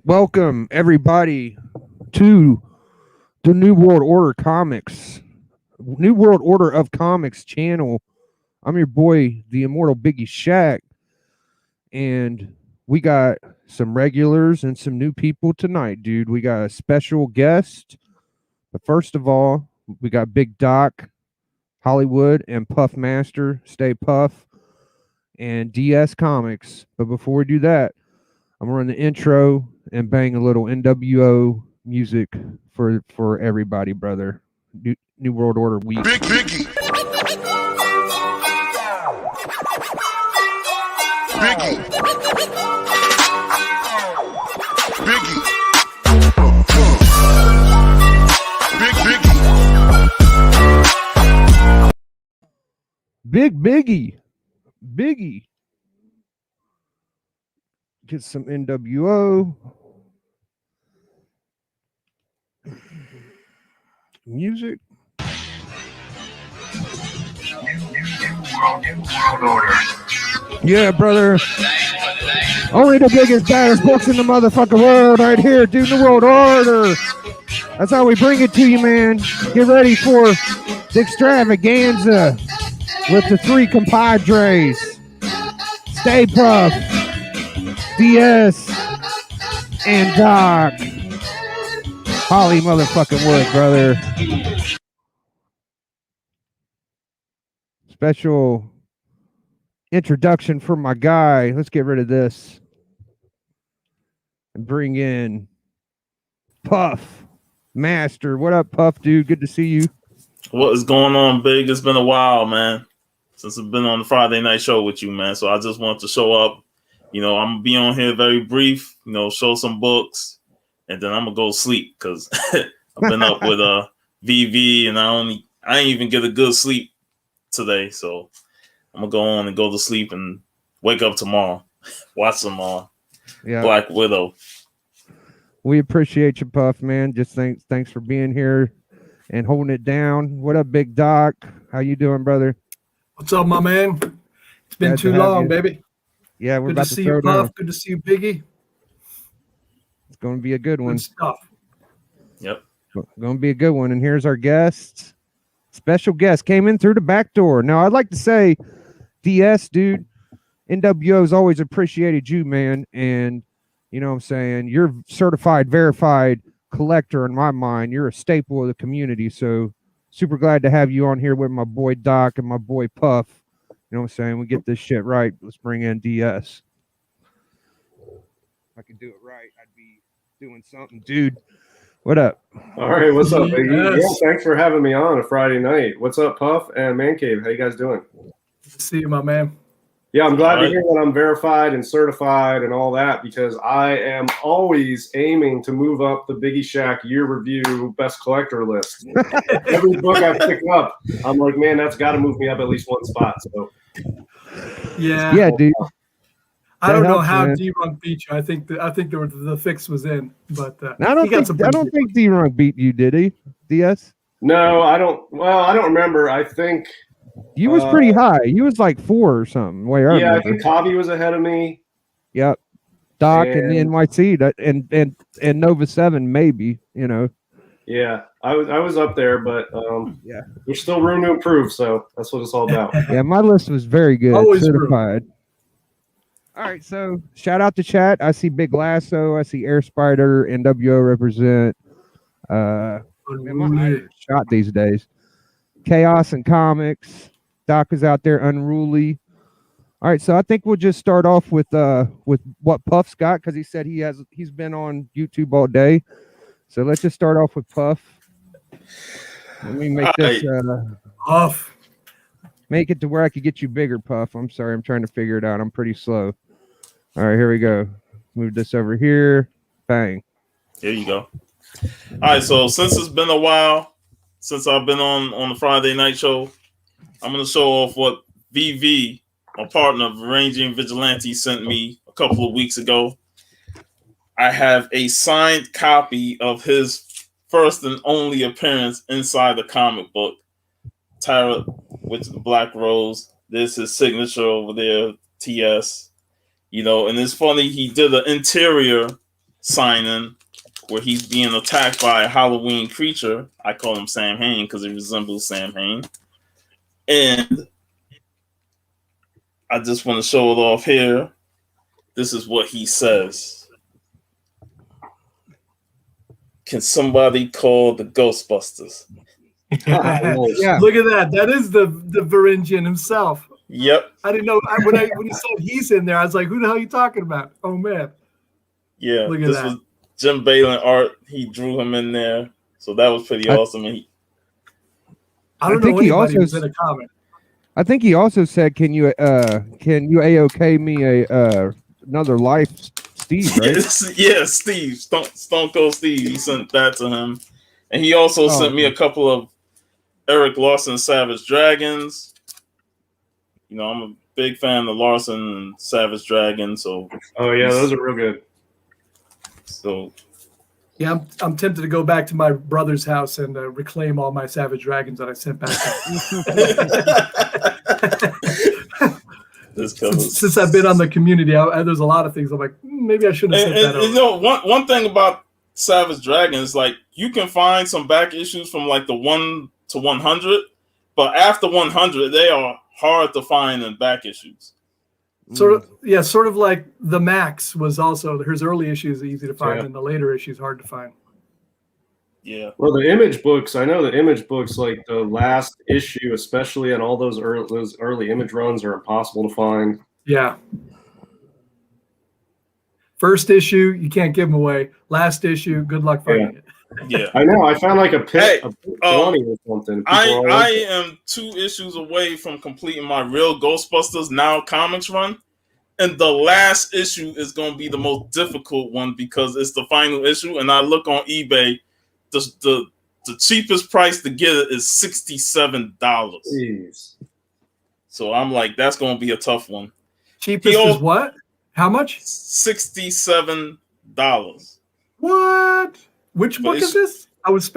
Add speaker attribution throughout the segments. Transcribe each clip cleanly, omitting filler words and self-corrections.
Speaker 1: Welcome everybody to the New World Order Comics, New World Order of Comics channel. I'm your boy, the immortal Biggie Shaq, and we got some regulars and some new people tonight, dude. We got a special guest, but first of all, we got Big Doc, Hollywood, and Puff Master, Stay Puff, and DS Comics. But before we do that, I'm gonna run the intro and bang a little NWO music for everybody, brother. New World Order week.
Speaker 2: Big Biggie. Biggie. Biggie. Big Biggie.
Speaker 1: Big Biggie. Get some NWO music. Yeah, brother. Only the biggest, baddest books in the motherfucking world right here, dude. New World Order. That's how we bring it to you, man. Get ready for the extravaganza with the three compadres. Stay Puff, DS, and Doc. Holly motherfucking Wood, brother. Special introduction for my guy. Let's get rid of this and bring in Puff Master. What up, Puff, dude? Good to see you.
Speaker 3: What is going on, Big? It's been a while, man, since I've been on the Friday night show with you, man. So I just want to show up. You know, I'm gonna be on here very brief, you know, show some books, and then I'm gonna go sleep because I've been up with VV and I ain't even get a good sleep today. So I'm gonna go on and go to sleep and wake up tomorrow. Watch some Black Widow.
Speaker 1: We appreciate you, Puff, man. Just thanks for being here and holding it down. What up, Big Doc? How you doing, brother?
Speaker 4: What's up, my man? It's been
Speaker 1: Glad
Speaker 4: too
Speaker 1: to have
Speaker 4: long,
Speaker 1: you.
Speaker 4: baby.
Speaker 1: Yeah, we're
Speaker 4: Good
Speaker 1: about
Speaker 4: to
Speaker 1: to
Speaker 4: see
Speaker 1: throw
Speaker 4: you,
Speaker 1: down.
Speaker 4: Puff. Good to see you, Biggie.
Speaker 1: It's going to be a good one.
Speaker 4: Good stuff.
Speaker 3: Yep.
Speaker 1: Going to be a good one. And here's our guest. Special guest came in through the back door. Now, I'd like to say, DS, dude, NWO's always appreciated you, man. And, you know what I'm saying, you're certified, verified collector in my mind. You're a staple of the community. So, super glad to have you on here with my boy Doc and my boy Puff. You know what I'm saying? We get this shit right. Let's bring in DS. If I could do it right, I'd be doing something. Dude, what up?
Speaker 5: All right, what's up, Biggie?
Speaker 4: Yes.
Speaker 5: Yeah, thanks for having me on a Friday night. What's up, Puff and Man Cave? How you guys doing?
Speaker 4: Good to see you, my man.
Speaker 5: Yeah, I'm glad
Speaker 3: All
Speaker 5: to
Speaker 3: right.
Speaker 5: hear that I'm verified and certified and all that because I am always aiming to move up the Biggie Shack year review best collector list. Every book I pick up, I'm like, man, that's got to move me up at least one spot. So
Speaker 4: Yeah,
Speaker 1: Dude.
Speaker 4: I don't know
Speaker 1: helps,
Speaker 4: how
Speaker 1: man.
Speaker 4: D-Runk beat you. I think the fix was in, but
Speaker 1: I don't think D-Runk beat you, did he? DS?
Speaker 5: no, I don't. Well, I don't remember. I think.
Speaker 1: You was pretty high. You was like 4 or something. Way I
Speaker 5: Yeah, I
Speaker 1: remember.
Speaker 5: think Tavi was ahead of me.
Speaker 1: Yep. Doc and the
Speaker 5: And-
Speaker 1: NYC and Nova 7 maybe, you know.
Speaker 5: Yeah, I was up there, but
Speaker 1: Yeah.
Speaker 5: there's still room to improve. So that's what it's all about.
Speaker 1: Yeah, my list was very good.
Speaker 4: Always
Speaker 1: certified. All right, so shout out to chat. I see Big Lasso. I see Air Spider, NWO represent. Man, my eyes are shot these days. Chaos and Comics. Doc is out there, Unruly. All right, so I think we'll just start off with what Puff's got because he said he's been on YouTube all day. So let's just start off with Puff. Let me make this
Speaker 4: Puff.
Speaker 1: make it to where I could get you bigger, Puff. I'm sorry, I'm trying to figure it out. I'm pretty slow. All right, here we go. Move this over here. Bang.
Speaker 3: Here you go. All right, so since it's been a while since I've been on the Friday night show, I'm going to show off what VV, my partner of Ranging Vigilante, sent me a couple of weeks ago. I have a signed copy of his first and only appearance inside the comic book. Tara with the Black Rose. There's his signature over there, TS. You know, and it's funny, he did an interior signing where he's being attacked by a Halloween creature. I call him Sam Hain because he resembles Sam Hain. And I just want to show it off here. This is what he says. Can somebody call the Ghostbusters?
Speaker 1: Yeah.
Speaker 4: Look at that. That is the Varangian himself.
Speaker 3: Yep.
Speaker 4: I didn't know when you said he's in there. I was like, who the hell are you talking about? Oh man.
Speaker 3: Yeah.
Speaker 4: Look at
Speaker 3: This
Speaker 4: that.
Speaker 3: was Jim Balin art. He drew him in there. So that was pretty awesome. And
Speaker 4: I don't
Speaker 1: I think
Speaker 4: know
Speaker 1: he
Speaker 4: anybody
Speaker 1: also
Speaker 4: who's in a comic.
Speaker 1: I think he also said, "Can you AOK me a another life, Steve?" Right?
Speaker 3: yeah, Steve, Stone Cold Steve. He sent that to him, and he also sent me a couple of Eric Larson Savage Dragons. You know, I'm a big fan of Larson and Savage Dragon. So,
Speaker 5: Oh yeah, those are real good.
Speaker 3: So,
Speaker 4: Yeah, I'm tempted to go back to my brother's house and reclaim all my Savage Dragons that I sent back. Since I've been on the community, there's a lot of things I'm like, maybe I shouldn't have sent that over.
Speaker 3: You know, one thing about Savage Dragons, like you can find some back issues from like the 1 to 100, but after 100, they are hard to find in back issues.
Speaker 4: Sort of like the Max was also his early issues easy to find, and the later issues hard to find.
Speaker 3: Yeah.
Speaker 5: Well, the Image books, I know the Image books, like the last issue, especially, and all those early Image runs are impossible to find.
Speaker 4: Yeah. First issue, you can't give them away. Last issue, good luck finding it.
Speaker 3: Yeah.
Speaker 5: I know. I found like a pit 20 or something.
Speaker 3: I am 2 issues away from completing my real Ghostbusters Now comics run. And the last issue is going to be the most difficult one because it's the final issue. And I look on eBay, the cheapest price to get it is $67.
Speaker 5: Jeez.
Speaker 3: So I'm like, that's going to be a tough one.
Speaker 4: Cheapest is what? How much?
Speaker 3: $67.
Speaker 4: What? Which book is this? I was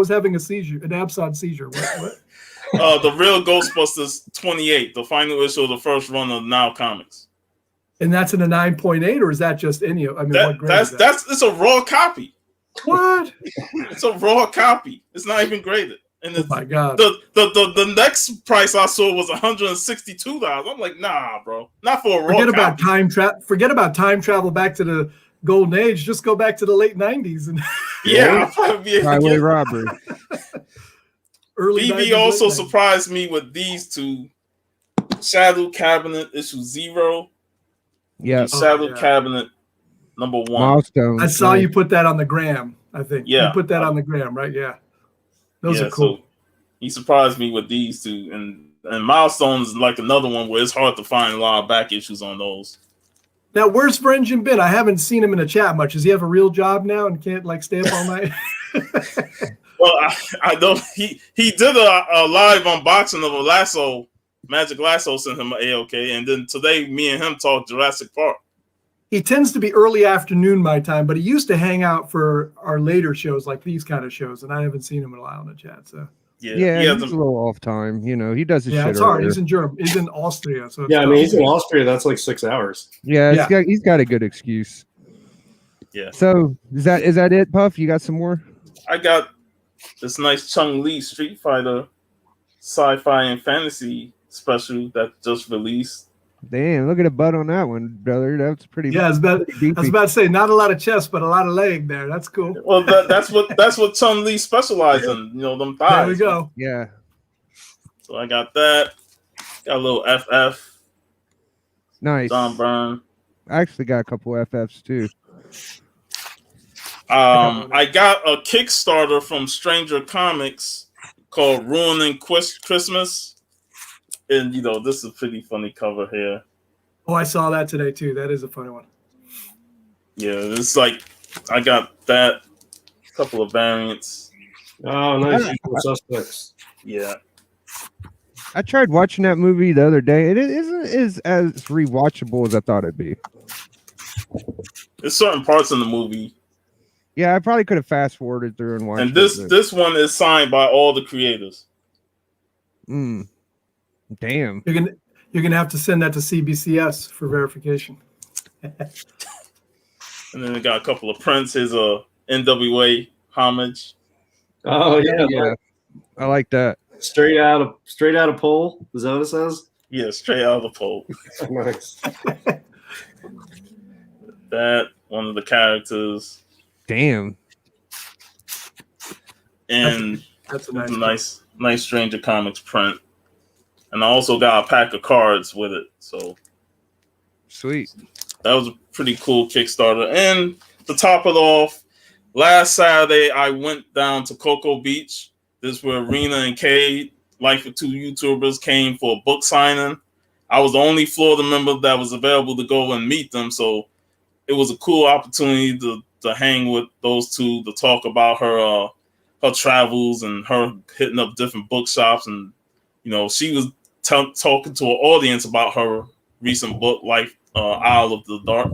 Speaker 4: having a seizure, an absent seizure. What?
Speaker 3: The Real Ghostbusters 28, the final issue of the first run of Now Comics.
Speaker 4: And that's in a 9.8, or is that just any? I mean, what grade is that?
Speaker 3: It's a raw copy.
Speaker 4: What?
Speaker 3: It's a raw copy. It's not even graded. And
Speaker 4: oh my god!
Speaker 3: The next price I saw was $162. I'm like, nah, bro, not for a raw.
Speaker 4: Forget about time travel back to the golden age. Just go back to the late '90s and
Speaker 3: yeah,
Speaker 1: highway robbery.
Speaker 4: Early.
Speaker 3: BB also surprised me with these 2: Shadow Cabinet issue 0.
Speaker 1: Yeah,
Speaker 3: Shadow Cabinet number 1.
Speaker 1: Milestone.
Speaker 4: I saw you put that on the gram. I think
Speaker 3: you
Speaker 4: put that on the gram, right? Yeah, those are cool.
Speaker 3: So he surprised me with these 2, and Milestones is like another one where it's hard to find a lot of back issues on those.
Speaker 4: Now, where's Varangian been? I haven't seen him in the chat much. Does he have a real job now and can't like stay up all night?
Speaker 3: Well, I know he did a live unboxing of a Lasso. Magic Lasso sent him an AOK, and then today me and him talked Jurassic Park.
Speaker 4: He tends to be early afternoon my time, but he used to hang out for our later shows, like these kind of shows, and I haven't seen him in a while in the chat. So
Speaker 1: yeah, he's a little off time. You know, he does his shit.
Speaker 4: It's hard. He's in Germany. He's in Austria. So
Speaker 5: I mean, he's in Austria. That's like 6 hours.
Speaker 1: Yeah, he's got a good excuse.
Speaker 3: Yeah.
Speaker 1: So is that it, Puff? You got some more?
Speaker 3: I got this nice Chung Lee Street Fighter sci-fi and fantasy special that just released.
Speaker 1: Damn, look at the butt on that one, brother. That's pretty.
Speaker 4: Yeah, I was about to say not a lot of chest, but a lot of leg there. That's cool.
Speaker 3: Well, that's what Chung Lee specializes in. You know, them thighs.
Speaker 4: There we go.
Speaker 1: Yeah.
Speaker 3: So I got that. Got a little FF.
Speaker 1: Nice.
Speaker 3: John Byrne.
Speaker 1: I actually got a couple FFs too.
Speaker 3: I got a Kickstarter from Stranger Comics called Ruining Christmas. And, you know, this is a pretty funny cover here.
Speaker 4: Oh, I saw that today, too. That is a funny one.
Speaker 3: Yeah, it's like, I got that. A couple of variants.
Speaker 5: Oh, nice. Usual Suspects.
Speaker 3: Yeah.
Speaker 1: I tried watching that movie the other day. It isn't as rewatchable as I thought it'd be.
Speaker 3: There's certain parts in the movie.
Speaker 1: Yeah, I probably could have fast forwarded through and watched.
Speaker 3: And this one is signed by all the creators.
Speaker 1: Damn.
Speaker 4: You're gonna have to send that to CBCS for verification.
Speaker 3: And then we got a couple of prints. Here's a NWA homage.
Speaker 5: Oh yeah,
Speaker 1: Yeah, I like that.
Speaker 5: straight out of pole. Is that what it says?
Speaker 3: Yeah, straight out of the pole.
Speaker 5: Nice.
Speaker 3: That one of the characters.
Speaker 1: Damn.
Speaker 3: And
Speaker 4: That's a
Speaker 3: nice Stranger Comics print. And I also got a pack of cards with it. So
Speaker 1: Sweet.
Speaker 3: that was a pretty cool Kickstarter. And to top it off, last Saturday I went down to Cocoa Beach. This is where Rena and Cade, Life of Two YouTubers, came for a book signing. I was the only Florida member that was available to go and meet them. So it was a cool opportunity to hang with those two, to talk about her travels and her hitting up different bookshops. And, you know, she was talking to an audience about her recent book, Life Isle of the Dark.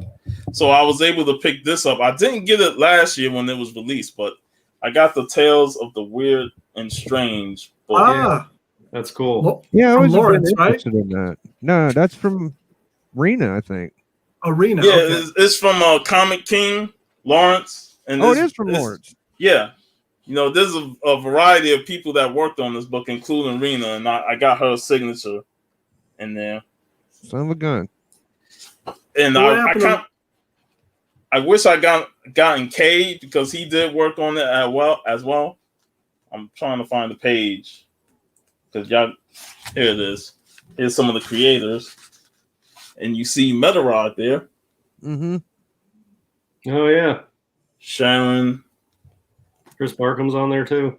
Speaker 3: So I was able to pick this up. I didn't get it last year when it was released, but I got the Tales of the Weird and Strange book.
Speaker 4: Ah,
Speaker 5: That's cool.
Speaker 4: well,
Speaker 1: Yeah, I
Speaker 4: from
Speaker 1: was
Speaker 4: Lawrence, right?
Speaker 1: interested in that. No, that's from Rena, I think.
Speaker 4: Arena.
Speaker 3: Yeah,
Speaker 4: okay.
Speaker 3: it's from Comic King, Lawrence. And
Speaker 1: Oh, it
Speaker 3: this-
Speaker 1: is from
Speaker 3: this-
Speaker 1: Lawrence.
Speaker 3: Yeah. You know, there's a variety of people that worked on this book, including Rena, and I got her signature in there.
Speaker 1: Son of a gun.
Speaker 3: And
Speaker 4: What
Speaker 3: I
Speaker 4: happened
Speaker 3: can't. I wish I gotten Cade, because he did work on it as well. I'm trying to find the page because y'all. Here it is. Here's some of the creators, and you see Metarod there.
Speaker 1: Mm-hmm.
Speaker 5: Oh yeah,
Speaker 3: Sharon.
Speaker 5: Chris Barkham's on there too.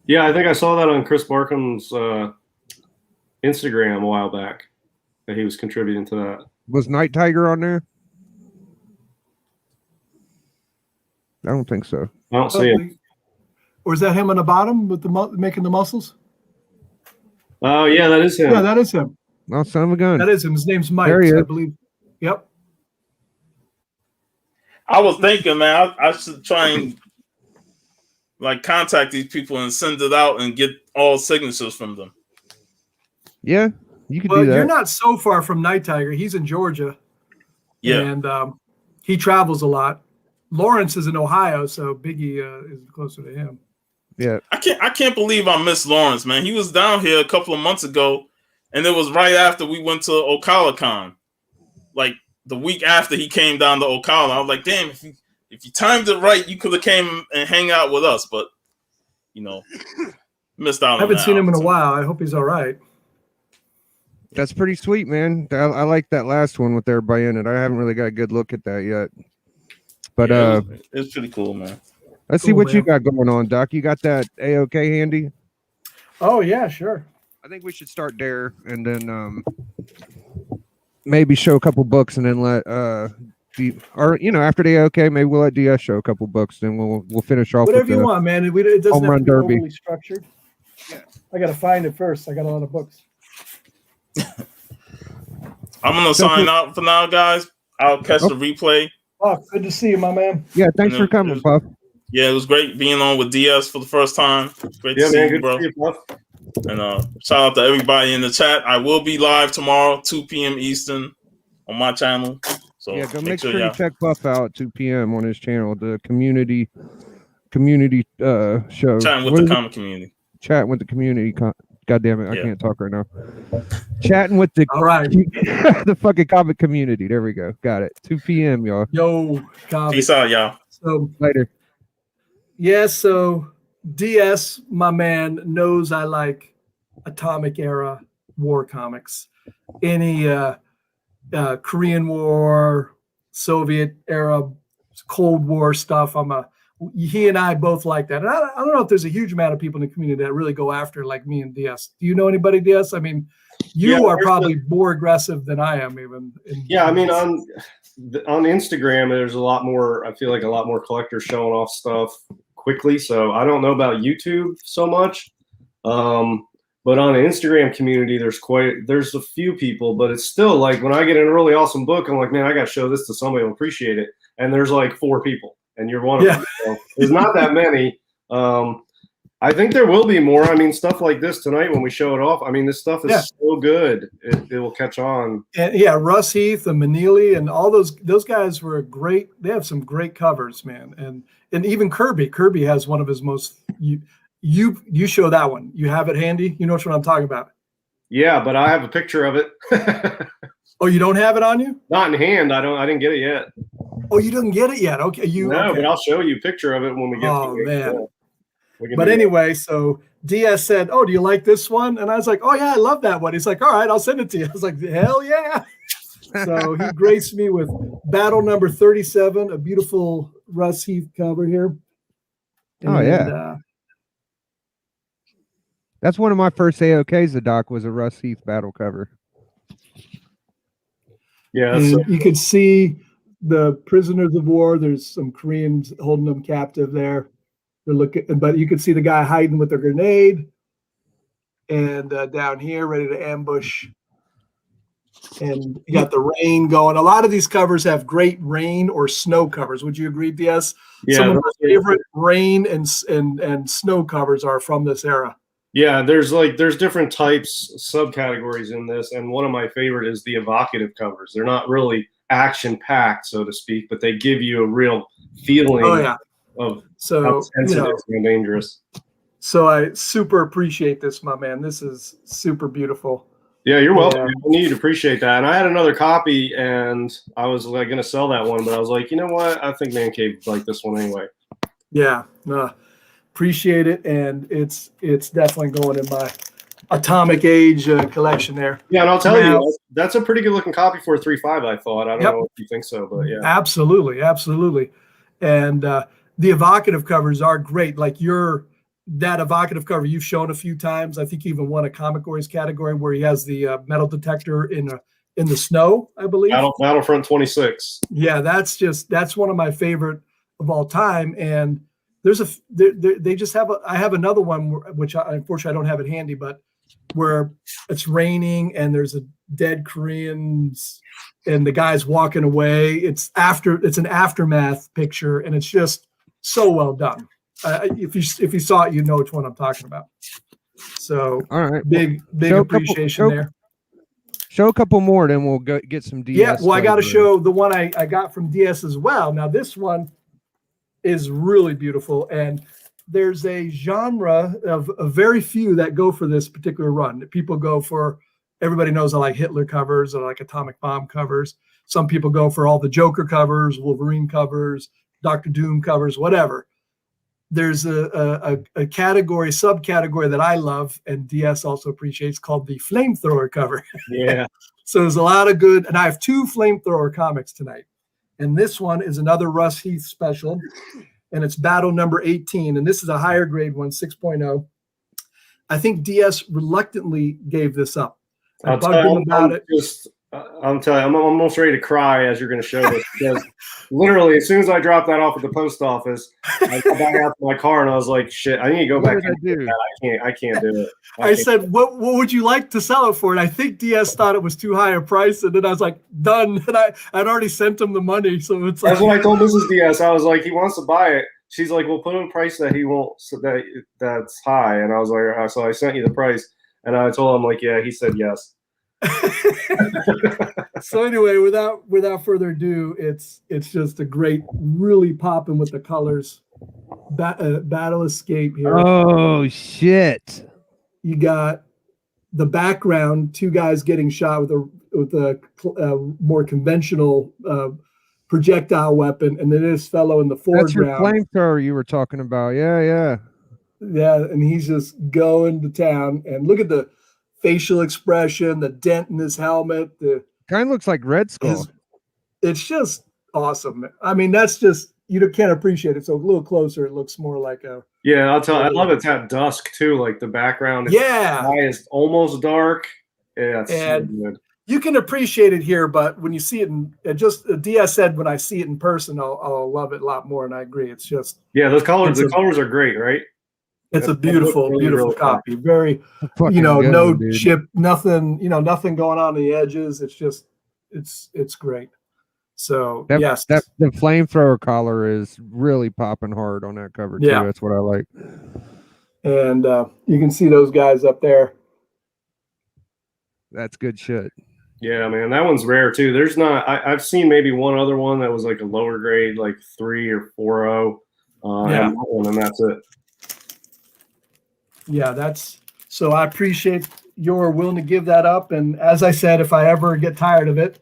Speaker 5: Yeah, I think I saw that on Chris Barkham's Instagram a while back, that he was contributing to that.
Speaker 1: Was Night Tiger on there? I don't think so.
Speaker 5: I don't see it.
Speaker 4: Or is that him on the bottom with the making the muscles?
Speaker 5: Oh yeah, that is him.
Speaker 4: Yeah, that is him.
Speaker 1: Oh, son of a gun.
Speaker 4: That is him. His name's Mike,
Speaker 1: There he
Speaker 4: I
Speaker 1: is.
Speaker 4: believe. Yep.
Speaker 3: I was thinking, man, I should try and like contact these people and send it out and get all signatures from them.
Speaker 1: Yeah, you could
Speaker 4: Well,
Speaker 1: do that.
Speaker 4: you're not so far from Night Tiger. He's in Georgia.
Speaker 3: Yeah.
Speaker 4: And he travels a lot. Lawrence is in Ohio, so Biggie is closer to him.
Speaker 1: Yeah.
Speaker 3: I can't believe I missed Lawrence, man. He was down here a couple of months ago, and it was right after we went to OcalaCon. Like the week after he came down to Ocala, I was like, damn, if you timed it right, you could have came and hang out with us, but you know, missed out.
Speaker 4: I haven't
Speaker 3: on
Speaker 4: seen
Speaker 3: that
Speaker 4: him in a
Speaker 3: opportunity.
Speaker 4: while. I hope he's all right.
Speaker 1: That's pretty sweet, man. I like that last one with everybody in it. I haven't really got a good look at that yet. But
Speaker 3: Yeah, it's pretty cool, man.
Speaker 1: let's see
Speaker 4: Cool,
Speaker 1: what you
Speaker 4: man.
Speaker 1: got going on, Doc. You got that A-OK handy?
Speaker 4: Oh, yeah, sure.
Speaker 1: I think we should start there and then maybe show a couple books and then let or after the A-OK, maybe we'll let DS show a couple books, then we'll finish off
Speaker 4: Whatever
Speaker 1: with
Speaker 4: you
Speaker 1: the
Speaker 4: want, man. It doesn't
Speaker 1: Home
Speaker 4: have
Speaker 1: Run
Speaker 4: to be
Speaker 1: Derby.
Speaker 4: overly structured. I got to find it first. I got a lot of books.
Speaker 3: I'm gonna sign out for now, guys. I'll catch the replay.
Speaker 4: Oh, good to see you, my man.
Speaker 1: Yeah, thanks for coming, Puff.
Speaker 3: Yeah, it was great being on with DS for the first time. Great to
Speaker 5: Yeah,
Speaker 3: see
Speaker 5: man,
Speaker 3: you,
Speaker 5: good
Speaker 3: bro.
Speaker 5: to see you, Puff.
Speaker 3: And shout out to everybody in the chat. I will be live tomorrow, 2 p.m. Eastern, on my channel. So
Speaker 1: Yeah, go make sure
Speaker 3: y'all-
Speaker 1: you check Puff out at 2 p.m. on his channel, the community show.
Speaker 3: chatting with
Speaker 1: What
Speaker 3: the
Speaker 1: is it?
Speaker 3: comic community.
Speaker 1: Chatting with the community. God damn it, I
Speaker 3: Yeah.
Speaker 1: can't talk right now. Chatting with the
Speaker 4: All right.
Speaker 1: the fucking comic community. There we go. Got it. 2 p.m. y'all.
Speaker 4: Yo, Comic.
Speaker 3: Peace out, y'all.
Speaker 4: So,
Speaker 1: Later.
Speaker 4: yeah, so DS, my man, knows I like atomic era war comics. Any Korean War, Soviet era, Cold War stuff. He and I both like that. And I don't know if there's a huge amount of people in the community that really go after like me and DS. Do you know anybody, DS? I mean, you
Speaker 5: Yeah,
Speaker 4: are
Speaker 5: there's
Speaker 4: probably more aggressive than I am even.
Speaker 5: Yeah, I mean on Instagram, there's a lot more. I feel like a lot more collectors showing off stuff quickly. So I don't know about YouTube so much, but on the Instagram community, there's a few people, but it's still like when I get an really awesome book, I'm like, man, I got to show this to somebody who'll appreciate it. And there's like 4 people, and you're one of them. So there's not that many. I think there will be more. I mean, stuff like this tonight when we show it off. I mean, this stuff is so good. It will catch on.
Speaker 4: And yeah, Russ Heath and Manili and all those guys were great. They have some great covers, man. And even Kirby. Kirby has one of his most. You show that one. You have it handy. You know what I'm talking about.
Speaker 5: Yeah, but I have a picture of it.
Speaker 4: Oh, you don't have it on you?
Speaker 5: Not in hand. I didn't get it yet.
Speaker 4: Oh, you didn't get it yet. Okay,
Speaker 5: No,
Speaker 4: okay.
Speaker 5: but I'll show you a picture of it when we get.
Speaker 4: Oh man.
Speaker 5: Yeah.
Speaker 4: But anyway, so DS said, "Oh, do you like this one?" And I was like, "Oh yeah, I love that one." He's like, "All right, I'll send it to you." I was like, "Hell yeah!" So he graced me with battle number 37, a beautiful Russ Heath cover here.
Speaker 1: Oh yeah, that's one of my first AOKs. The doc was a Russ Heath battle cover.
Speaker 5: Yeah,
Speaker 4: you could see the prisoners of war. There's some Koreans holding them captive there. They're looking, but you could see the guy hiding with a grenade, and down here, ready to ambush. And you got the rain going. A lot of these covers have great rain or snow covers. Would you agree, DS?
Speaker 5: Yeah,
Speaker 4: some of my favorite rain and snow covers are from this era.
Speaker 5: Yeah, there's different types, subcategories in this, and one of my favorite is the evocative covers. They're not really action-packed, so to speak, but they give you a real feeling of how sensitive and dangerous.
Speaker 4: So I super appreciate this, my man. This is super beautiful.
Speaker 5: Yeah, you're welcome. I need to appreciate that. And I had another copy, and I was like going to sell that one, but I was like, you know what? I think Man Cave like this one anyway.
Speaker 4: Yeah, appreciate it, and it's definitely going in my Atomic Age collection there.
Speaker 5: Yeah, and I'll tell you, that's a pretty good looking copy for a 3.5. I thought. I don't know if you think so, but yeah,
Speaker 4: absolutely. And the evocative covers are great. Like that evocative cover you've shown a few times. I think you even won a Comic Boys category where he has the metal detector in the snow, I believe.
Speaker 5: Battlefront 26.
Speaker 4: Yeah, that's one of my favorite of all time. And they just have I have another one which unfortunately I don't have it handy, but where it's raining and there's a dead Koreans and the guy's walking away. It's an aftermath picture, and it's just so well done. If you saw it, you know which one I'm talking about. So,
Speaker 1: all right,
Speaker 4: big appreciation there.
Speaker 1: Show a couple more, then we'll go get some DS.
Speaker 4: Yeah, well, I got to show the one I got from DS as well. Now, this one is really beautiful, and there's a genre of very few that go for this particular run. People go for, everybody knows I like Hitler covers, I like Atomic Bomb covers. Some people go for all the Joker covers, Wolverine covers, Doctor Doom covers, whatever. There's a category, subcategory that I love, and DS also appreciates, called the flamethrower cover.
Speaker 5: Yeah.
Speaker 4: So there's a lot of good, and I have 2 flamethrower comics tonight. And this one is another Russ Heath special, and it's battle number 18. And this is a higher grade one, 6.0. I think DS reluctantly gave this up. I bugged him about it.
Speaker 5: I'm telling you, I'm almost ready to cry as you're going to show this, because literally as soon as I dropped that off at the post office, I got back out to my car and I was like, shit, I need to go back. I can't do it.
Speaker 4: I said, what would you like to sell it for? And I think DS thought it was too high a price, and then I was like, done. And I'd already sent him the money, so it's like,
Speaker 5: that's what I told Mrs. DS. I was like, he wants to buy it. She's like, well, put in a price that he won't, so that's high. And I was like, so I sent you the price, and I told him, like, yeah, he said yes.
Speaker 4: So anyway, without further ado, it's just a great, really popping with the colors. Battle Escape here.
Speaker 1: Oh shit!
Speaker 4: You got the background, 2 guys getting shot with a more conventional projectile weapon, and then this fellow in the foreground.
Speaker 1: That's your flamethrower you were talking about. Yeah.
Speaker 4: And he's just going to town. And look at the facial expression, the dent in his helmet. The
Speaker 1: kind of looks like Red Skull.
Speaker 4: It's just awesome. I mean, that's just, you can't appreciate it. So a little closer, it looks more like a.
Speaker 5: Yeah, I'll tell you, I love it's at dusk too. Like the background is almost dark. Yeah, it's so good.
Speaker 4: You can appreciate it here, but when you see it DS said, when I see it in person, I'll love it a lot more. And I agree. It's just,
Speaker 5: the colors are great, right?
Speaker 4: It's a beautiful, beautiful copy. Very, chip, nothing, nothing going on the edges. It's just, it's great. So yes,
Speaker 1: the flamethrower collar is really popping hard on that cover too. That's what I like.
Speaker 4: And you can see those guys up there.
Speaker 1: That's good shit.
Speaker 5: Yeah, man, that one's rare too. There's not. I've seen maybe one other one that was like a lower grade, like 3 or 4.0.
Speaker 4: Yeah.
Speaker 5: And that one, and that's it.
Speaker 4: Yeah, that's so. I appreciate your willing to give that up. And as I said, if I ever get tired of it,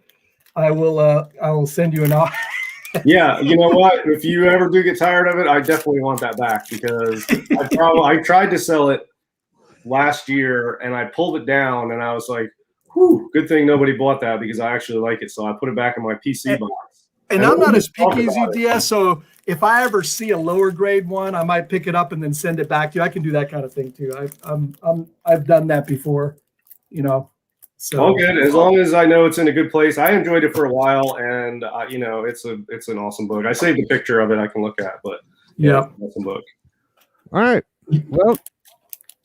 Speaker 4: I will send you an offer.
Speaker 5: Yeah, you know what? If you ever do get tired of it, I definitely want that back because I tried to sell it last year and I pulled it down and I was like, whew, good thing nobody bought that because I actually like it. So I put it back in my PC box.
Speaker 4: And I'm not as picky as you, DS. So if I ever see a lower grade one, I might pick it up and then send it back to you. I can do that kind of thing too. I've done that before, you know. So
Speaker 5: all good as long as I know it's in a good place. I enjoyed it for a while, and you know, it's an awesome book. I saved a picture of it I can look at, but yeah, it's an awesome book.
Speaker 1: All right. Well,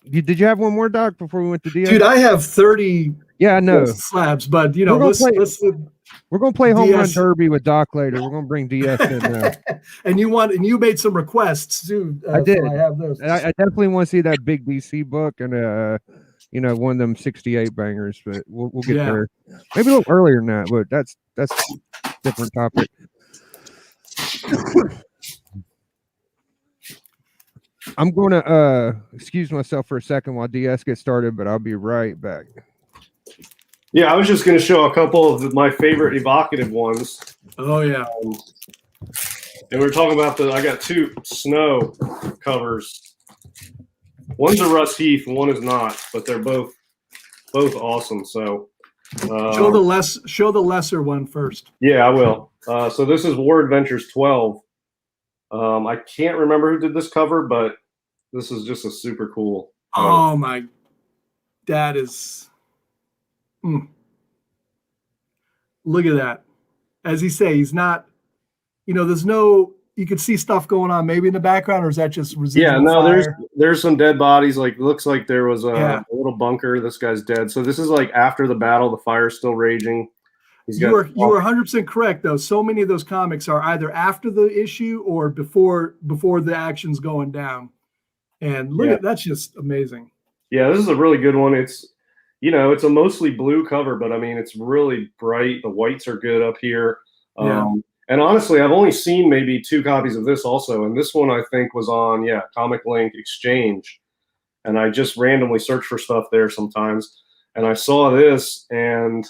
Speaker 1: did you have one more, Doc, before we went to DS?
Speaker 4: Dude, I have 30
Speaker 1: Yeah, I know.
Speaker 4: slabs, but you know,
Speaker 1: we're gonna play home run
Speaker 4: DS
Speaker 1: derby with Doc later. We're gonna bring DS in now.
Speaker 4: and you made some requests too.
Speaker 1: I did.
Speaker 4: So I have those.
Speaker 1: I definitely want to see that big DC book and you know, one of them 68 bangers, but we'll get there. Maybe a little earlier than that, but that's a different topic. I'm gonna excuse myself for a second while DS gets started, but I'll be right back.
Speaker 5: Yeah, I was just going to show a couple of my favorite evocative ones.
Speaker 4: Oh yeah.
Speaker 5: And we were talking about I got 2 snow covers. One's a Russ Heath, and one is not, but they're both awesome. So
Speaker 4: show the lesser one first.
Speaker 5: Yeah, I will. So this is War Adventures 12. I can't remember who did this cover, but this is just a super cool.
Speaker 4: Oh my, that is. Look at that. As he say, he's not. You know, there's no. You could see stuff going on maybe in the background, or is that just residual?
Speaker 5: Yeah, no,
Speaker 4: fire?
Speaker 5: there's some dead bodies. Like looks like there was a little bunker. This guy's dead. So this is like after the battle. The fire's still raging.
Speaker 4: You were 100% correct though. So many of those comics are either after the issue or before the action's going down. And look at that's just amazing.
Speaker 5: Yeah, this is a really good one. It's it's a mostly blue cover, but I mean it's really bright. The whites are good up here. And honestly, I've only seen maybe 2 copies of this also, and this one I think was on Comic Link Exchange, and I just randomly search for stuff there sometimes, and I saw this and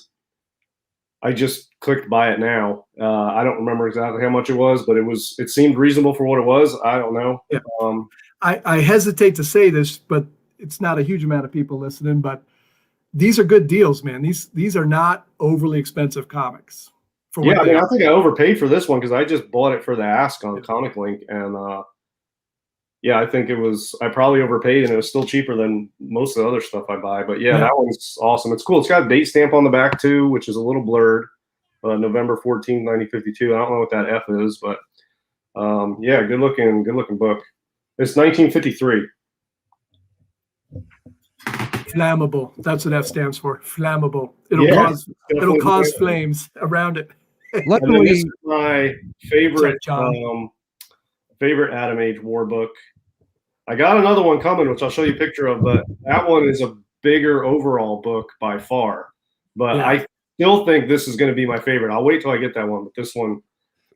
Speaker 5: I just clicked buy it now. I don't remember exactly how much it was, but it seemed reasonable for what it was. I don't know.
Speaker 4: Yeah. I hesitate to say this, but it's not a huge amount of people listening, but these are good deals, man. These are not overly expensive comics.
Speaker 5: I mean, I think I overpaid for this one because I just bought it for the ask on Comic Link, and I think I probably overpaid, and it was still cheaper than most of the other stuff I buy. But that one's awesome. It's cool. It's got a date stamp on the back too, which is a little blurred. November 14th, 1952. I don't know what that F is, but good looking book. It's 1953.
Speaker 4: Flammable. That's what F stands for. Flammable. It'll cause flames around it.
Speaker 5: Luckily, this is my favorite favorite Atom Age war book. I got another one coming, which I'll show you a picture of, but that one is a bigger overall book by far. But I still think this is going to be my favorite. I'll wait till I get that one, but this one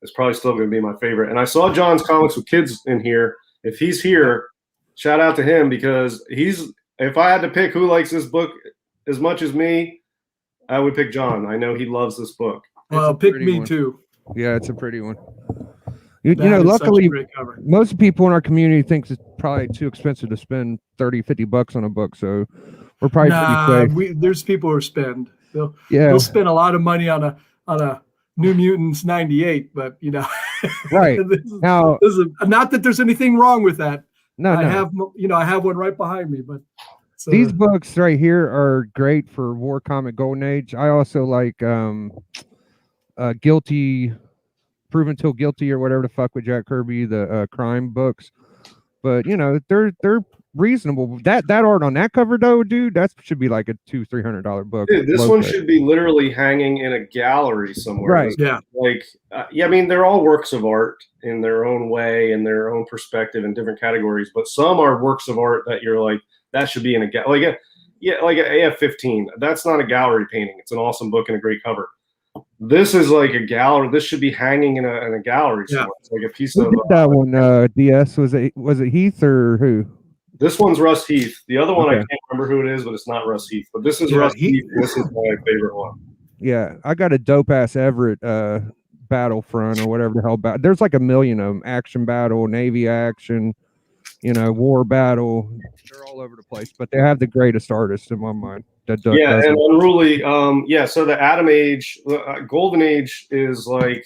Speaker 5: is probably still going to be my favorite. And I saw John's Comics with Kids in here. If he's here, shout out to him because if I had to pick who likes this book as much as me, I would pick John. I know he loves this book.
Speaker 4: Well, pick me too.
Speaker 1: Yeah, it's a pretty one. You know, luckily, most people in our community thinks it's probably too expensive to spend $30-$50 on a book, so we're probably pretty safe.
Speaker 4: There's people who spend. They'll spend a lot of money on a New Mutants 98, but
Speaker 1: right
Speaker 4: now, not that there's anything wrong with that.
Speaker 1: I
Speaker 4: have one right behind me, but
Speaker 1: these books right here are great for War Comic Golden Age. I also like Guilty, Proven Till Guilty, or whatever the fuck with Jack Kirby, the crime books. But they're reasonable. That art on that cover though, dude, that should be like a $200-300 book.
Speaker 5: Dude, this
Speaker 1: low
Speaker 5: one
Speaker 1: tech.
Speaker 5: should be literally hanging in a gallery somewhere.
Speaker 1: Right.
Speaker 5: This-
Speaker 4: Yeah.
Speaker 5: Like, yeah, I mean, they're all works of art in their own way, in their own perspective, in different categories. But some are works of art that you're like, that should be in a gallery. Like an AF-15. That's not a gallery painting. It's an awesome book and a great cover. This is like a gallery. This should be hanging in a gallery somewhere. It's like a piece
Speaker 1: Who
Speaker 5: of.
Speaker 1: did that one? DS was it Heath or who?
Speaker 5: This one's Russ Heath. The other one I
Speaker 1: Okay.
Speaker 5: can't remember who it is, but it's not Russ Heath. But this is
Speaker 4: Yeah,
Speaker 5: Russ Heath. And this is my favorite one.
Speaker 1: Yeah, I got a dope ass Everett Battlefront or whatever the hell. There's like a million of them. Action battle, Navy action, war battle. They're all over the place, but they have the greatest artist in my mind. That does
Speaker 5: Yeah,
Speaker 1: it.
Speaker 5: and Unruly. So the Atom Age, Golden Age is like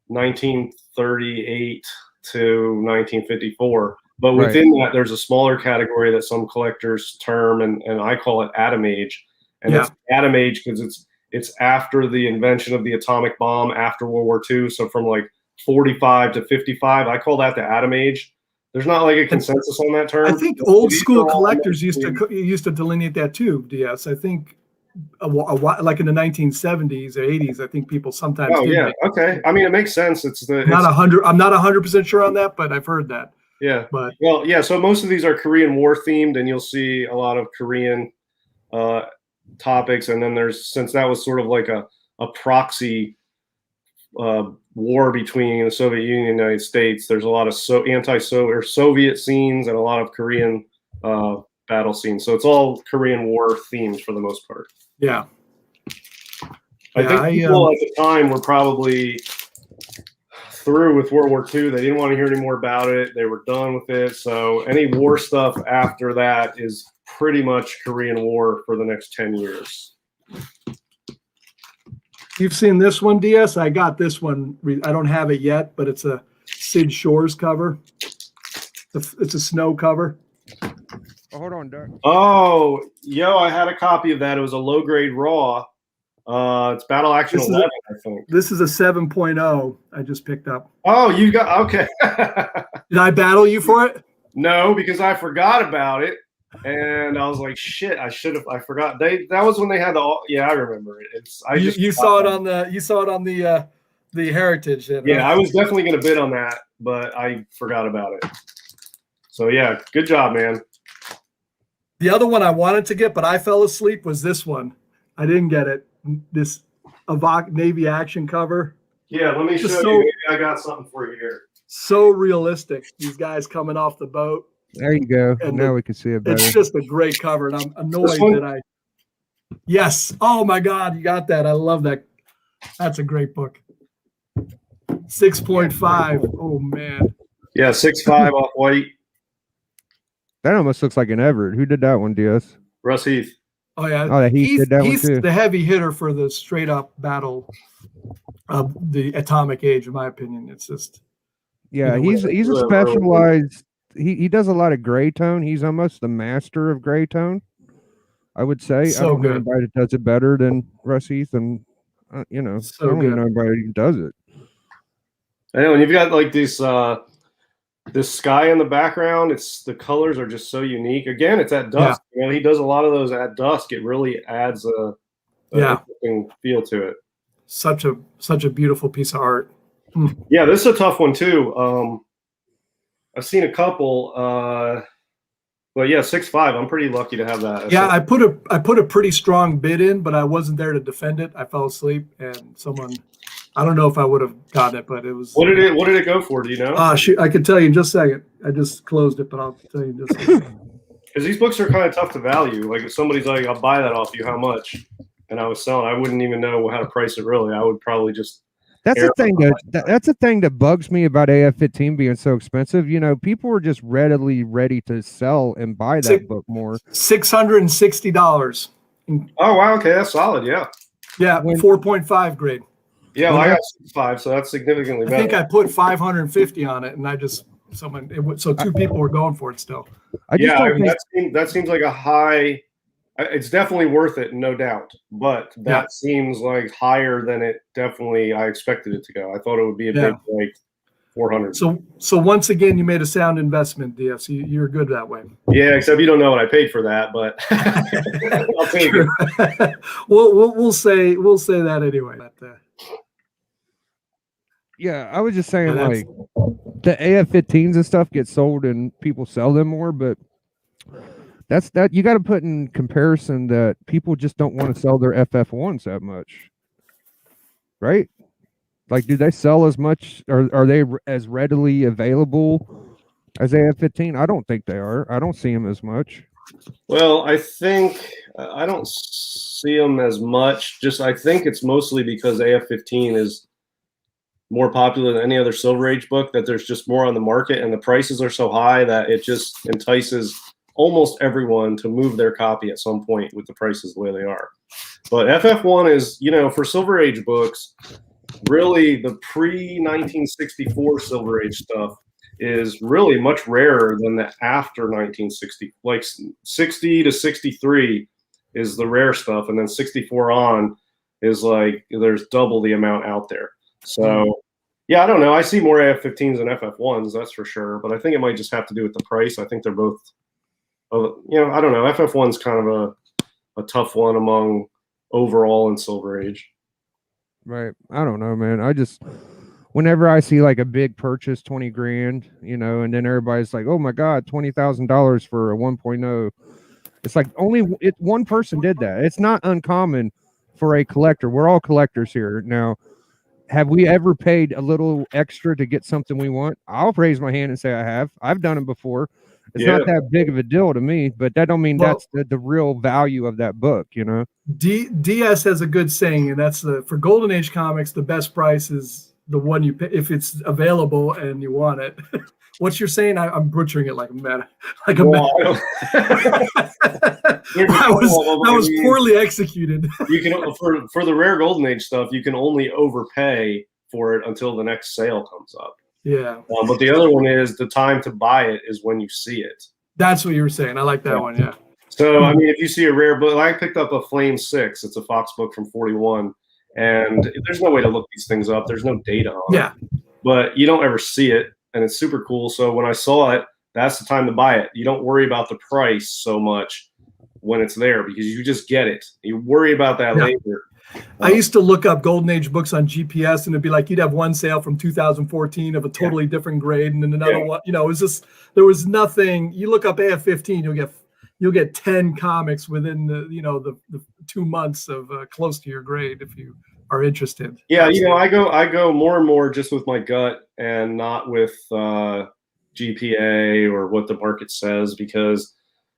Speaker 5: 1938 to 1954. But
Speaker 1: Right.
Speaker 5: within that, there's a smaller category that some collectors term, and I call it Atom Age. And it's Atom Age because it's after the invention of the atomic bomb, after World War II. So from like 45 to 55, I call that the Atom Age. There's not like a consensus on that term.
Speaker 4: I think old
Speaker 5: These
Speaker 4: school
Speaker 5: are all
Speaker 4: collectors used
Speaker 5: mostly-
Speaker 4: to delineate that too, DS. I think like in the 1970s or 80s, I think people sometimes
Speaker 5: Oh
Speaker 4: did
Speaker 5: yeah,
Speaker 4: make-
Speaker 5: okay. I mean, it makes sense. It's the
Speaker 4: not 100. I'm not 100% sure on that, but I've heard that.
Speaker 5: yeah.
Speaker 4: But
Speaker 5: Well, yeah. So most of these are Korean War themed, and you'll see a lot of Korean topics. And then since that was sort of like a proxy war between the Soviet Union and the United States, there's a lot of Soviet scenes and a lot of Korean battle scenes. So it's all Korean War themed for the most part.
Speaker 4: yeah,
Speaker 5: I think people at the time were probably through with World War II. They didn't want to hear any more about it. They were done with it. So any war stuff after that is pretty much Korean War for the next 10 years.
Speaker 4: you've seen this one, DS. I got this one. I don't have it yet, but it's a Sid Shores cover. It's a snow cover.
Speaker 1: Oh, hold on, Doug.
Speaker 5: Oh, I had a copy of that. It was a low grade raw. It's Battle Action
Speaker 4: This is
Speaker 5: 11, I think.
Speaker 4: This is a 7.0 I just picked up.
Speaker 5: Oh, you got okay.
Speaker 4: Did I battle you for it?
Speaker 5: No, because I forgot about it, and I was like, "Shit, I forgot." That was when they had I remember it.
Speaker 4: You saw it on the Heritage.
Speaker 5: Yeah, I was definitely going to bid on that, but I forgot about it. So yeah, good job, man.
Speaker 4: The other one I wanted to get, but I fell asleep, was this one. I didn't get it. This Avok Navy action cover.
Speaker 5: Yeah, let me show
Speaker 4: Just
Speaker 5: you. Maybe I got something for you here.
Speaker 4: So realistic. These guys coming off the boat.
Speaker 1: There you go.
Speaker 4: And
Speaker 1: Now we can see it better.
Speaker 4: It's just a great cover, and I'm annoyed
Speaker 5: This one?
Speaker 4: that Yes. Oh my God, you got that. I love that. That's a great book. 6.5. Oh man.
Speaker 5: Yeah, 6.5 off white.
Speaker 1: That almost looks like an Everett. Who did that one, DS?
Speaker 5: Russ Heath.
Speaker 4: Oh yeah.
Speaker 1: Oh, Heath did that one
Speaker 4: he's
Speaker 1: too.
Speaker 4: the heavy hitter for the straight up battle of the atomic age, in my opinion. It's just
Speaker 1: Yeah,
Speaker 4: You know,
Speaker 1: he's a
Speaker 5: really good.
Speaker 1: specialized. He does a lot of gray tone. He's almost the master of gray tone, I would say.
Speaker 4: So
Speaker 1: I don't know
Speaker 4: good.
Speaker 1: anybody that does it better than Russ Heath, and
Speaker 4: So
Speaker 1: I don't even
Speaker 4: good.
Speaker 1: know anybody who does it.
Speaker 5: I know, and you've got like this sky in the background. The colors are just so unique. Again, it's at dusk. He does a lot of those at dusk. It really adds a interesting feel to it.
Speaker 4: Such a beautiful piece of art.
Speaker 5: Yeah, this is a tough one too. I've seen a couple, but yeah, 6.5. I'm pretty lucky to have that.
Speaker 4: Yeah, I put a pretty strong bid in, but I wasn't there to defend it. I fell asleep, and I don't know if I would have gotten it, but it was.
Speaker 5: What did it go for? Do you know?
Speaker 4: Shoot, I can tell you in just a second. I just closed it, but I'll tell you in just a second.
Speaker 5: Because these books are kind of tough to value. Like if somebody's like, "I'll buy that off you," how much? And I was selling, I wouldn't even know how to price it. Really, I would probably just.
Speaker 1: That's the thing that's the thing that bugs me about AF-15 being so expensive. People were just ready to sell and buy that book more.
Speaker 4: $660.
Speaker 5: Oh wow, okay, that's solid. Yeah.
Speaker 4: Yeah, 4.5 grade.
Speaker 5: Yeah, well, I got 6.5, so that's significantly better.
Speaker 4: I think I put 550 on it, and so two people were going for it still.
Speaker 5: That seems like a high. It's definitely worth it, no doubt. But that seems like higher than I expected it to go. I thought it would be a big 400.
Speaker 4: So once again, you made a sound investment, DS. You're good that way.
Speaker 5: Yeah, except you don't know what I paid for that, but I'll take it.
Speaker 4: we'll say that anyway. But,
Speaker 1: Yeah, I was just saying,
Speaker 4: Yeah,
Speaker 1: like, the AF-15s and stuff get sold and people sell them more, but that you got to put in comparison that people just don't want to sell their FF1s that much, right? Like, do they sell as much, or are they as readily available as AF-15? I don't think they are. I don't see them as much.
Speaker 5: Well, I think I don't see them as much. I think it's mostly because AF-15 is more popular than any other Silver Age book, that there's just more on the market and the prices are so high that it just entices almost everyone to move their copy at some point with the prices the way they are. But FF1 is, for Silver Age books, really the pre-1964 Silver Age stuff is really much rarer than the after 1960. Like 60 to 63 is the rare stuff, and then 64 on is like there's double the amount out there. So, yeah, I don't know. I see more AF-15s than FF1s, that's for sure. But I think it might just have to do with the price. I think they're both, I don't know. FF1's kind of a tough one among overall in Silver Age.
Speaker 1: Right. I don't know, man. I just, whenever I see like a big purchase, 20 grand, and then everybody's like, oh my God, $20,000 for a 1.0. It's like one person did that. It's not uncommon for a collector. We're all collectors here. Now, have we ever paid a little extra to get something we want? I'll raise my hand and say I have. I've done it before. It's not that big of a deal to me, but that don't mean that's the real value of that book,
Speaker 4: DS has a good saying, and that's for Golden Age comics, the best price is the one you pay if it's available and you want it. What's your saying? I'm butchering it like a meta. That was poorly executed.
Speaker 5: You can for the rare Golden Age stuff, you can only overpay for it until the next sale comes up.
Speaker 4: Yeah.
Speaker 5: But the other one is the time to buy it is when you see it.
Speaker 4: That's what you were saying. I like that one. Yeah.
Speaker 5: So, I mean, if you see a rare book, I picked up a Flame 6. It's a Fox book from 41. And there's no way to look these things up. There's no data on it. But you don't ever see it. And it's super cool. So when I saw it, that's the time to buy it. You don't worry about the price so much when it's there because you just get it. You worry about that later.
Speaker 4: I used to look up Golden Age books on GPS, and it'd be like you'd have one sale from 2014 of a totally different grade, and then another one. It was just there was nothing. You look up AF-15, you'll get 10 comics within the 2 months of close to your grade if you are interested.
Speaker 5: Yeah, I go more and more just with my gut and not with GPA or what the market says because,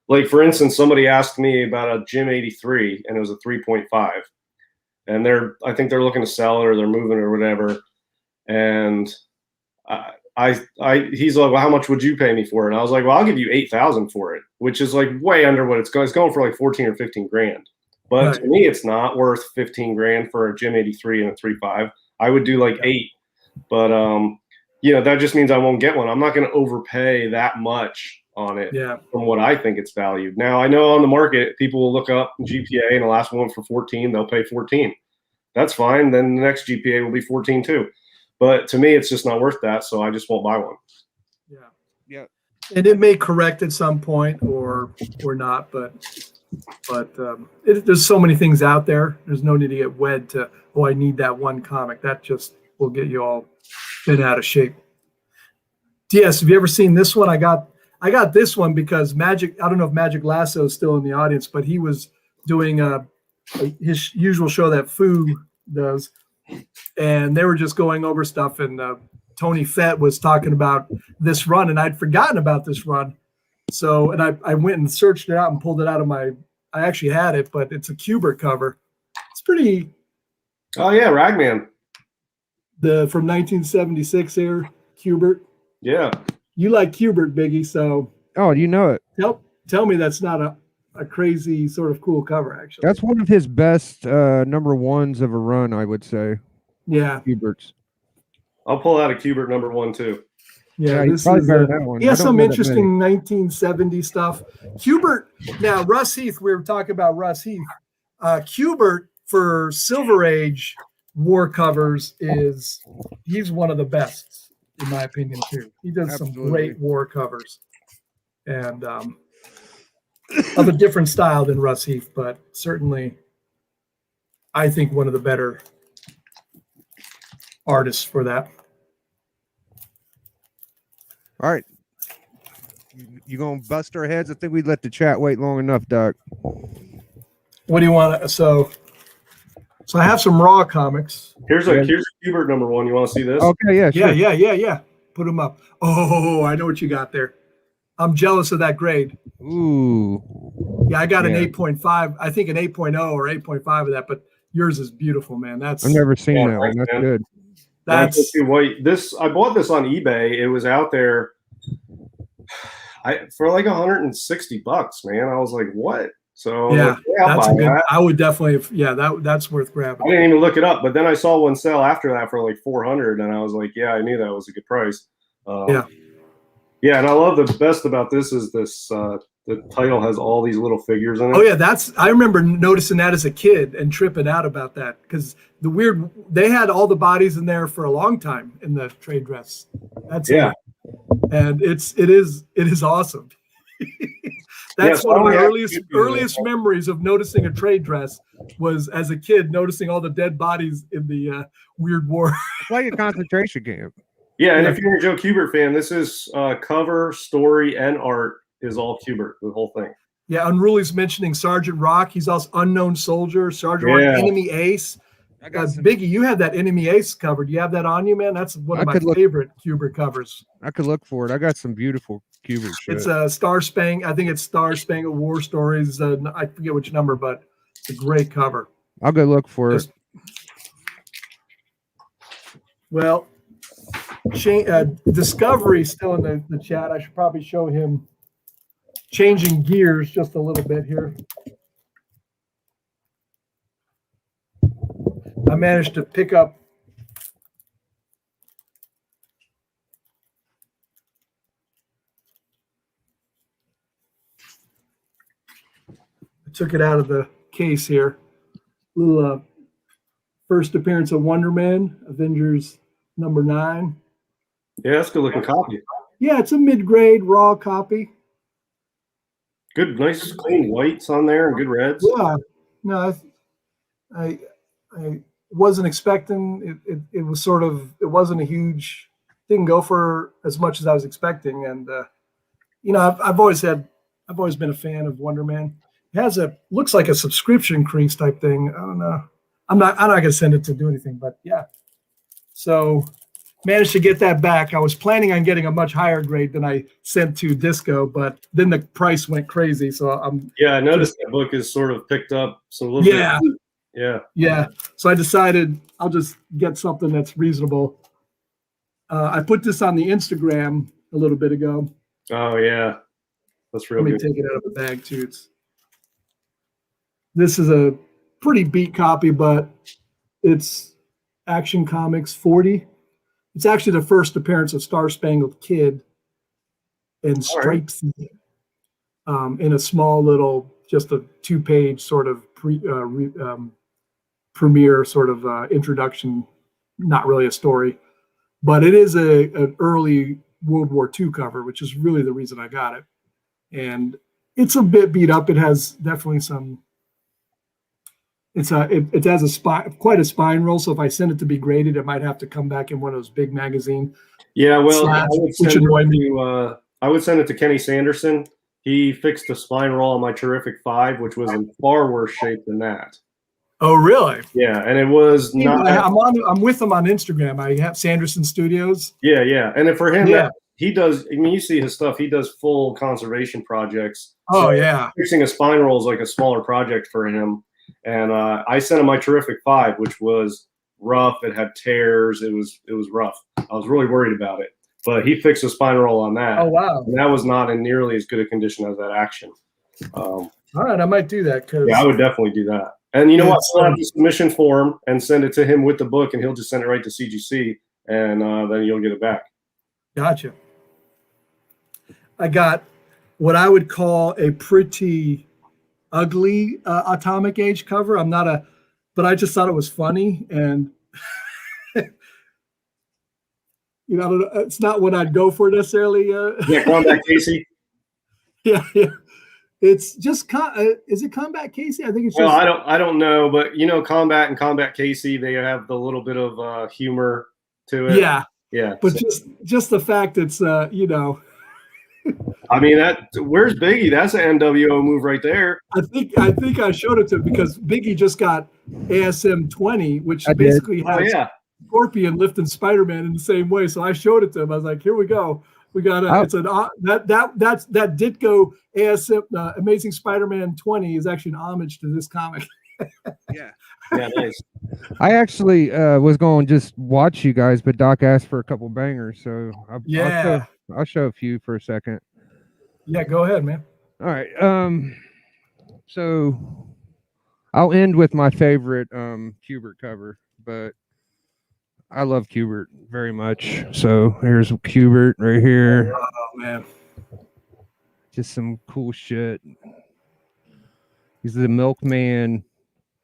Speaker 5: like for instance, somebody asked me about a Jim 83 and it was a 3.5. And I think they're looking to sell it or they're moving it or whatever. And he's like, well, how much would you pay me for it? And I was like, well, I'll give you $8,000 for it, which is like way under what it's going. It's going for like 14 or 15 grand. But to me, it's not worth 15 grand for a Jim 83 and a 3.5. I would do like 8. But that just means I won't get one. I'm not going to overpay that much on it from what I think it's valued. Now, I know on the market, people will look up GPA and the last one for 14, they'll pay 14. That's fine. Then the next GPA will be 14 too. But to me, it's just not worth that, so I just won't buy one.
Speaker 4: Yeah. And it may correct at some point or not, but there's so many things out there. There's no need to get wed to, I need that one comic. That just will get you all bent out of shape. DS, have you ever seen this one? I got this one because I don't know if Magic Lasso is still in the audience, but he was doing his usual show that Foo does. And they were just going over stuff. And Tony Fett was talking about this run, and I'd forgotten about this run. So, and I went and searched it out and pulled it out of I actually had it, but it's a Kubert cover. It's pretty.
Speaker 5: Oh, yeah, Ragman.
Speaker 4: From 1976 here, Kubert.
Speaker 5: Yeah.
Speaker 4: You like Kubert, Biggie, so.
Speaker 1: Oh, you know it.
Speaker 4: Tell me that's not a crazy sort of cool cover, actually.
Speaker 1: That's one of his best number ones of a run, I would say.
Speaker 4: Yeah.
Speaker 1: Kubert's.
Speaker 5: I'll pull out a Kubert number 1 too.
Speaker 4: Yeah, this is he has some interesting 1970 stuff. Kubert, now Russ Heath, we were talking about Russ Heath. Kubert for Silver Age war covers he's one of the best. in my opinion, too. He does some
Speaker 1: Absolutely.
Speaker 4: great war covers, and of a different style than Russ Heath, but certainly, I think one of the better artists for that.
Speaker 1: All right. You gonna bust our heads? I think we let the chat wait long enough, Doc.
Speaker 4: What do you want to? So I have some Raw comics.
Speaker 5: Here's a Hubert number 1. You want to see this?
Speaker 1: Okay, yeah, sure.
Speaker 4: Yeah. Put them up. Oh, I know what you got there. I'm jealous of that grade.
Speaker 1: Ooh.
Speaker 4: Yeah, I got an
Speaker 1: Yeah.
Speaker 4: 8.5. I think an 8.0 or 8.5 of that, but yours is beautiful, man. That's
Speaker 1: I've never seen
Speaker 5: Yeah,
Speaker 1: that one.
Speaker 5: thanks,
Speaker 1: That's
Speaker 5: man.
Speaker 1: good.
Speaker 4: that's
Speaker 5: White. I bought this on eBay. It was out there for like $160, man. I was like, what? So I was like, I'll
Speaker 4: that's
Speaker 5: buy
Speaker 4: a good.
Speaker 5: that.
Speaker 4: I would definitely. Yeah, that's worth
Speaker 5: I
Speaker 4: grabbing.
Speaker 5: didn't even look it up, but then I saw one sell after that for like 400, and I was like, yeah, I knew that was a good price. Yeah, and I love the best about this is this. The title has all these little figures in it.
Speaker 4: Oh yeah, I remember noticing that as a kid and tripping out about that because they had all the bodies in there for a long time in the trade dress. That's
Speaker 5: Yeah.
Speaker 4: And it is awesome. That's
Speaker 5: so
Speaker 4: one of my
Speaker 5: I have
Speaker 4: earliest memories of noticing a trade dress was as a kid noticing all the dead bodies in the Weird War.
Speaker 1: It's like a concentration camp.
Speaker 5: Yeah, and
Speaker 4: Yeah.
Speaker 5: if you're a Joe Kubert fan, this is cover, story, and art is all Kubert, the whole thing.
Speaker 4: Yeah, Unruly's mentioning Sergeant Rock. He's also Unknown Soldier, Sergeant
Speaker 5: Yeah.
Speaker 4: Rock, Enemy Ace.
Speaker 1: I got some,
Speaker 4: Biggie, you have that Enemy Ace covered. Do you have that on you, man? That's one of my favorite Kubert covers.
Speaker 1: I could look for it. I got some beautiful Kubert shit.
Speaker 4: It's a Star Spangled. I think it's Star Spangled War Stories. I forget which number, but it's a great cover.
Speaker 1: I'll go look for it.
Speaker 4: Well, Discovery still in the chat. I should probably show him changing gears just a little bit here. I managed to pick up I took it out of the case here. Little first appearance of Wonder Man, Avengers number 9.
Speaker 5: Yeah, that's a good looking copy.
Speaker 4: Yeah, it's a mid-grade raw copy.
Speaker 5: Good, nice, clean whites on there and good reds.
Speaker 4: Yeah, no, I wasn't expecting it. It was sort of, it wasn't a huge, didn't go for as much as I was expecting. And I've always been a fan of Wonder Man. It has looks like a subscription increase type thing. I don't know. I'm not gonna send it to do anything, but yeah. So managed to get that back. I was planning on getting a much higher grade than I sent to Disco, but then the price went crazy. So
Speaker 5: I noticed that book is sort of picked up some little bit. Yeah.
Speaker 4: So I decided I'll just get something that's reasonable. I put this on the Instagram a little bit ago.
Speaker 5: Oh yeah, that's real
Speaker 4: Let me
Speaker 5: good.
Speaker 4: take it out of the bag too. This is a pretty beat copy, but it's Action Comics 40. It's actually the first appearance of Star Spangled Kid and Stripes in a small little, just a 2-page sort of premiere sort of introduction. Not really a story, but it is an early World War II cover, which is really the reason I got it. And it's a bit beat up. It has definitely some. It has quite a spine roll. So if I send it to be graded, it might have to come back in one of those big magazine.
Speaker 5: Yeah, well,
Speaker 4: slabs, which annoyed me.
Speaker 5: I would send it to Kenny Sanderson. He fixed the spine roll on my Terrific 5, which was in far worse shape than that.
Speaker 4: Oh, really?
Speaker 5: Yeah, and it was not.
Speaker 4: I'm with him on Instagram. I have Sanderson Studios.
Speaker 5: Yeah, and then for him, he does. I mean, you see his stuff. He does full conservation projects.
Speaker 4: Oh
Speaker 5: so
Speaker 4: yeah,
Speaker 5: fixing a spine roll is like a smaller project for him. And I sent him my Terrific 5, which was rough. It had tears. It was rough. I was really worried about it. But he fixed a spine roll on that.
Speaker 4: Oh wow!
Speaker 5: And that was not in nearly as good a condition as that Action.
Speaker 4: All right, I might do that.
Speaker 5: Yeah, I would definitely do that. And you know what? Fill out the submission form and send it to him with the book, and he'll just send it right to CGC, and then you'll get it back.
Speaker 4: Gotcha. I got what I would call a pretty ugly Atomic Age cover. But I just thought it was funny, and You know, I don't know, it's not what I'd go for necessarily.
Speaker 5: Yeah, Combat Casey.
Speaker 4: Yeah. It's just is it Combat Casey? I think it's
Speaker 5: Well,
Speaker 4: just.
Speaker 5: I don't know, but you know, Combat and Combat Casey, they have the little bit of humor to it.
Speaker 4: Yeah,
Speaker 5: Yeah,
Speaker 4: but
Speaker 5: so,
Speaker 4: just the fact it's you know.
Speaker 5: I mean, where's Biggie? That's an NWO move right there.
Speaker 4: I think I showed it to him because Biggie just got ASM 20, which
Speaker 1: I did.
Speaker 4: basically
Speaker 5: Oh
Speaker 4: has
Speaker 5: yeah,
Speaker 4: Scorpion lifting Spider-Man in the same way. So I showed it to him. I was like, here we go. We got it's an that Ditko ASM Amazing Spider-Man 20 is actually an homage to this comic.
Speaker 1: Yeah.
Speaker 5: yeah, nice.
Speaker 1: I actually was going to just watch you guys, but Doc asked for a couple bangers, so I'll show a few for a second.
Speaker 4: Yeah, go ahead, man.
Speaker 1: All right. So I'll end with my favorite Kubert cover, but I love Kubert very much. So here's Kubert right here.
Speaker 4: Oh man.
Speaker 1: Just some cool shit. He's the milkman,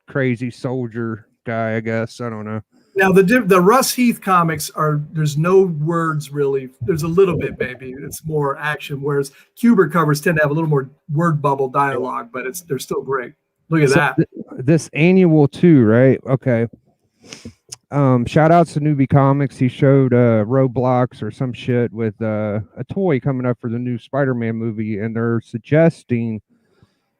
Speaker 1: crazy soldier guy, I guess. I don't know.
Speaker 4: Now the Russ Heath comics there's no words really. There's a little bit maybe. It's more action, whereas Kubert covers tend to have a little more word bubble dialogue, but they're still great. Look at that.
Speaker 1: This annual too, right? Okay. Shout outs to Newbie Comics. He showed Roblox or some shit with a toy coming up for the new Spider-Man movie, and they're suggesting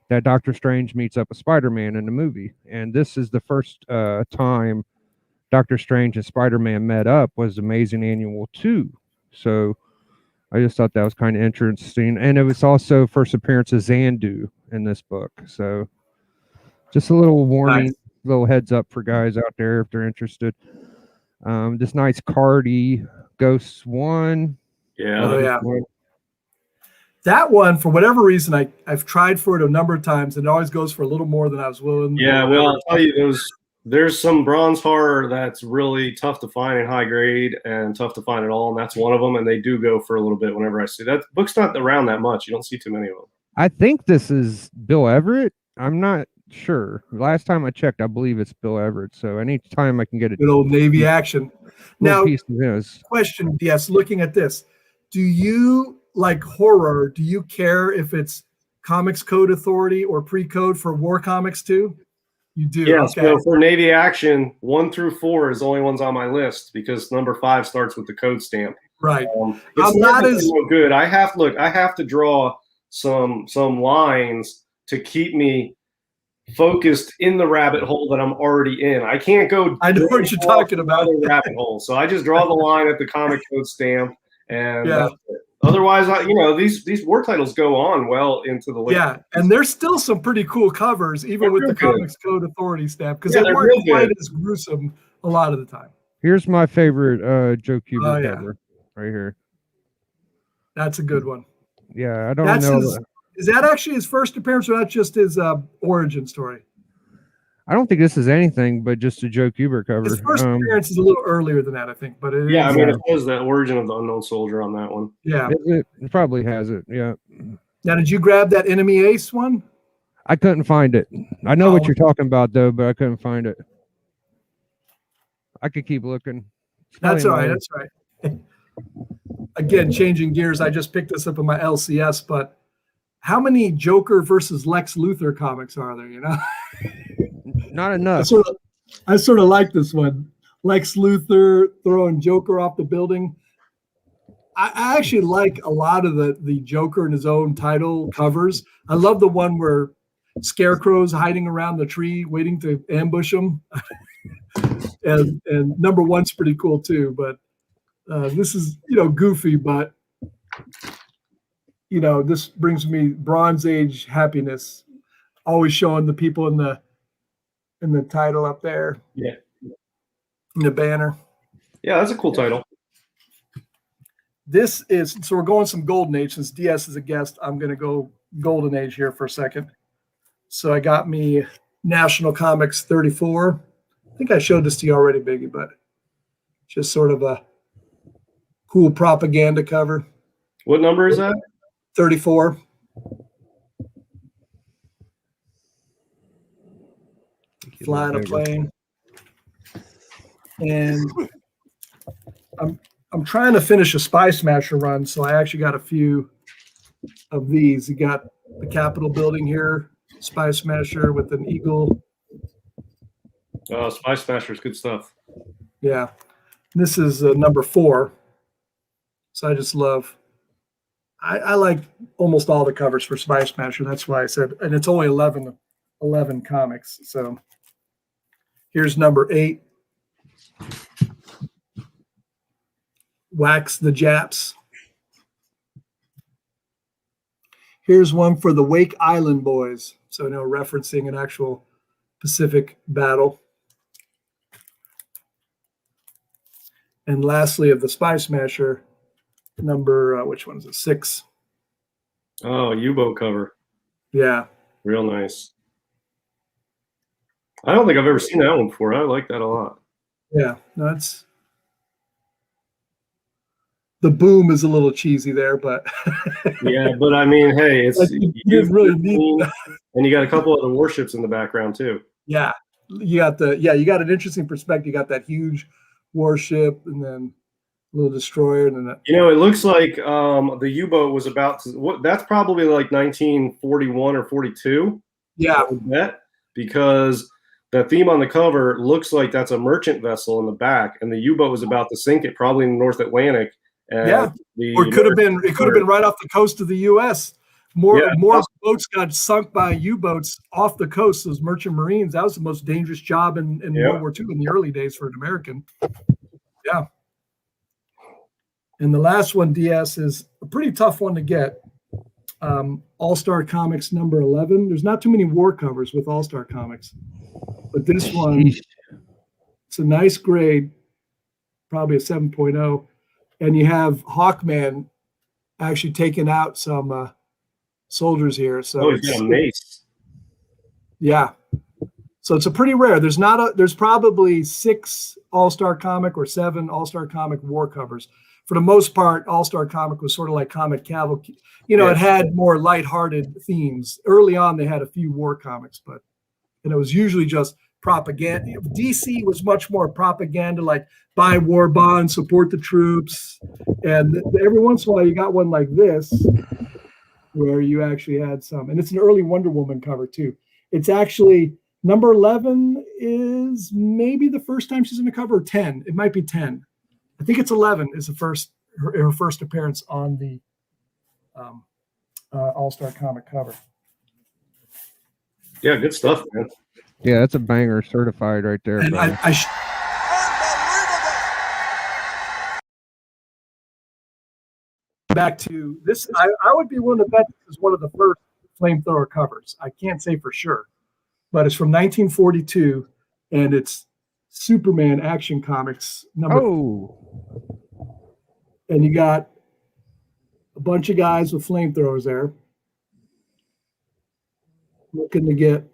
Speaker 1: that Doctor Strange meets up with Spider-Man in the movie. And this is the first time Doctor Strange and Spider-Man met up was Amazing Annual 2. So I just thought that was kind of interesting. And it was also first appearance of Xandu in this book. So just a little warning,
Speaker 4: Nice.
Speaker 1: little heads up for guys out there if they're interested. This nice Cardi Ghosts 1.
Speaker 5: Yeah.
Speaker 4: Oh yeah. That one, for whatever reason, I've tried for it a number of times, and it always goes for a little more than I was willing.
Speaker 5: Yeah, well, I'll tell you, there's some bronze horror that's really tough to find in high grade and tough to find at all, and that's one of them. And they do go for a little bit whenever I see that. Book's not around that much. You don't see too many of them.
Speaker 1: I think this is Bill Everett. I'm not sure. Last time I checked, I believe it's Bill Everett. So anytime I can get it,
Speaker 4: Good old Navy action. Now,
Speaker 1: piece of his.
Speaker 4: question, yes, looking at this, do you like horror? Do you care if it's Comics Code Authority or pre-code for war comics too? You do.
Speaker 5: Yeah,
Speaker 4: Okay.
Speaker 5: so for Navy Action, 1 through 4 is the only ones on my list because number 5 starts with the code stamp.
Speaker 4: Right.
Speaker 5: It's not so good. I have to draw some lines to keep me focused in the rabbit hole that I'm already in. I can't go.
Speaker 4: I know what you're talking about.
Speaker 5: Rabbit hole. So I just draw the line at the comic code stamp, and
Speaker 4: yeah.
Speaker 5: That's it. Otherwise, these war titles go on well into the late.
Speaker 4: Yeah, and there's still some pretty cool covers, even with the Comics Code Authority stamp, because they weren't quite as gruesome a lot of the time.
Speaker 1: Here's my favorite Joe Kubert cover right here.
Speaker 4: That's a good one.
Speaker 1: Yeah, I don't know.
Speaker 4: Is that actually his first appearance, or that's just his origin story?
Speaker 1: I don't think this is anything but just a Joe Kubert cover.
Speaker 4: His first appearance is a little earlier than that, I think. But it
Speaker 5: I mean, it says the origin of the Unknown Soldier on that one.
Speaker 4: Yeah,
Speaker 1: it probably has it. Yeah.
Speaker 4: Now, did you grab that Enemy Ace one?
Speaker 1: I couldn't find it. I know what you're talking about, though, but I couldn't find it. I could keep looking.
Speaker 4: That's all right. That's right. Again, changing gears. I just picked this up in my LCS, but how many Joker versus Lex Luthor comics are there? You know,
Speaker 1: not enough.
Speaker 4: I sort of like this one. Lex Luthor throwing Joker off the building. I actually like a lot of the Joker in his own title covers. I love the one where Scarecrow's hiding around the tree waiting to ambush him. and number 1's pretty cool too, but this is, goofy, but this brings me Bronze Age happiness. Always showing the people in the title up there.
Speaker 5: Yeah.
Speaker 4: In the banner.
Speaker 5: Yeah, that's a cool title.
Speaker 4: This is, so we're going some Golden Age. Since DS is a guest, I'm going to go Golden Age here for a second. So I got me National Comics 34. I think I showed this to you already, Biggie, but just sort of a cool propaganda cover.
Speaker 5: What number is that?
Speaker 4: 34. Flying a plane. And I'm trying to finish a Spy Smasher run, so I actually got a few of these. You got the Capitol building here, Spy Smasher with an eagle.
Speaker 5: Oh, Spy Smasher's good stuff.
Speaker 4: Yeah. This is number 4. So I just love, I like almost all the covers for Spy Smasher. That's why I said, and it's only 11 comics. So here's number 8. Wax the Japs. Here's one for the Wake Island Boys. So referencing an actual Pacific battle. And lastly, of the Spy Smasher, number, which one is it? 6.
Speaker 5: Oh, U-boat cover.
Speaker 4: Yeah.
Speaker 5: Real nice. I don't think I've ever seen that one before. I like that a lot.
Speaker 4: Yeah. That's the boom is a little cheesy there, but
Speaker 5: yeah, but I mean, hey, it's
Speaker 4: you didn't really need that.
Speaker 5: And you got a couple of the warships in the background too.
Speaker 4: Yeah. You got an interesting perspective. You got that huge warship and then a little destroyer and then
Speaker 5: it looks like the U-boat was about to, that's probably like 1941 or 42.
Speaker 4: Yeah.
Speaker 5: I would bet, because the theme on the cover looks like that's a merchant vessel in the back, and the U-boat was about to sink it, probably in the North Atlantic. And
Speaker 4: or it could have been right off the coast of the U.S. More boats got sunk by U-boats off the coast. Those merchant marines. That was the most dangerous job in World War II in the early days for an American. Yeah. And the last one, DS, is a pretty tough one to get. All-Star Comics number 11. There's not too many war covers with All-Star Comics, but this one, it's a nice grade, probably a 7.0. And you have Hawkman actually taking out some soldiers here. So
Speaker 5: he's got a mace.
Speaker 4: Yeah. So it's a pretty rare. There's probably 6 All-Star Comic or 7 All-Star Comic war covers. For the most part, All-Star Comic was sort of like Comic Cavalcade. It had more lighthearted themes. Early on, they had a few war comics, but it was usually just propaganda. DC was much more propaganda, like buy war bonds, support the troops. And every once in a while, you got one like this, where you actually had some. And it's an early Wonder Woman cover, too. It's actually, number 11 is maybe the first time she's in the cover, or 10. It might be 10. I think it's 11 is her first appearance on the All-Star Comic cover.
Speaker 5: Yeah, good stuff, man.
Speaker 1: Yeah, that's a banger, certified right there.
Speaker 4: And back to this, I would be willing to bet this is one of the first flamethrower covers. I can't say for sure, but it's from 1942, and it's Superman Action Comics number. And you got a bunch of guys with flamethrowers there looking to get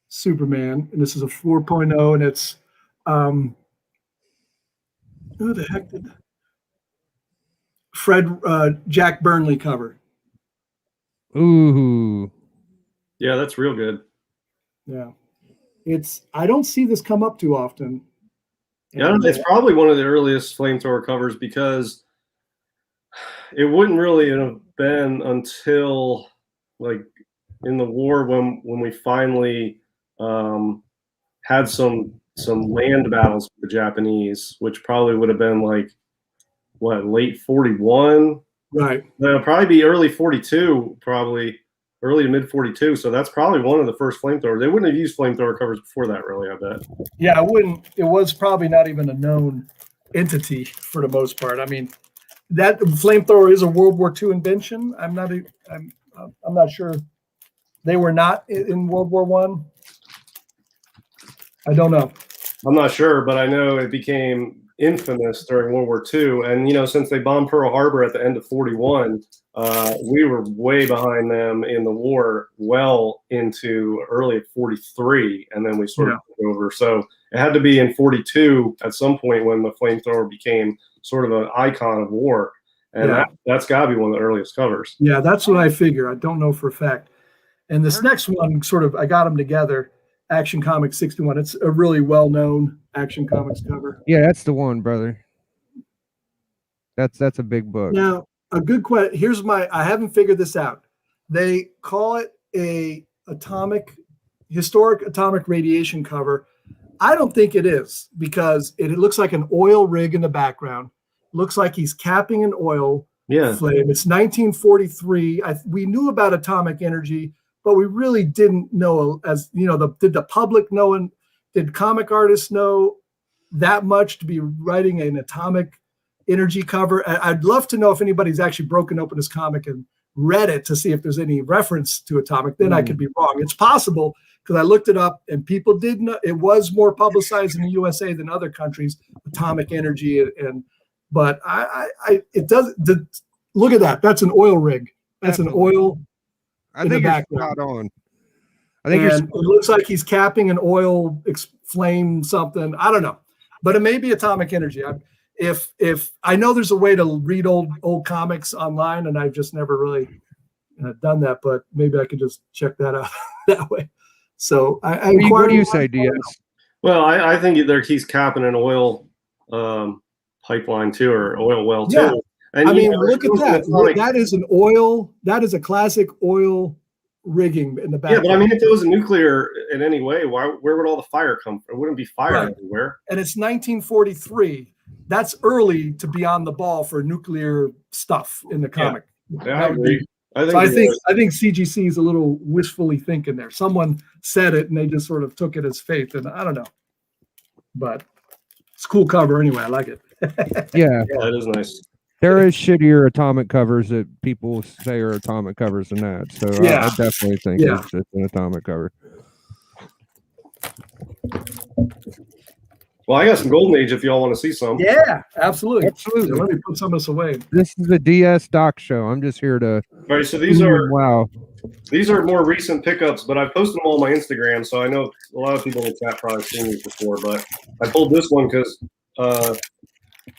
Speaker 4: Superman, and this is a 4.0, and it's who the heck did Jack Burnley cover.
Speaker 1: Ooh.
Speaker 5: Yeah, that's real good.
Speaker 4: Yeah. I don't see this come up too often.
Speaker 5: Yeah, it's probably one of the earliest flamethrower covers, because it wouldn't really have been until like in the war when we finally had some land battles with the Japanese, which probably would have been like late 41,
Speaker 4: right?
Speaker 5: Probably be early 42, probably early to mid 42. So that's probably one of the first flamethrowers. They wouldn't have used flamethrower covers before that, really, I bet.
Speaker 4: Yeah, it was probably not even a known entity for the most part. I mean, that flamethrower is a World War II invention. I'm not sure. They were not in World War One. I don't know.
Speaker 5: I'm not sure, but I know it became infamous during World War II. And, since they bombed Pearl Harbor at the end of 41, we were way behind them in the war, well into early 43. And then we sort of took over. So it had to be in 42 at some point when the flamethrower became sort of an icon of war. And that's got to be one of the earliest covers.
Speaker 4: Yeah, that's what I figure. I don't know for a fact. And this next one, I got them together. Action Comics 61. It's a really well-known Action Comics cover.
Speaker 1: Yeah, that's the one, brother. That's a big book.
Speaker 4: Now, a good question. Here's I haven't figured this out. They call it a historic atomic radiation cover. I don't think it is, because it looks like an oil rig in the background. Looks like he's capping an oil flame. It's 1943. We knew about atomic energy, but we really didn't know, as you know, did the public know, and did comic artists know that much to be writing an atomic energy cover? I'd love to know if anybody's actually broken open this comic and read it to see if there's any reference to atomic. Then I could be wrong. It's possible, because I looked it up and people did know it was more publicized in the USA than other countries, atomic energy. But it does. Look at that. That's an oil rig. That's an oil.
Speaker 1: I think you're spot on. I think
Speaker 4: it looks like he's capping an oil flame something. I don't know, but it may be atomic energy. If I know there's a way to read old comics online, and I've just never really done that, but maybe I could just check that out that way. So
Speaker 1: what do you say, DS?
Speaker 5: Well, I think he's capping an oil pipeline too, or oil well too.
Speaker 4: Yeah.
Speaker 5: And
Speaker 4: look at that. That is an oil. That is a classic oil rigging in the back.
Speaker 5: Yeah, but I mean, if it was a nuclear in any way, where would all the fire come from? It wouldn't be fire everywhere.
Speaker 4: And it's 1943. That's early to be on the ball for nuclear stuff in the comic.
Speaker 5: Yeah, I agree.
Speaker 4: I think CGC is a little wishfully thinking there. Someone said it and they just sort of took it as faith, and I don't know. But it's a cool cover anyway. I like it.
Speaker 1: Yeah,
Speaker 5: it is nice.
Speaker 1: There is shittier atomic covers that people say are atomic covers than that. So I definitely think it's an atomic cover.
Speaker 5: Well, I got some Golden Age if y'all want to see some.
Speaker 4: Yeah, absolutely. Let me put some of this away.
Speaker 1: This is the DS Doc Show. I'm just here to.
Speaker 5: All right, so these are more recent pickups, but I posted them all on my Instagram, so I know a lot of people in the chat probably seen these before. But I pulled this one because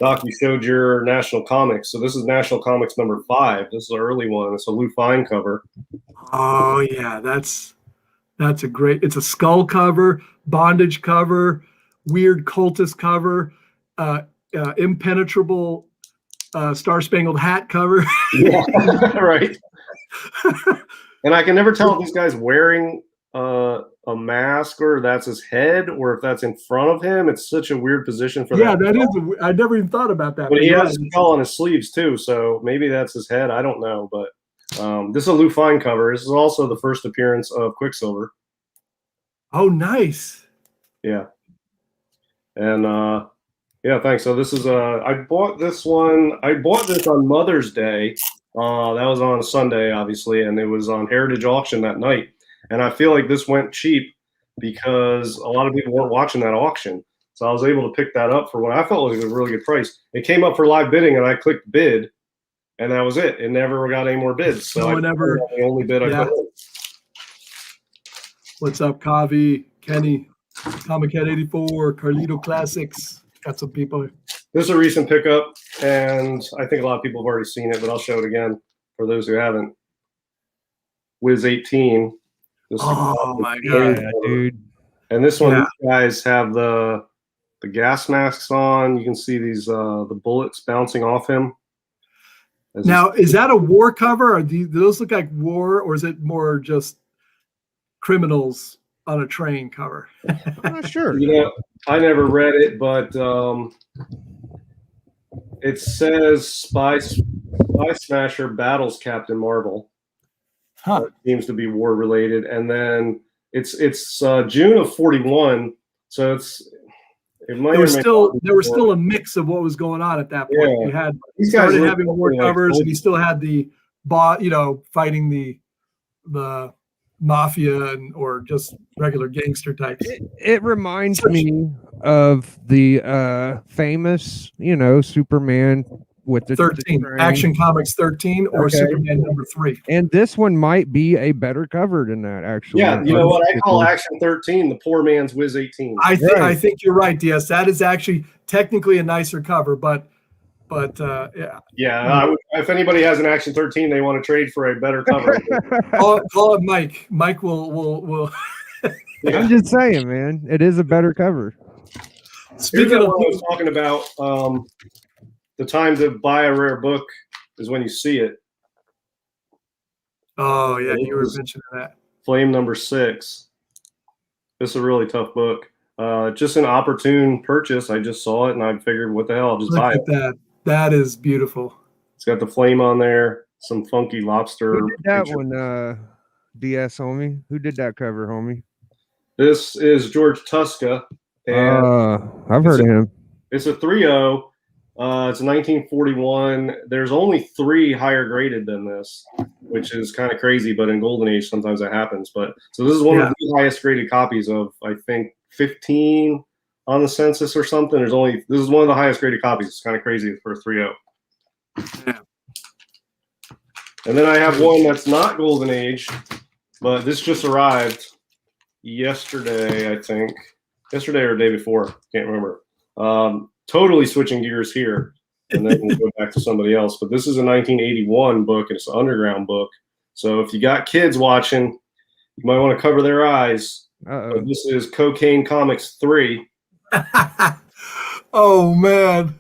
Speaker 5: Doc, you showed your National Comics, so this is National Comics number 5. This is an early one. It's a Lou Fine cover.
Speaker 4: Oh yeah, that's a great. It's a skull cover, bondage cover, weird cultist cover, impenetrable Star Spangled Hat cover.
Speaker 5: Yeah, right. And I can never tell if this guy's wearing a mask or that's his head or if that's in front of him. It's such a weird position for that.
Speaker 4: Yeah, that is. I never even thought about that.
Speaker 5: But he has a skull on his sleeves too, so maybe that's his head. I don't know, but this is a Lou Fine cover. This is also the first appearance of Quicksilver.
Speaker 4: Oh, nice.
Speaker 5: Yeah. And yeah, thanks. So this is I bought this one. I bought this on Mother's Day. That was on Sunday, obviously, and it was on Heritage Auction that night. And I feel like this went cheap because a lot of people weren't watching that auction. So I was able to pick that up for what I felt was a really good price. It came up for live bidding, and I clicked bid, and that was it. It never got any more bids. So the only bid I put in.
Speaker 4: What's up, Kavi, Kenny, Comic Head 84, Carlito Classics? Got some people.
Speaker 5: This is a recent pickup, and I think a lot of people have already seen it, but I'll show it again for those who haven't. Wiz 18.
Speaker 4: Oh my god,
Speaker 1: dude!
Speaker 5: And this one, these guys have the gas masks on. You can see these the bullets bouncing off him.
Speaker 4: Now, is that a war cover? Or do those look like war, or is it more just criminals on a train cover?
Speaker 1: I'm not sure.
Speaker 5: You know, I never read it, but it says Spy Smasher battles Captain Marvel.
Speaker 4: Huh.
Speaker 5: It seems to be war related, and then it's June of 41, so there was still a mix of what was going on at that point. Yeah.
Speaker 4: You had
Speaker 5: These guys
Speaker 4: started having war covers, and you still had the fighting the mafia or just regular gangster types.
Speaker 1: It reminds me of the famous, Superman with the
Speaker 4: 13 Action Comics 13 or Superman number 3.
Speaker 1: And this one might be a better cover than that, actually.
Speaker 5: Yeah, you know what I call Action 13, the poor man's Wiz 18.
Speaker 4: I think you're right, DS. That is actually technically a nicer cover, but yeah.
Speaker 5: Yeah, if anybody has an Action 13 they want to trade for a better cover.
Speaker 4: call it Mike. Mike will
Speaker 1: Yeah. I'm just saying, man, it is a better cover.
Speaker 5: Speaking of what I was talking about, the time to buy a rare book is when you see it.
Speaker 4: Oh yeah, you were mentioning that.
Speaker 5: Flame number 6. This is a really tough book. Just an opportune purchase. I just saw it and I figured, what the hell? I'll just
Speaker 4: Look
Speaker 5: buy
Speaker 4: at
Speaker 5: it.
Speaker 4: that. That is beautiful.
Speaker 5: It's got the flame on there, some funky lobster.
Speaker 1: Who did that
Speaker 5: picture.
Speaker 1: one, DS homie? Who did that cover, homie?
Speaker 5: This is George Tuska. And
Speaker 1: I've heard of him.
Speaker 5: it's a 3.0. It's 1941. There's only 3 higher graded than this, which is kind of crazy, but in Golden Age sometimes that happens. But so this is one of the highest graded copies of, I think, 15 on the census or something. This is one of the highest graded copies. It's kind of crazy for a 3.0.
Speaker 4: Yeah.
Speaker 5: And then I have one that's not Golden Age, but this just arrived yesterday, I think. Yesterday or the day before, can't remember. Totally switching gears here, and then we'll go back to somebody else. But this is a 1981 book, and it's an underground book. So if you got kids watching, you might want to cover their eyes. But this is Cocaine Comics 3.
Speaker 4: Oh man,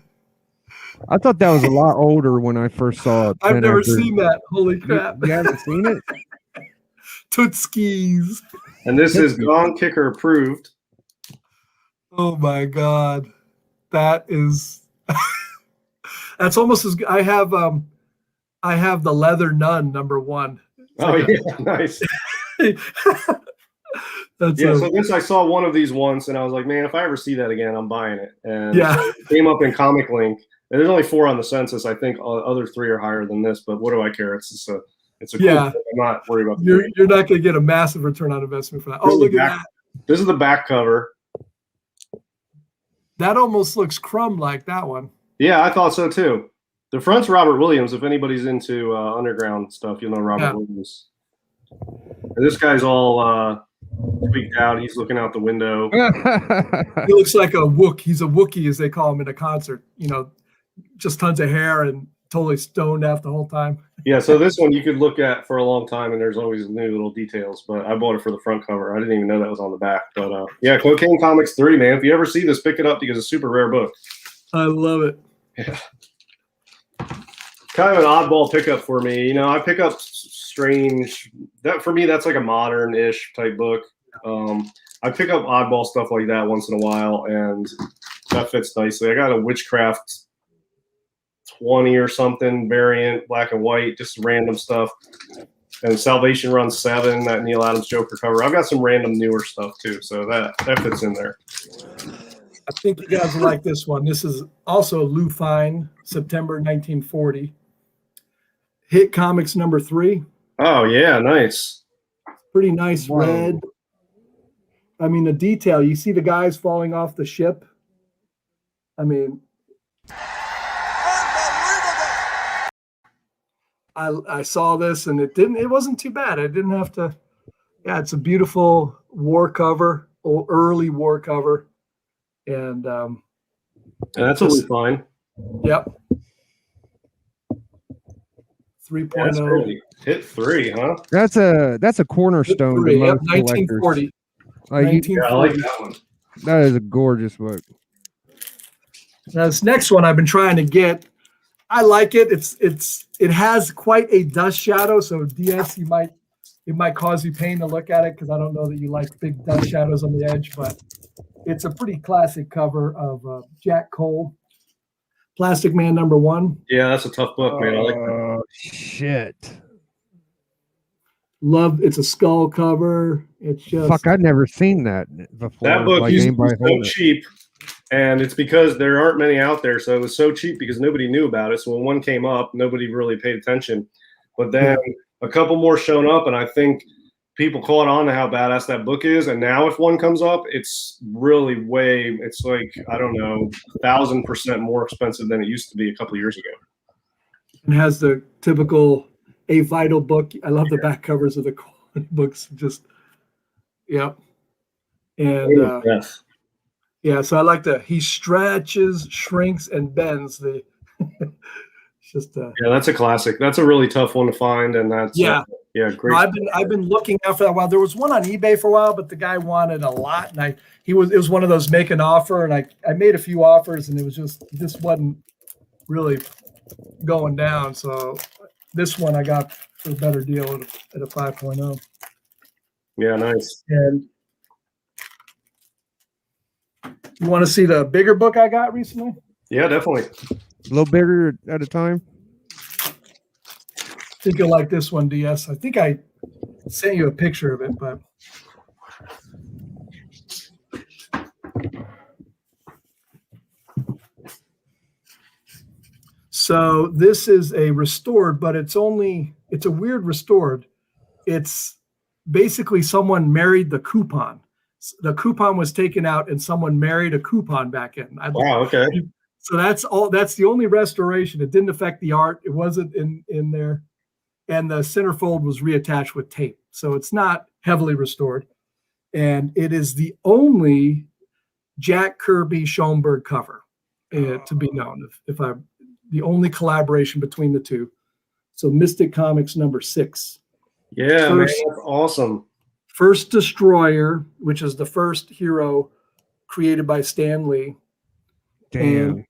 Speaker 1: I thought that was a lot older when I first saw it.
Speaker 4: I've never seen that. Holy crap!
Speaker 1: You haven't seen it?
Speaker 4: Tootskis.
Speaker 5: And this is Gone Kicker approved.
Speaker 4: Oh my god, that is. That's almost as good. I have the Leather Nun #1.
Speaker 5: Yeah, nice. So this, I saw one of these once, and I was like, man, if I ever see that again, I'm buying it. And it came up in Comic Link. And there's only 4 on the census. I think other 3 are higher than this, but what do I care? It's a cool book. I'm not worried about.
Speaker 4: You're not going to get a massive return on investment for that. Oh, look at that.
Speaker 5: This is the back cover.
Speaker 4: That almost looks Crumb like that one.
Speaker 5: Yeah, I thought so too. The front's Robert Williams. If anybody's into underground stuff, you'll know Robert Williams. And this guy's all tweaked out. He's looking out the window.
Speaker 4: He looks like a Wook. He's a Wookiee, as they call him in a concert. You know, just tons of hair and totally stoned out the whole time.
Speaker 5: Yeah, so this one you could look at for a long time, and there's always new little details. But I bought it for the front cover. I didn't even know that was on the back. But yeah, Cocaine Comics 3, man. If you ever see this, pick it up because it's a super rare book.
Speaker 4: I love it.
Speaker 5: Yeah. Kind of an oddball pickup for me. You know, I pick up strange. That for me, that's like a modern-ish type book. I pick up oddball stuff like that once in a while, and that fits nicely. I got a Witchcraft 20 or something variant, black and white, just random stuff. And Salvation Run 7, that Neil Adams Joker cover. I've got some random newer stuff too, so that fits in there.
Speaker 4: I think you guys will like this one. This is also Lou Fine, September 1940. Hit Comics #3.
Speaker 5: Oh yeah, nice.
Speaker 4: Pretty nice red. I mean, the detail. You see the guys falling off the ship. I mean, I saw this and it wasn't too bad. I didn't have to. Yeah, it's a beautiful war cover, early war cover, and
Speaker 5: that's totally fine.
Speaker 4: Yep. 3.0.
Speaker 5: Hit 3, huh?
Speaker 1: That's a cornerstone.
Speaker 4: 3,
Speaker 1: to most
Speaker 4: 1940.
Speaker 1: collectors.
Speaker 5: Yeah, I like that one.
Speaker 1: That is a gorgeous book.
Speaker 4: Now this next one I've been trying to get. I like it. It has quite a dust shadow, so DS it might cause you pain to look at it because I don't know that you like big dust shadows on the edge, but it's a pretty classic cover of Jack Cole, Plastic Man #1.
Speaker 5: Yeah, that's a tough book, man. I like that.
Speaker 1: Oh shit!
Speaker 4: Love. It's a skull cover. It's just
Speaker 1: Fuck. I'd never seen that before.
Speaker 5: That book
Speaker 1: like
Speaker 5: used to be
Speaker 1: anybody
Speaker 5: so
Speaker 1: holding it.
Speaker 5: cheap, and it's because there aren't many out there. So it was so cheap because nobody knew about it. So when one came up, nobody really paid attention. But then a couple more shown up, and I think people caught on to how badass that book is. And now if one comes up, it's really it's like, I don't know, 1,000% more expensive than it used to be a couple of years ago.
Speaker 4: and has the typical A Vital book. I love the back covers of the books. Just yep. And
Speaker 5: Yes.
Speaker 4: yeah, so I like he stretches, shrinks, and bends. It's just
Speaker 5: Yeah, that's a classic. That's a really tough one to find, and that's great.
Speaker 4: I've been looking out for that while. There was one on eBay for a while, but the guy wanted a lot, and it was one of those make an offer, and I made a few offers, and it just wasn't really going down. So this one I got for a better deal at a 5.0.
Speaker 5: Yeah, nice.
Speaker 4: And you want to see the bigger book I got recently?
Speaker 5: Yeah, definitely.
Speaker 1: A little bigger at a time.
Speaker 4: I think you'll like this one, DS. I think I sent you a picture of it, but so this is a restored, but it's a weird restored. It's basically someone married the coupon. The coupon was taken out and someone married a coupon back in.
Speaker 5: Wow, okay.
Speaker 4: So that's the only restoration. It didn't affect the art. It wasn't in there. And the centerfold was reattached with tape. So it's not heavily restored. And it is the only Jack Kirby Schoenberg cover to be known. The only collaboration between the two. So Mystic Comics #6.
Speaker 5: Yeah, man, that's awesome.
Speaker 4: First Destroyer, which is the first hero created by Stan Lee.
Speaker 1: Damn.
Speaker 4: And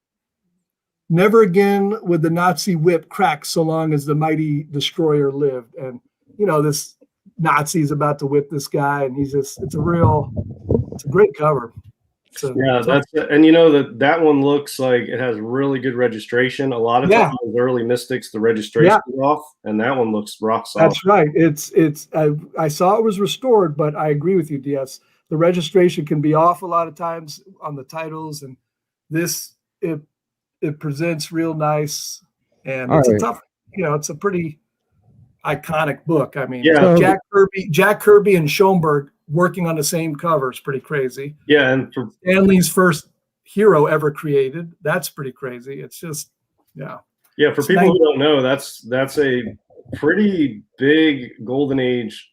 Speaker 4: never again would the Nazi whip crack so long as the mighty destroyer lived. And, this Nazi is about to whip this guy, and it's a great cover.
Speaker 5: Yeah, and that one looks like it has really good registration. A lot of times with early Mystics, the registration is off, and that one looks rock solid.
Speaker 4: That's right. I saw it was restored, but I agree with you, DS. The registration can be off a lot of times on the titles, and it presents real nice, and it's a tough, it's a pretty iconic book. I mean, Jack Kirby and Schoenberg working on the same cover is pretty crazy.
Speaker 5: Yeah, and for
Speaker 4: Stan Lee's first hero ever created, that's pretty crazy. It's just,
Speaker 5: yeah. For people who don't know, that's a pretty big Golden Age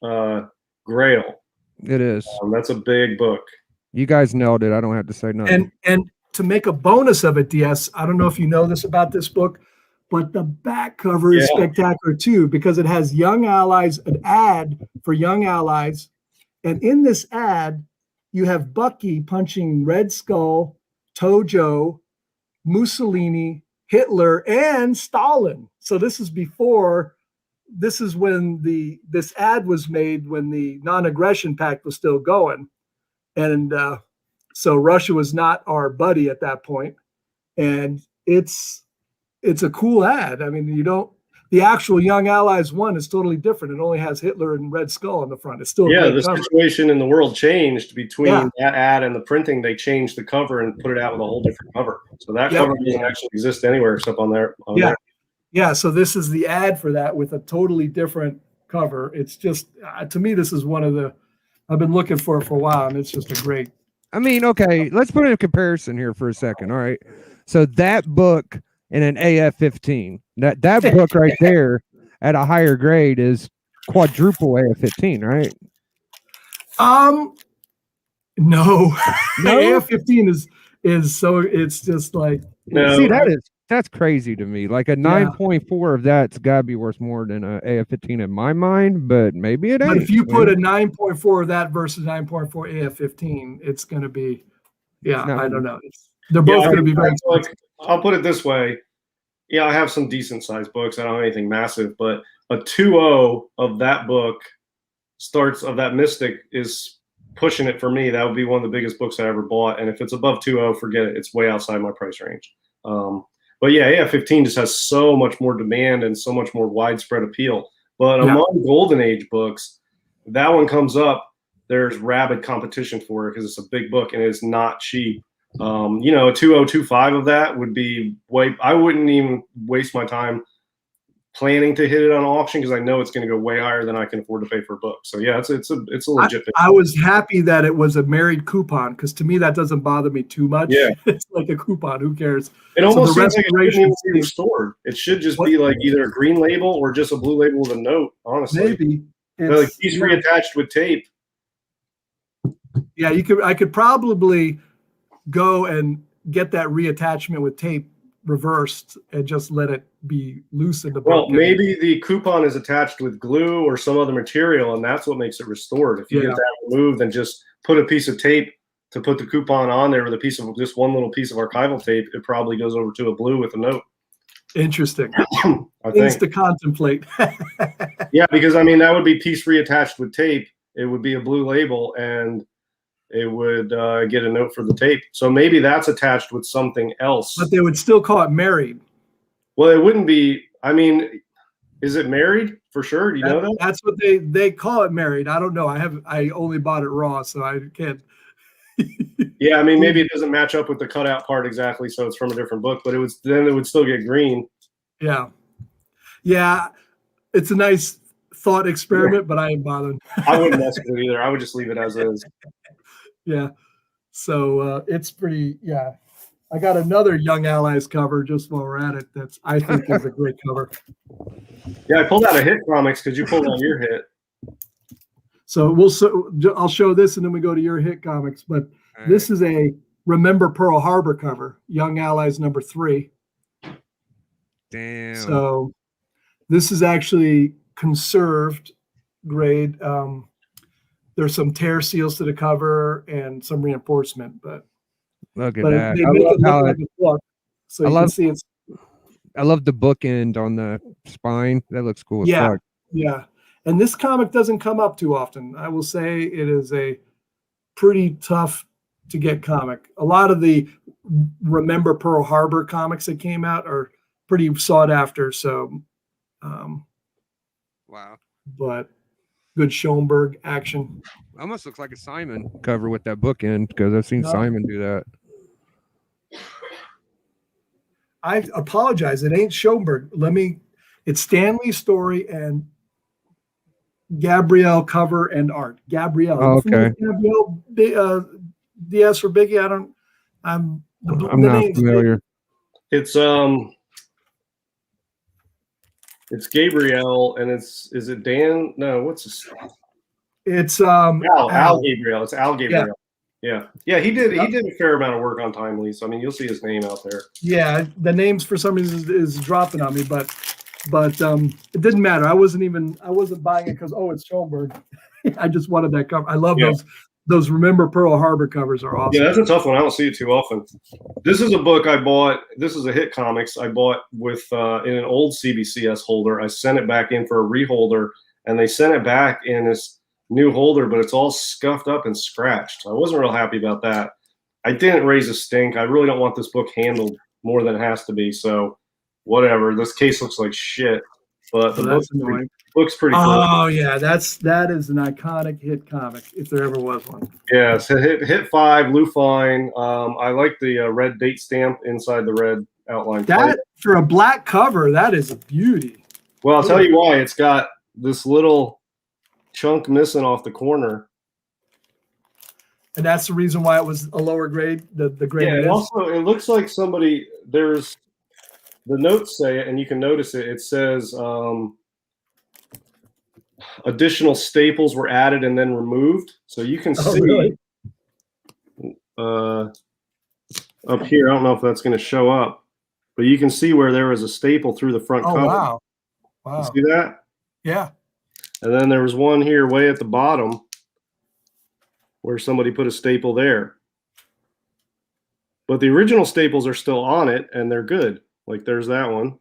Speaker 5: grail.
Speaker 1: It is.
Speaker 5: That's a big book.
Speaker 1: You guys nailed it. I don't have to say nothing.
Speaker 4: And to make a bonus of it, DS, I don't know if you know this about this book, but the back cover is spectacular too, because it has Young Allies, an ad for Young Allies. And in this ad, you have Bucky punching Red Skull, Tojo, Mussolini, Hitler, and Stalin. So this is when this ad was made when the non-aggression pact was still going. And so Russia was not our buddy at that point. And it's a cool ad. I mean, the actual Young Allies one is totally different. It only has Hitler and Red Skull on the front. It's still
Speaker 5: the situation in the world changed between that ad and the printing. They changed the cover and put it out with a whole different cover. So that cover doesn't actually exist anywhere except on there.
Speaker 4: Yeah. So this is the ad for that with a totally different cover. It's just to me, this is one of the I've been looking for a while, and it's just a great.
Speaker 1: I mean, okay, let's put in a comparison here for a second. All right, so that book and an AF-15. That book right there at a higher grade is quadruple AF-15, right?
Speaker 4: No. AF-15 is so it's just like
Speaker 1: see that's crazy to me. Like a 9.4 of that's got to be worth more than a AF-15 in my mind, but maybe it ain't.
Speaker 4: But if you put a 9.4 of that versus 9.4 AF-15, it's going to be I don't know. They're both going to be very expensive.
Speaker 5: I'll put it this way. Yeah, I have some decent sized books. I don't have anything massive, but a 2.0 of that book of that Mystic is pushing it for me. That would be one of the biggest books I ever bought. And if it's above 2.0, forget it. It's way outside my price range. But yeah, AF-15 just has so much more demand and so much more widespread appeal. But among Golden Age books, that one comes up. There's rabid competition for it because it's a big book and it's not cheap. A 2025 of that would be I wouldn't even waste my time planning to hit it on auction because I know it's going to go way higher than I can afford to pay for a book. So yeah, it's a legit thing.
Speaker 4: I was happy that it was a married coupon because to me that doesn't bother me too much.
Speaker 5: Yeah,
Speaker 4: it's like a coupon. Who cares?
Speaker 5: It almost seems like it shouldn't even be restored. It should just be like either a green label or just a blue label with a note. Honestly,
Speaker 4: maybe
Speaker 5: like he's reattached with tape.
Speaker 4: Yeah, I could probably go and get that reattachment with tape reversed and just let it be loose in the book.
Speaker 5: Well, maybe the coupon is attached with glue or some other material, and that's what makes it restored. If you get that removed, then just put a piece of tape to put the coupon on there with a piece of just one little piece of archival tape. It probably goes over to a blue with a note.
Speaker 4: Interesting.
Speaker 5: I
Speaker 4: Things
Speaker 5: think.
Speaker 4: to contemplate.
Speaker 5: Yeah, because I mean that would be piece reattached with tape. It would be a blue label, and it would get a note for the tape. So maybe that's attached with something else.
Speaker 4: But they would still call it married.
Speaker 5: Well, it wouldn't be. I mean, is it married for sure? Do you know that?
Speaker 4: That's what they call it, married. I don't know. I only bought it raw, so I can't.
Speaker 5: Yeah, I mean maybe it doesn't match up with the cutout part exactly, so it's from a different book. But then it would still get green.
Speaker 4: Yeah, yeah. It's a nice thought experiment, but I ain't bothered.
Speaker 5: I wouldn't mess with it either. I would just leave it as is.
Speaker 4: Yeah. So it's pretty. Yeah. I got another Young Allies cover just while we're at it. That's I think is a great cover.
Speaker 5: Yeah, I pulled out a Hit Comics because you pulled out your hit.
Speaker 4: So I'll show this and then we go to your Hit Comics. But this is a Remember Pearl Harbor cover, Young Allies #3.
Speaker 1: Damn.
Speaker 4: So this is actually conserved grade. There's some tear seals to the cover and some reinforcement, but
Speaker 1: Look at
Speaker 4: they
Speaker 1: that.
Speaker 4: make it look like a book, so you can see it's.
Speaker 1: I love the bookend on the spine. That looks cool as fuck.
Speaker 4: Yeah. And this comic doesn't come up too often. I will say it is a pretty tough to get comic. A lot of the Remember Pearl Harbor comics that came out are pretty sought after. So,
Speaker 1: Wow.
Speaker 4: But good Schoenberg action.
Speaker 1: Almost looks like a Simon cover with that bookend because I've seen Simon do that.
Speaker 4: I apologize. It ain't Schoenberg. It's Stanley's story and Gabrielle cover and art. Gabrielle.
Speaker 1: Oh, okay.
Speaker 4: Gabrielle DS for Biggie. I'm
Speaker 1: not familiar.
Speaker 5: It's Gabrielle, and is it Dan? No, what's his?
Speaker 4: It's
Speaker 5: Al Gabriel. It's Al Gabriel.
Speaker 4: Yeah.
Speaker 5: He did a fair amount of work on Timely, so I mean you'll see his name out there.
Speaker 4: Yeah, the names for some reason is dropping on me, but it didn't matter. I wasn't buying it because it's Schoenberg. I just wanted that cover. I love those Remember Pearl Harbor covers are awesome.
Speaker 5: Yeah, that's a tough one. I don't see it too often. This is a book I bought. This is a Hit Comics I bought with in an old CBCS holder. I sent it back in for a reholder, and they sent it back in this new holder, but it's all scuffed up and scratched. I wasn't real happy about that. I didn't raise a stink. I really don't want this book handled more than it has to be. So whatever. This case looks like shit, but the book looks pretty cool.
Speaker 4: Oh yeah, that is an iconic Hit comic if there ever was one.
Speaker 5: Yeah, so Hit 5, Lou Fine. I like the red date stamp inside the red outline.
Speaker 4: That for a black cover, that is a beauty.
Speaker 5: Well, I'll tell you why. It's got this little chunk missing off the corner,
Speaker 4: and that's the reason why it was a lower grade. The grade.
Speaker 5: Yeah, and also it looks like somebody. There's the notes say it, and you can notice it. It says additional staples were added and then removed, so you can see
Speaker 4: really?
Speaker 5: Up here. I don't know if that's going to show up, but you can see where there was a staple through the front cover.
Speaker 4: Wow!
Speaker 5: You see that?
Speaker 4: Yeah.
Speaker 5: And then there was one here way at the bottom where somebody put a staple there. But the original staples are still on it, and they're good. Like there's that one.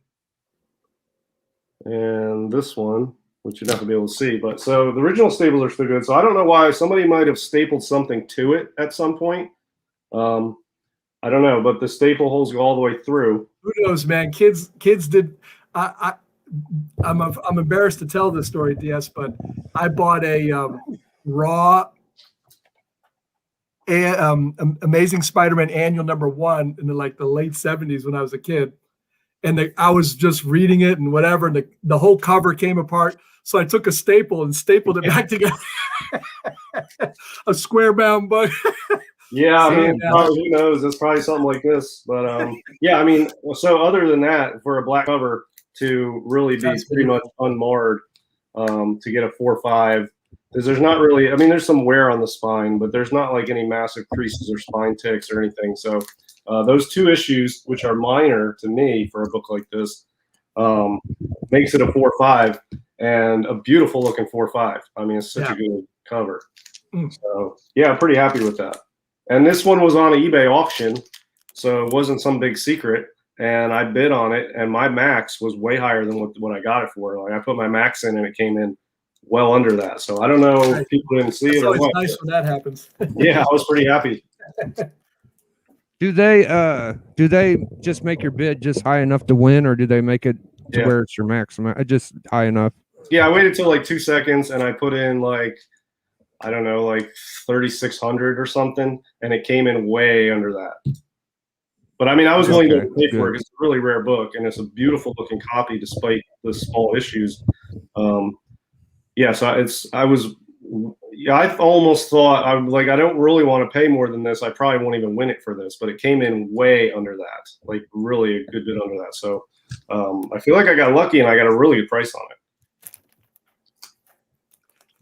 Speaker 5: And this one, which you're not going to be able to see. But so the original staples are still good. So I don't know why somebody might have stapled something to it at some point. I don't know, but the staple holes go all the way through.
Speaker 4: Who knows, man? Kids did. I'm embarrassed to tell this story, DS, but I bought a raw Amazing Spider-Man Annual #1 in the late 70s when I was a kid, and I was just reading it and whatever, and the whole cover came apart. So I took a staple and stapled it back together. A square bound book.
Speaker 5: Yeah, I mean, who knows? It's probably something like this, but yeah, I mean, so other than that, for a black cover to really be pretty much unmarred, to get a 4.5, because there's not really, I mean, there's some wear on the spine, but there's not like any massive creases or spine ticks or anything. So those two issues, which are minor to me for a book like this, makes it a 4.5 and a beautiful looking 4.5. I mean, it's such a good cover. So yeah, I'm pretty happy with that. And this one was on an eBay auction, so it wasn't some big secret. and I bid on it, and my max was way higher than what I got it for. Like I put my max in, and it came in well under that. So I don't know if people didn't see
Speaker 4: It's
Speaker 5: it or
Speaker 4: always
Speaker 5: what.
Speaker 4: nice when that happens.
Speaker 5: Yeah, I was pretty happy.
Speaker 1: Do they just make your bid just high enough to win, or do they make it to
Speaker 5: Yeah.
Speaker 1: where it's your maximum? Just high enough.
Speaker 5: Yeah, I waited till like 2 seconds, and I put in like, I don't know, like 3,600 or something, and it came in way under that. But I mean, I was willing to pay for it. It's a really rare book, and it's a beautiful looking copy despite the small issues. Yeah, so I almost thought I don't really want to pay more than this. I probably won't even win it for this, but it came in way under that, like really a good bit under that. So I feel like I got lucky, and I got a really good price on it.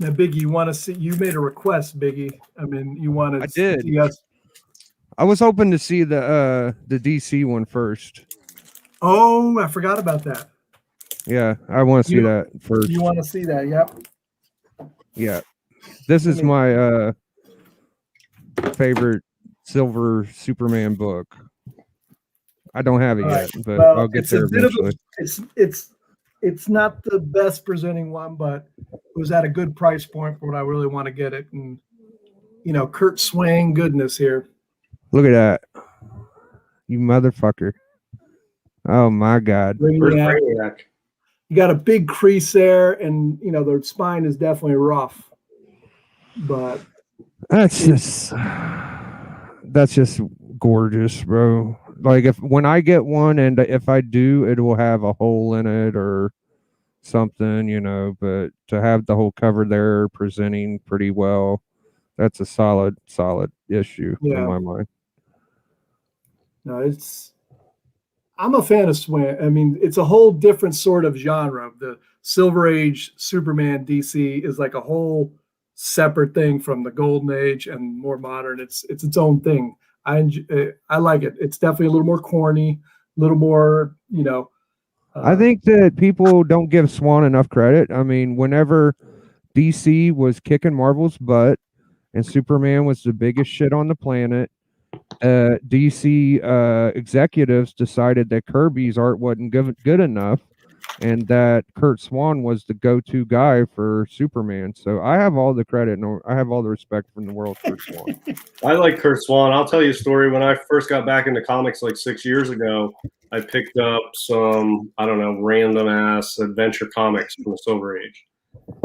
Speaker 4: Now, Biggie, you want to see? You made a request, Biggie. I mean, you wanted.
Speaker 1: I did.
Speaker 4: Yes.
Speaker 1: I was hoping to see the DC one first.
Speaker 4: Oh, I forgot about that.
Speaker 1: Yeah, I want to see that first.
Speaker 4: You want to see that? Yep.
Speaker 1: Yeah, this is my favorite silver Superman book. I don't have it yet, but I'll get there eventually.
Speaker 4: It's not the best presenting one, but it was at a good price point for what I really want to get it. And Kurt Swain goodness here.
Speaker 1: Look at that, you motherfucker! Oh my God!
Speaker 5: Brainiac.
Speaker 4: You got a big crease there, and the spine is definitely rough. But
Speaker 1: that's just gorgeous, bro. Like when I get one, and if I do, it will have a hole in it or something, but to have the whole cover there presenting pretty well, that's a solid issue in my mind.
Speaker 4: No, I'm a fan of Swain. I mean, it's a whole different sort of genre. The Silver Age Superman DC is like a whole separate thing from the Golden Age and more modern. It's its own thing. I like it. It's definitely a little more corny, a little more,
Speaker 1: I think that people don't give Swan enough credit. I mean, whenever DC was kicking Marvel's butt and Superman was the biggest shit on the planet, DC executives decided that Kirby's art wasn't good enough, and that Kurt Swan was the go-to guy for Superman. So I have all the credit and I have all the respect from the world for Swan.
Speaker 5: I like Kurt Swan. I'll tell you a story. When I first got back into comics like 6 years ago, I picked up some, I don't know, random ass adventure comics from the Silver Age.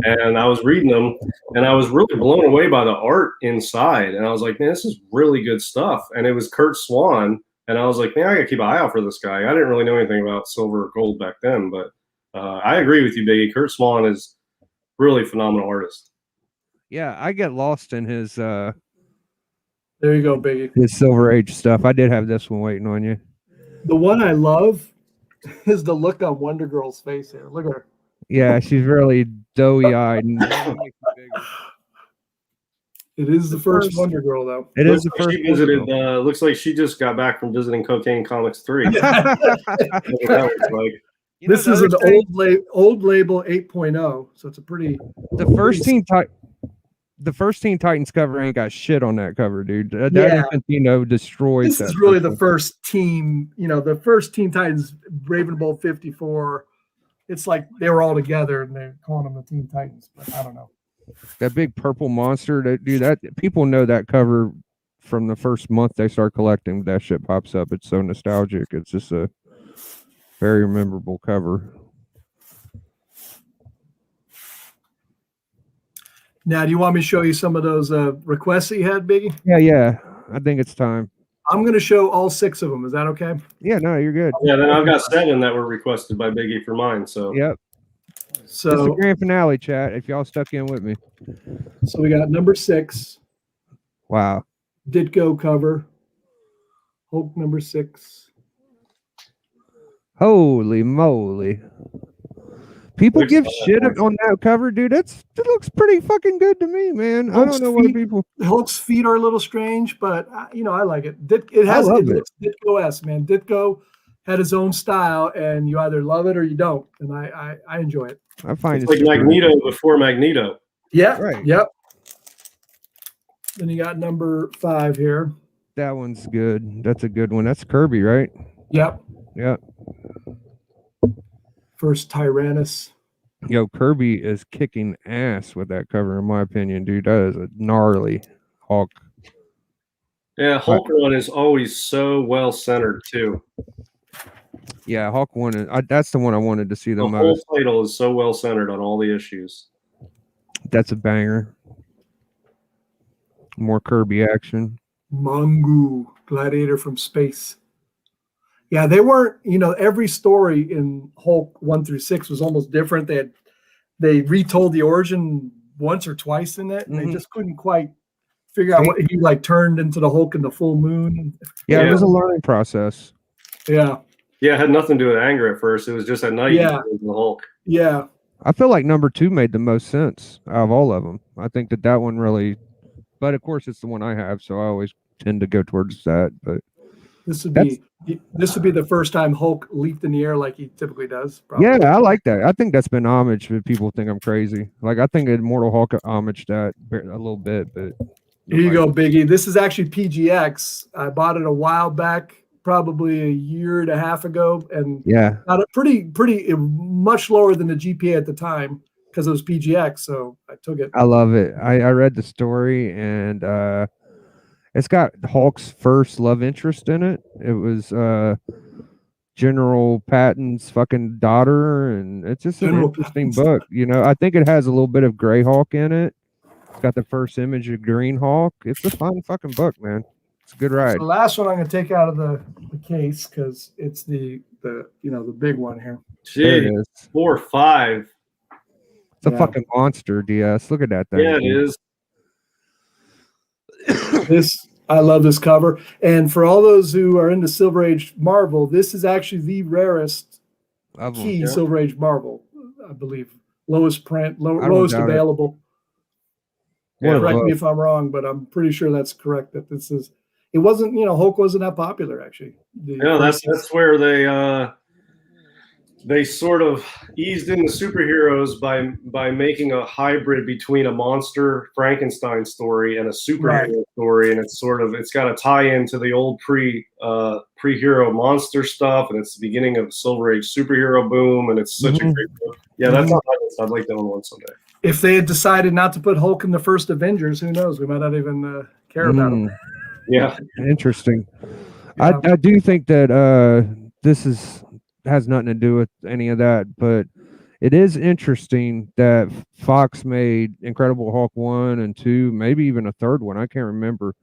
Speaker 5: And I was reading them, and I was really blown away by the art inside. And I was like, man, this is really good stuff. And it was Kurt Swan. And I was like, man, I got to keep an eye out for this guy. I didn't really know anything about silver or gold back then, but I agree with you, Biggie. Kurt Swan is really a phenomenal artist.
Speaker 1: Yeah, I get lost in his
Speaker 4: there you go, Biggie.
Speaker 1: His Silver Age stuff. I did have this one waiting on you.
Speaker 4: The one I love is the look on Wonder Girl's face here. Look at her.
Speaker 1: Yeah, she's really doughy-eyed.
Speaker 4: It is the first Wonder Girl, though.
Speaker 1: It is the first.
Speaker 5: She visited. Looks like she just got back from visiting Cocaine Comics 3.
Speaker 4: This is an old label 8.0, so it's a pretty.
Speaker 1: The first Teen Titans cover ain't got shit on that cover, dude. Infantino destroyed.
Speaker 4: This is really the first team. The first Teen Titans, Raven Bolt 54. It's like they were all together and they're calling them the Teen Titans, but I don't know.
Speaker 1: That big purple monster, that people know that cover from the first month they start collecting. That shit pops up. It's so nostalgic. It's just a very memorable cover.
Speaker 4: Now, do you want me to show you some of those requests that you had, Biggie?
Speaker 1: Yeah. I think it's time.
Speaker 4: I'm going to show all 6 of them. Is that okay?
Speaker 1: Yeah, no, you're good.
Speaker 5: Yeah, then I've got 7 that were requested by Biggie for mine. So
Speaker 1: yep.
Speaker 4: So
Speaker 1: it's the grand finale, chat. If y'all stuck in with me.
Speaker 4: So we got number 6.
Speaker 1: Wow.
Speaker 4: Ditko cover. Hulk number 6.
Speaker 1: Holy moly. People give shit on that cover, dude. It looks pretty fucking good to me, man. I don't know why people.
Speaker 4: Hulk's feet are a little strange, but I like it. It looks Ditko-esque, man. Ditko had his own style, and you either love it or you don't. And I enjoy it.
Speaker 1: I find
Speaker 5: it's like Magneto before Magneto.
Speaker 4: Yeah.
Speaker 1: Right.
Speaker 4: Yep. Then you got number 5 here.
Speaker 1: That one's good. That's a good one. That's Kirby, right?
Speaker 4: Yep.
Speaker 1: Yeah.
Speaker 4: First Tyrannus.
Speaker 1: Yo, Kirby is kicking ass with that cover, in my opinion, dude. That is a gnarly Hulk.
Speaker 5: Yeah, Hulk one is always so well centered too.
Speaker 1: Yeah, Hulk one. That's the one I wanted to see the
Speaker 5: The whole
Speaker 1: most.
Speaker 5: title is so well centered on all the issues.
Speaker 1: That's a banger. More Kirby action.
Speaker 4: Mongu, Gladiator from Space. Yeah, they weren't, every story in Hulk 1 through 6 was almost different. They retold the origin once or twice in it, and they just couldn't quite figure out what he like turned into the Hulk in the full moon.
Speaker 1: Yeah, it was a learning process.
Speaker 4: Yeah.
Speaker 5: Yeah, it had nothing to do with anger at first. It was just at night he turned into the Hulk.
Speaker 4: Yeah.
Speaker 1: I feel like number 2 made the most sense out of all of them. I think that one really, but of course it's the one I have, so I always tend to go towards that. But
Speaker 4: this would be the first time Hulk leaped in the air like he typically does. Probably.
Speaker 1: Yeah, I like that. I think that's been homage, but people think I'm crazy. Like I think Immortal Hulk homaged that a little bit, but
Speaker 4: here you go, Biggie. This is actually PGX. I bought it a while back, probably a year and a half ago, and got it pretty much lower than the GPA at the time because it was PGX. So I took it.
Speaker 1: I love it. I read the story, and it's got Hulk's first love interest in it. It was General Patton's fucking daughter, and it's just an interesting book. I think it has a little bit of Gray Hulk in it. It's got the first image of Green Hulk. It's a fun fucking book, man. It's a good ride.
Speaker 4: So the last one I'm going to take out of the case because it's the big one here.
Speaker 5: Gee, 4 or 5.
Speaker 1: It's a fucking monster, DS. Look at that thing.
Speaker 5: Yeah, it is.
Speaker 4: I love this cover. And for all those who are into Silver Age Marvel, this is actually the rarest key Silver Age Marvel, I believe. Lowest print, lowest available. Correct me if I'm wrong, but I'm pretty sure that's correct. That this is. It wasn't, Hulk wasn't that popular actually.
Speaker 5: That's where they sort of eased in the superheroes by making a hybrid between a monster Frankenstein story and a superhero story, and it's got a tie into the old pre-hero monster stuff, and it's the beginning of Silver Age superhero boom, and it's such a great book. Yeah, that's I'd like to own one someday.
Speaker 4: If they had decided not to put Hulk in the first Avengers, who knows? We might not even care about him.
Speaker 5: Yeah,
Speaker 1: interesting. Yeah. I do think that this has nothing to do with any of that, but it is interesting that Fox made Incredible Hulk 1 and 2, maybe even a third one. I can't remember.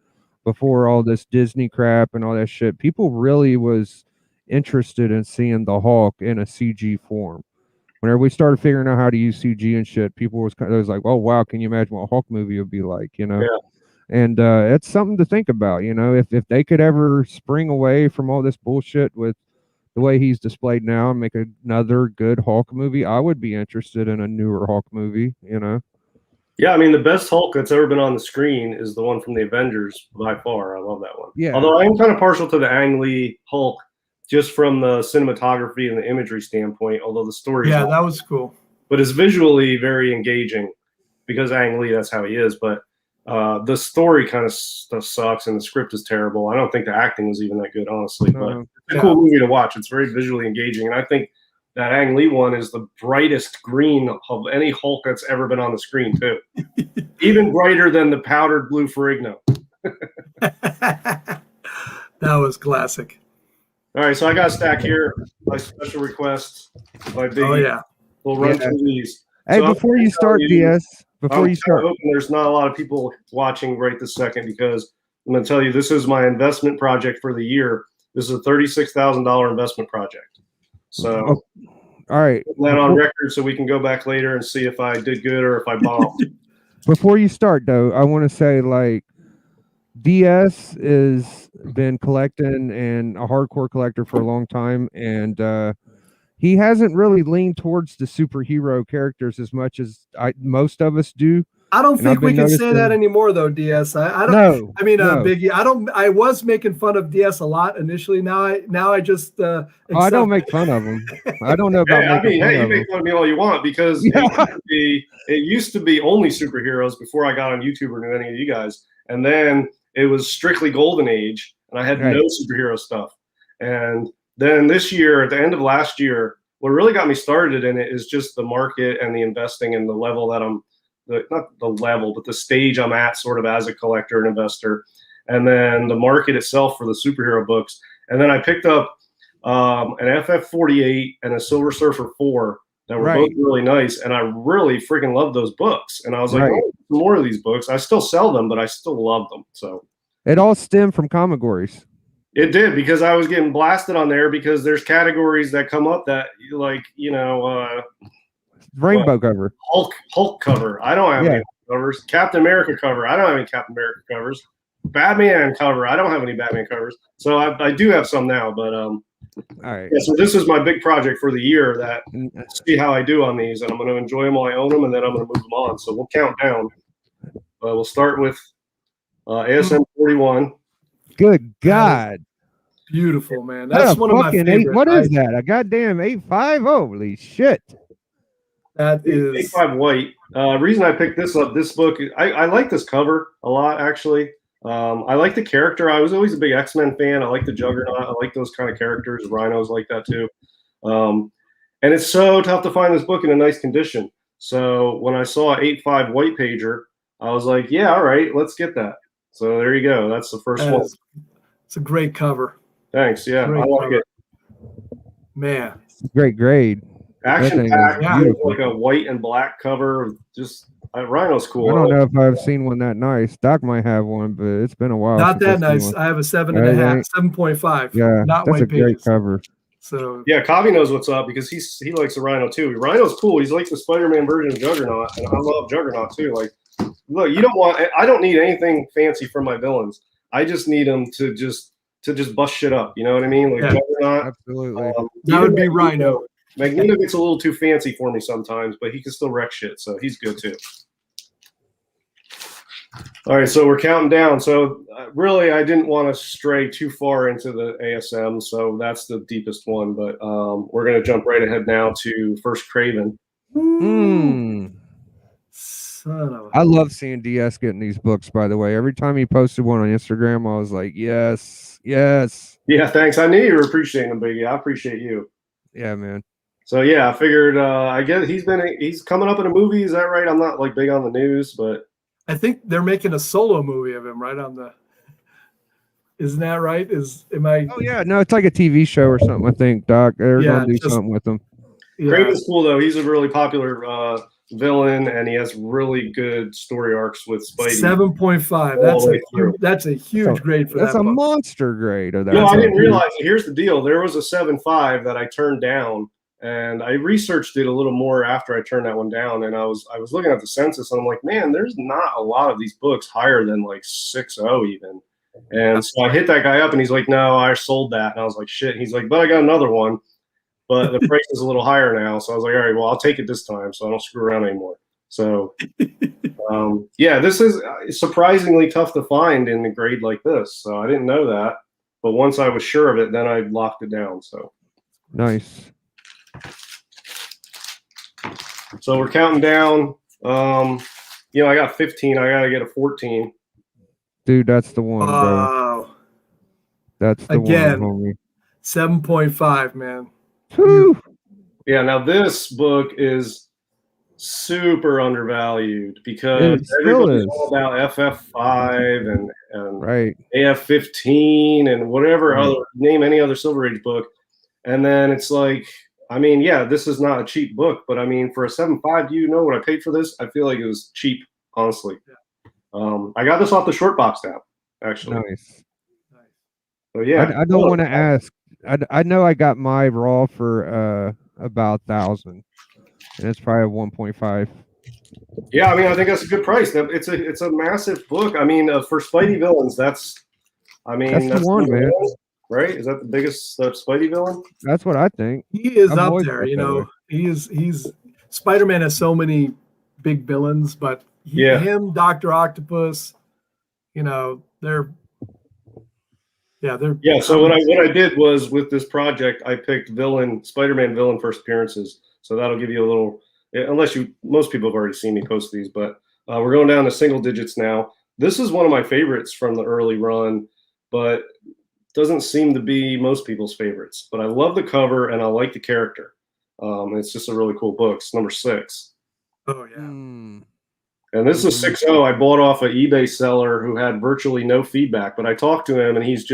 Speaker 1: Before all this Disney crap and all that shit, people really was interested in seeing the Hulk in a CG form. Whenever we started figuring out how to use CG and shit, people was like, "Oh wow, can you imagine what a Hulk movie would be like?"
Speaker 5: Yeah.
Speaker 1: And it's something to think about. If they could ever spring away from all this bullshit with the way he's displayed now and make another good Hulk movie, I would be interested in a newer Hulk movie.
Speaker 5: Yeah, I mean, the best Hulk that's ever been on the screen is the one from the Avengers by far. I love that one.
Speaker 1: Yeah.
Speaker 5: Although I am kind of partial to the Ang Lee Hulk, just from the cinematography and the imagery standpoint, although the story
Speaker 4: that was cool.
Speaker 5: But it's visually very engaging because Ang Lee, that's how he is. But the story kind of sucks and the script is terrible. I don't think the acting was even that good, honestly. But it's a cool movie to watch. It's very visually engaging. And I think that Ang Lee one is the brightest green of any Hulk that's ever been on the screen, too. Even brighter than the powdered blue Ferrigno.
Speaker 4: That was classic.
Speaker 5: All right, so I got a stack here by special request by Biggie.
Speaker 4: Oh, yeah.
Speaker 5: We'll run through these.
Speaker 1: Hey,
Speaker 5: so
Speaker 1: before you start, DS, before you start.
Speaker 5: There's not a lot of people watching right this second because I'm going to tell you this is my investment project for the year. This is a $36,000 investment project. So,
Speaker 1: all right.
Speaker 5: Put that on record so we can go back later and see if I did good or if I bombed.
Speaker 1: Before you start, though, I want to say, like, DS has been collecting and a hardcore collector for a long time, and he hasn't really leaned towards the superhero characters as much as most of us do.
Speaker 4: I don't think we can say that anymore, though, DS. I don't.
Speaker 1: No,
Speaker 4: I mean, Biggie. I don't. I was making fun of DS a lot initially. Now I just.
Speaker 1: I don't make fun of him. I don't know about.
Speaker 5: You make fun of me all you want because it used to be only superheroes before I got on YouTube or knew any of you guys, and then it was strictly Golden Age, and I had no superhero stuff. And then this year, at the end of last year, what really got me started in it is just the market and the investing and the level that not the level, but the stage I'm at sort of as a collector and investor. And then the market itself for the superhero books. And then I picked up an FF48 and a Silver Surfer 4 that were both really nice. And I really freaking loved those books. And I was like, oh, more of these books. I still sell them, but I still love them. So
Speaker 1: it all stemmed from Comigories.
Speaker 5: It did, because I was getting blasted on there because there's categories that come up that like,
Speaker 1: Rainbow cover.
Speaker 5: Hulk cover. I don't have any covers. Captain America cover. I don't have any Captain America covers. Batman cover. I don't have any Batman covers. So I do have some now, but
Speaker 1: all right.
Speaker 5: Yeah, so this is my big project for the year, that see how I do on these, and I'm going to enjoy them while I own them, and then I'm going to move them on. So we'll count down. We'll start with ASM 41.
Speaker 1: Good God.
Speaker 4: Beautiful, man. That's one of my favorites.
Speaker 1: What is that? A goddamn 8.5? Holy shit.
Speaker 4: That is
Speaker 5: 8.5 white. Reason I picked this up, this book, I like this cover a lot, actually. I like the character. I was always a big X-Men fan. I like the Juggernaut. I like those kind of characters. Rhinos like that too. And it's so tough to find this book in a nice condition. So when I saw 8.5 white pager, I was like, yeah, all right, let's get that. So there you go. That's the first one.
Speaker 4: It's a great cover.
Speaker 5: Thanks. Yeah, I like it.
Speaker 4: Man.
Speaker 1: It's a great grade.
Speaker 5: Action packed, like a white and black cover. Just Rhino's cool.
Speaker 1: I don't know if I've seen one that nice. Doc might have one, but it's been a while.
Speaker 4: Not that nice. I have a 7.5, 7.5.
Speaker 1: Yeah,
Speaker 4: not
Speaker 1: that's
Speaker 4: white
Speaker 1: a great
Speaker 4: pages.
Speaker 1: cover.
Speaker 5: So yeah, Kavi knows what's up because he likes the Rhino too. Rhino's cool. He's like the Spider-Man version of Juggernaut, and I love Juggernaut too. Like, look, I don't need anything fancy from my villains. I just need them to just bust shit up. You know what I mean? Like Juggernaut.
Speaker 1: Absolutely.
Speaker 4: That would be Rhino.
Speaker 5: Magneto gets a little too fancy for me sometimes, but he can still wreck shit, so he's good too. All right, so we're counting down. So really, I didn't want to stray too far into the ASM, so that's the deepest one. But we're going to jump right ahead now to First Craven.
Speaker 1: I love seeing DS getting these books, by the way. Every time he posted one on Instagram, I was like, yes.
Speaker 5: Yeah, thanks. I knew you were appreciating them, Biggie. I appreciate you.
Speaker 1: Yeah, man.
Speaker 5: So yeah, I figured I guess he's coming up in a movie. Is that right? I'm not like big on the news, but
Speaker 4: I think they're making a solo movie of him, right? Isn't that right?
Speaker 1: Oh yeah, no, it's like a TV show or something. I think Doc. They're gonna do something with him.
Speaker 5: Yeah. Craven's cool though. He's a really popular villain, and he has really good story arcs with Spidey.
Speaker 4: 7.5. That's a huge grade for that.
Speaker 1: That's a monster grade of that.
Speaker 5: No, I didn't realize it. Here's the deal. There was a 7.5 that I turned down. And I researched it a little more after I turned that one down, and I was looking at the census, and I'm like, man, there's not a lot of these books higher than like 6.0 even. And so I hit that guy up, and he's like, no, I sold that. And I was like, shit. And he's like, but I got another one, but the price is a little higher now. So I was like, all right, well, I'll take it this time, so I don't screw around anymore. So yeah, this is surprisingly tough to find in a grade like this. So I didn't know that, but once I was sure of it, then I locked it down. So
Speaker 1: nice.
Speaker 5: So we're counting down. I got 15. I gotta get a 14.
Speaker 1: Dude, that's the one, bro. That's the one, homie.
Speaker 4: 7.5, man.
Speaker 1: Whew.
Speaker 5: Yeah, now this book is super undervalued because everybody's all about FF5 and AF15 and whatever other name any other Silver Age book. And then it's like, I mean, yeah, this is not a cheap book, but I mean, for a 7.5, do you know what I paid for this? I feel like it was cheap, honestly. I got this off the short box app, actually.
Speaker 1: Nice.
Speaker 5: So yeah,
Speaker 1: I don't want to ask. I know I got my raw for about 1,000, and it's probably a 1.5.
Speaker 5: Yeah, I mean, I think that's a good price. It's a massive book. I mean, for Spidey villains, that's
Speaker 1: the one, man.
Speaker 5: Right? Is that the biggest Spidey villain?
Speaker 1: That's what I think.
Speaker 4: He is up there, He's Spider-Man has so many big villains, but him, Dr. Octopus, they're
Speaker 5: So what I did was with this project, I picked Spider-Man villain first appearances. So that'll give you a little, most people have already seen me post these, but we're going down to single digits now. This is one of my favorites from the early run, but doesn't seem to be most people's favorites, but I love the cover and I like the character. It's just a really cool book. It's number 6.
Speaker 4: Oh yeah.
Speaker 1: Mm.
Speaker 5: And this is a 6.0 I bought off an eBay seller who had virtually no feedback, but I talked to him and he's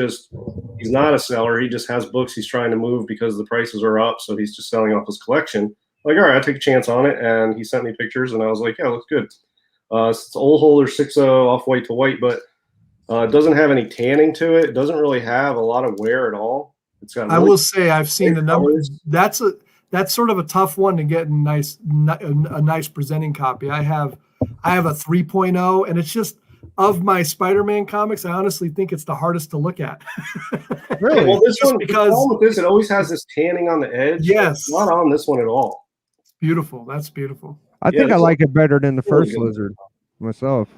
Speaker 5: not a seller. He just has books he's trying to move because the prices are up. So he's just selling off his collection. Like, all right, I'll take a chance on it. And he sent me pictures and I was like, yeah, looks good. It's Old Holder 6.0 off-white to white, but it doesn't have any tanning to it. It doesn't really have a lot of wear at all. It's got
Speaker 4: I
Speaker 5: really
Speaker 4: will say I've seen the numbers.
Speaker 5: colors.
Speaker 4: That's sort of a tough one to get a nice presenting copy. I have a 3.0, and it's just, of my Spider-Man comics, I honestly think it's the hardest to look at.
Speaker 1: Really?
Speaker 5: Well, this
Speaker 4: Just
Speaker 5: one,
Speaker 4: because-
Speaker 5: the problem with this, it always has this tanning on the edge.
Speaker 4: Yes.
Speaker 5: It's not on this one at all.
Speaker 4: Beautiful. That's beautiful.
Speaker 1: I
Speaker 5: Yeah,
Speaker 1: think I
Speaker 5: this
Speaker 1: like it better than the
Speaker 5: really
Speaker 1: first
Speaker 5: good.
Speaker 1: Lizard myself.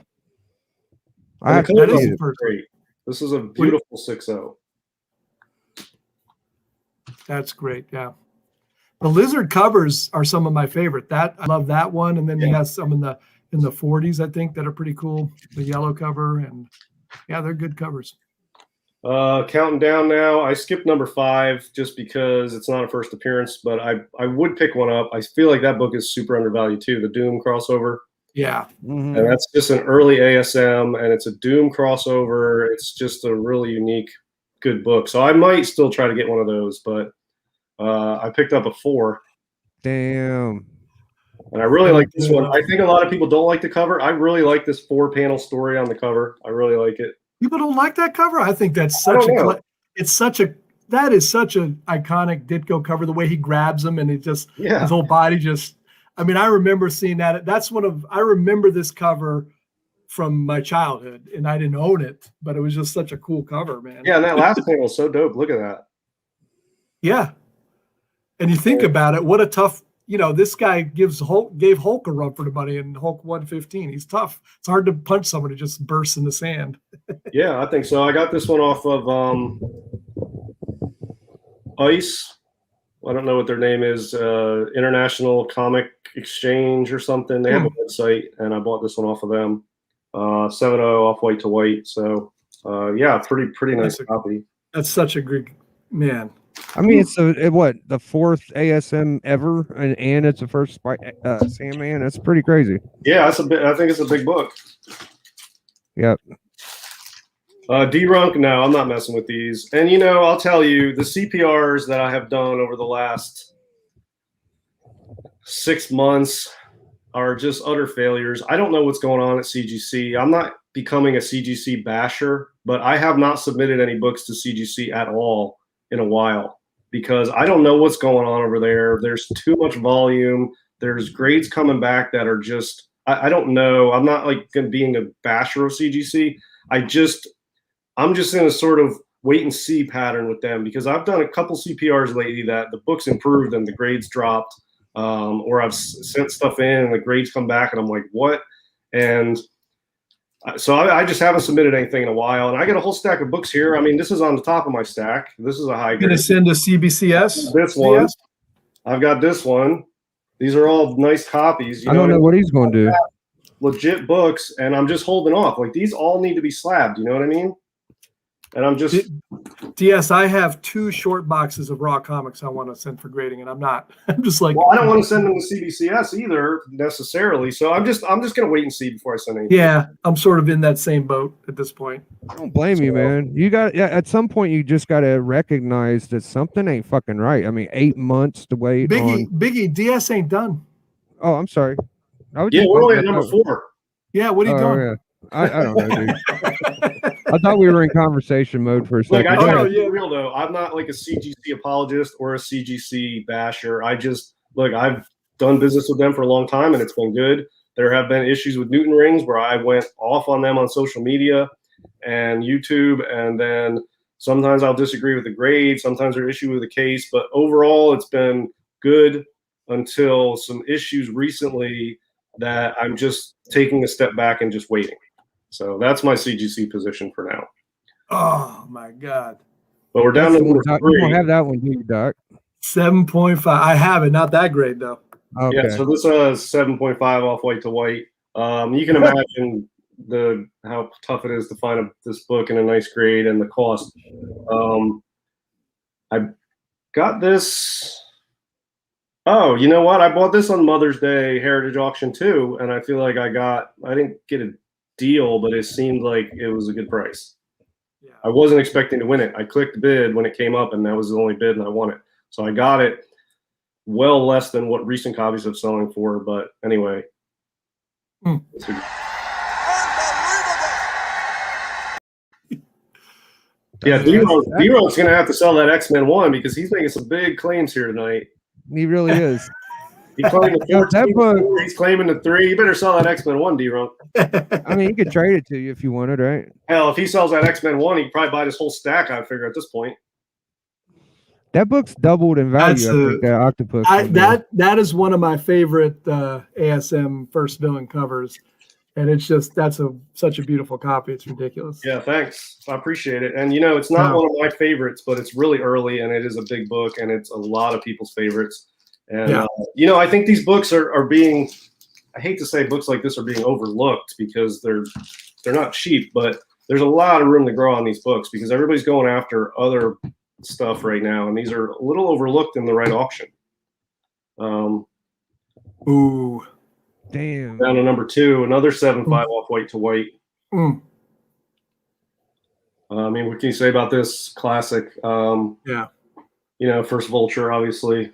Speaker 1: I
Speaker 5: And
Speaker 1: have
Speaker 5: the
Speaker 1: to
Speaker 5: colors
Speaker 4: that is
Speaker 1: see
Speaker 5: are
Speaker 1: it.
Speaker 4: the first.
Speaker 5: great. This is a beautiful 6.0.
Speaker 4: That's great. Yeah. The Lizard covers are some of my favorite. That I love that one. And then he has some in the 40s, I think, that are pretty cool. The yellow cover, and yeah, they're good covers.
Speaker 5: Counting down now. I skipped number 5 just because it's not a first appearance, but I would pick one up. I feel like that book is super undervalued too. The Doom crossover.
Speaker 4: Yeah.
Speaker 1: Mhm.
Speaker 5: And that's just an early ASM, and it's a Doom crossover. It's just a really unique, good book. So I might still try to get one of those, but I picked up a 4,
Speaker 1: Damn.
Speaker 5: and I really like this one. I think a lot of people don't like the cover. I really like this 4-panel story on the cover. I really like it.
Speaker 4: People don't like that cover. I think that's
Speaker 5: I
Speaker 4: such
Speaker 5: don't
Speaker 4: a.
Speaker 5: know.
Speaker 4: That is such an iconic Ditko cover. The way he grabs him and it just
Speaker 5: Yeah.
Speaker 4: his whole body just. I mean, I remember seeing that. I remember this cover from my childhood, and I didn't own it, but it was just such a cool cover, man.
Speaker 5: Yeah, and that last panel is so dope. Look at that.
Speaker 4: Yeah. And you think about it, what a tough. This guy gave Hulk a run for the money in Hulk 115. He's tough. It's hard to punch someone who just bursts in the sand.
Speaker 5: Yeah, I think so. I got this one off of ICE. I don't know what their name is. International Comic Exchange or something. They have a website, and I bought this one off of them. 7.0 off white to white. So yeah, pretty nice copy.
Speaker 4: That's such a great man.
Speaker 1: I mean, it's the 4th ASM ever, and it's the first Sandman. That's pretty crazy.
Speaker 5: Yeah, I think it's a big book.
Speaker 1: Yep.
Speaker 5: D-Runk, no, I'm not messing with these. And I'll tell you, the CPRs that I have done over the last 6 months are just utter failures. I don't know what's going on at CGC. I'm not becoming a CGC basher, but I have not submitted any books to CGC at all in a while because I don't know what's going on over there. There's too much volume. There's grades coming back that are just, I don't know. I'm not like being a basher of CGC. I'm just in a sort of wait and see pattern with them because I've done a couple CPRs lately that the books improved and the grades dropped, or I've sent stuff in and the grades come back and I'm like, what? And so I just haven't submitted anything in a while, and I got a whole stack of books here. I mean, this is on the top of my stack. This is a high grade.
Speaker 4: You're gonna send a CBCS?
Speaker 5: This one. I've got this one. These are all nice copies.
Speaker 1: I don't know what he's going to do.
Speaker 5: Legit books, and I'm just holding off. Like these all need to be slabbed. You know what I mean? And I'm just
Speaker 4: DS. I have 2 short boxes of raw comics I want to send for grading, and I'm not. I'm just like.
Speaker 5: Well, I don't want to send them to CBCS either necessarily. So I'm just gonna wait and see before I send anything.
Speaker 4: Yeah, I'm sort of in that same boat at this point.
Speaker 1: I don't blame you, man. You got at some point you just got to recognize that something ain't fucking right. I mean, 8 months to wait.
Speaker 4: Biggie, DS ain't done.
Speaker 1: Oh, I'm sorry.
Speaker 5: Yeah, we're only at number 4.
Speaker 4: Yeah, what are you doing?
Speaker 1: Yeah. I don't know, dude. I thought we were in conversation mode for a
Speaker 5: Look,
Speaker 1: second.
Speaker 5: I try to
Speaker 4: yeah.
Speaker 5: be real though. I'm not like a CGC apologist or a CGC basher. I've done business with them for a long time and it's been good. There have been issues with Newton rings where I went off on them on social media and YouTube, and then sometimes I'll disagree with the grade. Sometimes there's issue with the case, but overall it's been good until some issues recently that I'm just taking a step back and just waiting. So that's my CGC position for now.
Speaker 4: Oh my God.
Speaker 5: But we're down to number
Speaker 1: You
Speaker 5: 3.
Speaker 1: don't have that one, do you, Doc?
Speaker 4: 7.5. I have it. Not that great though.
Speaker 1: Okay.
Speaker 5: Yeah, so this is 7.5 off white to white. You can imagine how tough it is to find this book in a nice grade and the cost. I got this. Oh, you know what? I bought this on Mother's Day Heritage Auction too, and I feel like I didn't get a deal, but it seemed like it was a good price.
Speaker 4: Yeah.
Speaker 5: I wasn't expecting to win it. I clicked bid when it came up, and that was the only bid, and I won it. So I got it well less than what recent copies have selling for. But anyway. Yeah, D-Ro's going to have to sell that X-Men 1 because he's making some big claims here tonight.
Speaker 1: He really is.
Speaker 5: He claimed the 14,
Speaker 1: book,
Speaker 5: he's claiming the 3. You better sell that X-Men 1, D-Ro.
Speaker 1: I mean, he could trade it to you if you wanted, right?
Speaker 5: Hell, if he sells that X-Men 1, he could probably buy this whole stack, I figure, at this point.
Speaker 1: That book's doubled in value, I think, that Octopus.
Speaker 4: That is one of my favorite ASM first villain covers. And it's just such a beautiful copy. It's ridiculous.
Speaker 5: Yeah, thanks. I appreciate it. And it's not one of my favorites, but it's really early, and it is a big book, and it's a lot of people's favorites. And I think these books are being. I hate to say books like this are being overlooked because they're not cheap, but there's a lot of room to grow on these books because everybody's going after other stuff right now, and these are a little overlooked in the right auction.
Speaker 4: Ooh.
Speaker 1: Damn.
Speaker 5: Down to number 2, another 7.5 off white to white. I mean, what can you say about this classic? First Vulture, obviously.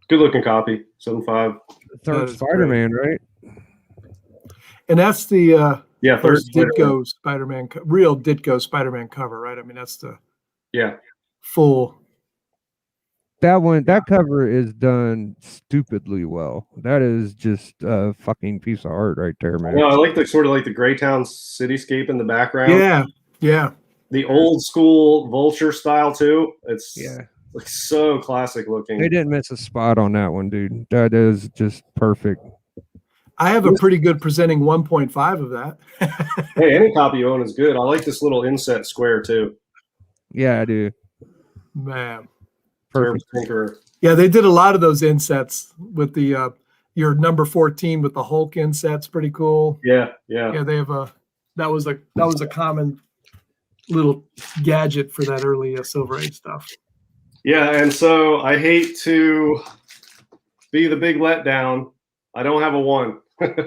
Speaker 5: Good looking copy, 7.5.
Speaker 1: Third Spider-Man, right?
Speaker 4: And that's the
Speaker 5: third
Speaker 4: Ditko Spider-Man, real Ditko Spider-Man cover, right? I mean, that's the full.
Speaker 1: That cover is done stupidly well. That is just a fucking piece of art right there, man.
Speaker 5: No, I like the sort of like the Greytown cityscape in the background.
Speaker 4: Yeah.
Speaker 5: The old school Vulture style too. It's like so classic looking.
Speaker 1: They didn't miss a spot on that one, dude. That is just perfect.
Speaker 4: I have a pretty good presenting 1.5 of that.
Speaker 5: Hey, any copy you own is good. I like this little inset square too.
Speaker 1: Yeah, I do.
Speaker 4: Man.
Speaker 1: Perfect.
Speaker 4: Yeah, they did a lot of those insets with the your number 14 with the Hulk insets. Pretty cool.
Speaker 5: Yeah.
Speaker 4: They have that was a common little gadget for that early Silver Age stuff.
Speaker 5: Yeah, and so I hate to be the big letdown. I don't have a 1. Let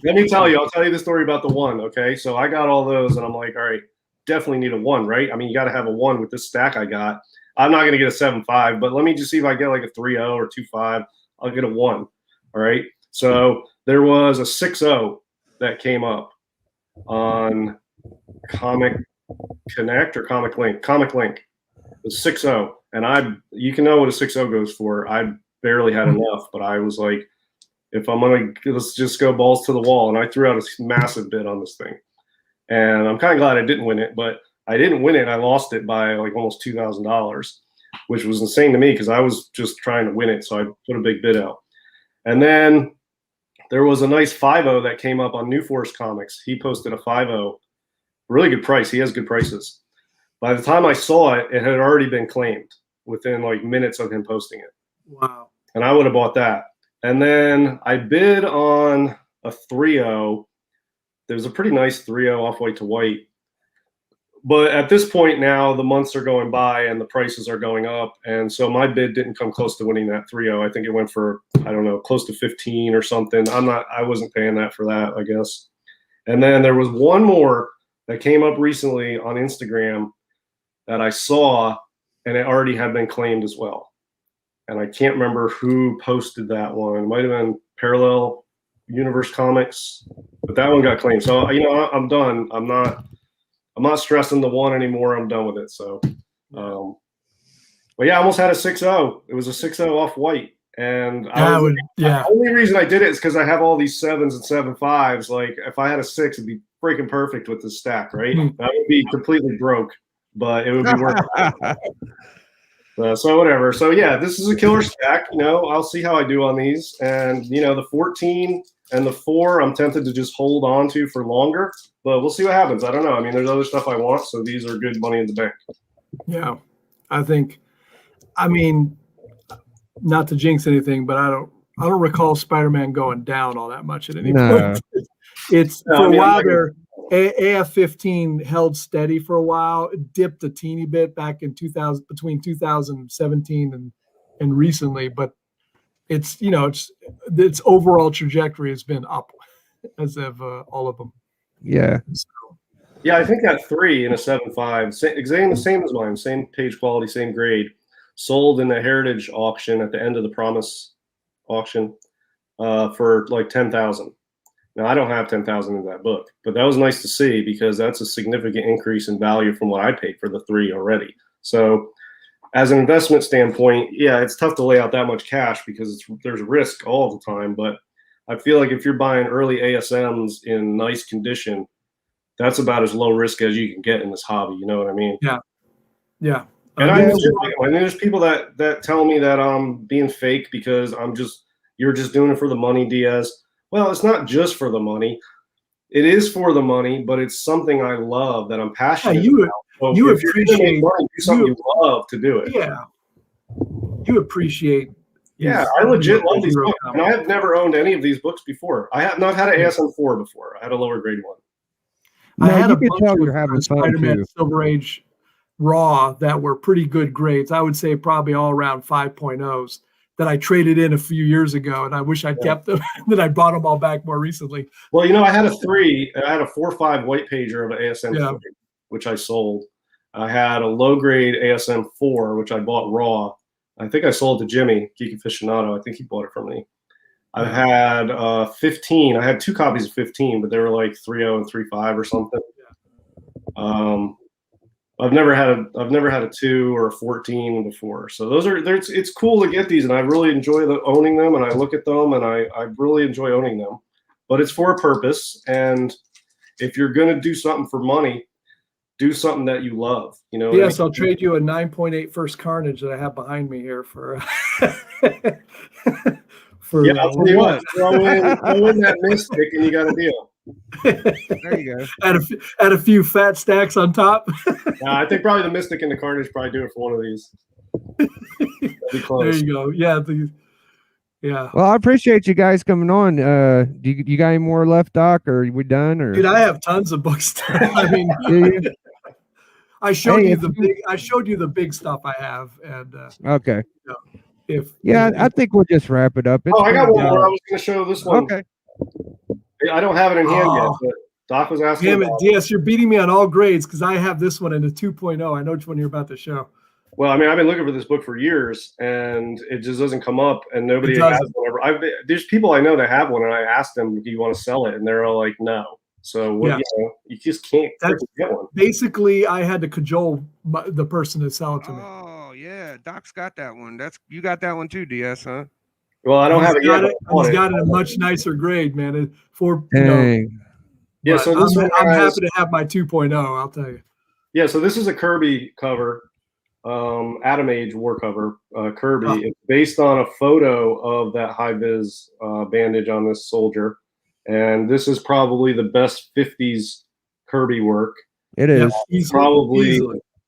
Speaker 5: me tell you. I'll tell you the story about the 1. Okay, so I got all those, and I'm like, all right, definitely need a 1, right? I mean, you got to have a 1 with this stack I got. I'm not going to get a 7.5, but let me just see if I get like a 3.0 or 2.5. I'll get a 1. All right. So there was a 6.0 that came up on Comic Connect or Comic Link. Comic Link. It was 6.0, and you can know what a 6.0 goes for. I barely had enough, but I was like, if I'm going to, let's just go balls to the wall. And I threw out a massive bid on this thing. And I'm kind of glad I didn't win it, but I didn't win it. I lost it by like almost $2,000, which was insane to me because I was just trying to win it. So I put a big bid out. And then there was a nice 5.0 that came up on New Force Comics. He posted a 5.0, really good price. He has good prices. By the time I saw it, it had already been claimed within like minutes of him posting it.
Speaker 4: Wow.
Speaker 5: And I would have bought that. And then I bid on a 3.0. There's a pretty nice 3.0 off white to white. But at this point now, the months are going by and the prices are going up. And so my bid didn't come close to winning that 3.0. I think it went for, I don't know, close to 15 or something. I wasn't paying that for that, I guess. And then there was one more that came up recently on Instagram that I saw, and it already had been claimed as well. And I can't remember who posted that one. It might have been Parallel Universe Comics, but that one got claimed. So, I'm done. I'm not stressing the 1 anymore. I'm done with it. So, but yeah, I almost had a 6.0. It was a 6.0 off white. And the only reason I did it is because I have all these 7s and 7.5s. Like if I had a 6, it'd be freaking perfect with this stack, right? I would be completely broke, but it would be worth it. So whatever. So yeah, this is a killer stack. I'll see how I do on these. And the 14 and the 4, I'm tempted to just hold on to for longer, but we'll see what happens. I don't know. I mean, there's other stuff I want, so these are good money in the bank.
Speaker 4: Yeah, I mean, not to jinx anything, but I don't recall Spider-Man going down all that much at any point. It's
Speaker 5: No,
Speaker 4: for
Speaker 5: I
Speaker 4: a
Speaker 5: mean, I'm
Speaker 4: while
Speaker 5: not gonna-
Speaker 4: there. AF-15 held steady for a while. It dipped a teeny bit back in 2000, between 2017 and recently, but it's its overall trajectory has been up, as have all of them.
Speaker 1: Yeah.
Speaker 5: Yeah, I think that 3 in a 7.5, same as mine, same page quality, same grade, sold in the Heritage auction at the end of the Promise auction for like 10,000. Now I don't have 10,000 in that book, but that was nice to see because that's a significant increase in value from what I paid for the 3 already. So, as an investment standpoint, yeah, it's tough to lay out that much cash because there's risk all the time. But I feel like if you're buying early ASMs in nice condition, that's about as low risk as you can get in this hobby. You know what I mean?
Speaker 4: Yeah. Yeah.
Speaker 5: And
Speaker 1: Yeah.
Speaker 5: I mean, there's people that tell me that I'm being fake because you're just doing it for the money, Diaz. Well, it's not just for the money. It is for the money, but it's something I love that I'm passionate about. So
Speaker 4: you
Speaker 5: if you're gonna make
Speaker 4: appreciate
Speaker 5: money, do something you love to do it.
Speaker 4: Yeah. You appreciate.
Speaker 5: Yeah,
Speaker 4: these,
Speaker 5: I legit love these
Speaker 4: hero
Speaker 5: books, and
Speaker 4: comics.
Speaker 5: I have never owned any of these books before. I have not had an ASM4 before. I had a lower grade one.
Speaker 4: I
Speaker 1: No,
Speaker 4: had
Speaker 1: you
Speaker 4: a
Speaker 1: can
Speaker 4: bunch
Speaker 1: tell
Speaker 4: of
Speaker 1: you're having fun
Speaker 4: Spider-Man
Speaker 1: too.
Speaker 4: Silver Age raw that were pretty good grades. I would say probably all around 5.0s that I traded in a few years ago, and I wish I'd kept them. Then I bought them all back more recently.
Speaker 5: Well, I had a 4.5 white pager of an ASM3,
Speaker 4: Yeah.
Speaker 5: which I sold. I had a low grade ASM4, which I bought raw. I think I sold to Jimmy, Geek Aficionado. I think he bought it from me. I had 15. I had 2 copies of 15, but they were like 3.0 and 3.5 or something. I've never had a 2 or a 14 before. So it's cool to get these, and I really enjoy owning them, and I look at them, and I really enjoy owning them. But it's for a purpose, and if you're gonna do something for money, do something that you love. You know.
Speaker 4: Yes, I'll trade you a 9.8 First Carnage that I have behind me here for. For
Speaker 5: Yeah, I'll tell you what. Throw in that Mystic, and you got a deal.
Speaker 1: There you go.
Speaker 4: add a few fat stacks on top.
Speaker 5: I think probably the Mystic and the Carnage probably do it for one of these. That'd be close.
Speaker 4: There you go. Yeah. Yeah.
Speaker 1: Well, I appreciate you guys coming on. Do you got any more left, Doc, or are we done? Or
Speaker 4: Dude, I have tons of books. I mean, I showed you the big stuff I have, and
Speaker 1: okay.
Speaker 4: if
Speaker 1: I think we'll just wrap it up. It's
Speaker 5: I got
Speaker 1: been,
Speaker 5: one more. I was going to show this one.
Speaker 1: Okay.
Speaker 5: I don't have it in hand yet, but Doc was asking.
Speaker 4: Damn it, DS, you're beating me on all grades because I have this one in a 2.0. I know which one you're about to show.
Speaker 5: Well, I mean, I've been looking for this book for years, and it just doesn't come up, and nobody has one. There's people I know that have one, and I asked them, "Do you want to sell it?" And they're all like, "No." So you just can't get one.
Speaker 4: Basically, I had to cajole the person to sell it to me.
Speaker 1: Oh yeah, Doc's got that one. You got that one too, DS, huh?
Speaker 5: Well, I don't have it yet.
Speaker 4: He's got it in a much nicer grade, man.
Speaker 5: Yeah, so
Speaker 4: I'm happy to have my 2.0. I'll tell you.
Speaker 5: Yeah, so this is a Kirby cover, Atom Age war cover, Kirby.
Speaker 4: Oh.
Speaker 5: It's based on a photo of that high vis bandage on this soldier, and this is probably the best 50s Kirby work.
Speaker 1: It is
Speaker 5: probably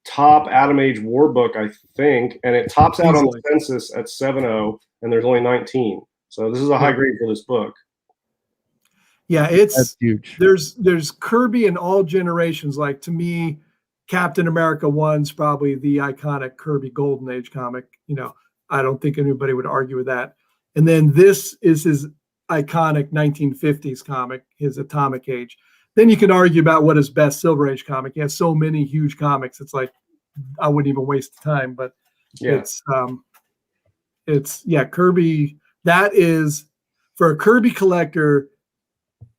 Speaker 5: top Atom Age war book, I think, and it tops out on the census at 7.0, and there's only 19. So this is a high grade for this book.
Speaker 4: Yeah,
Speaker 1: that's huge.
Speaker 4: There's Kirby in all generations. Like, to me, Captain America 1's probably the iconic Kirby Golden Age comic. I don't think anybody would argue with that. And then this is his iconic 1950s comic, his Atomic Age. Then you can argue about what his best Silver Age comic. He has so many huge comics. It's like I wouldn't even waste the time. But it's Kirby. That is, for a Kirby collector,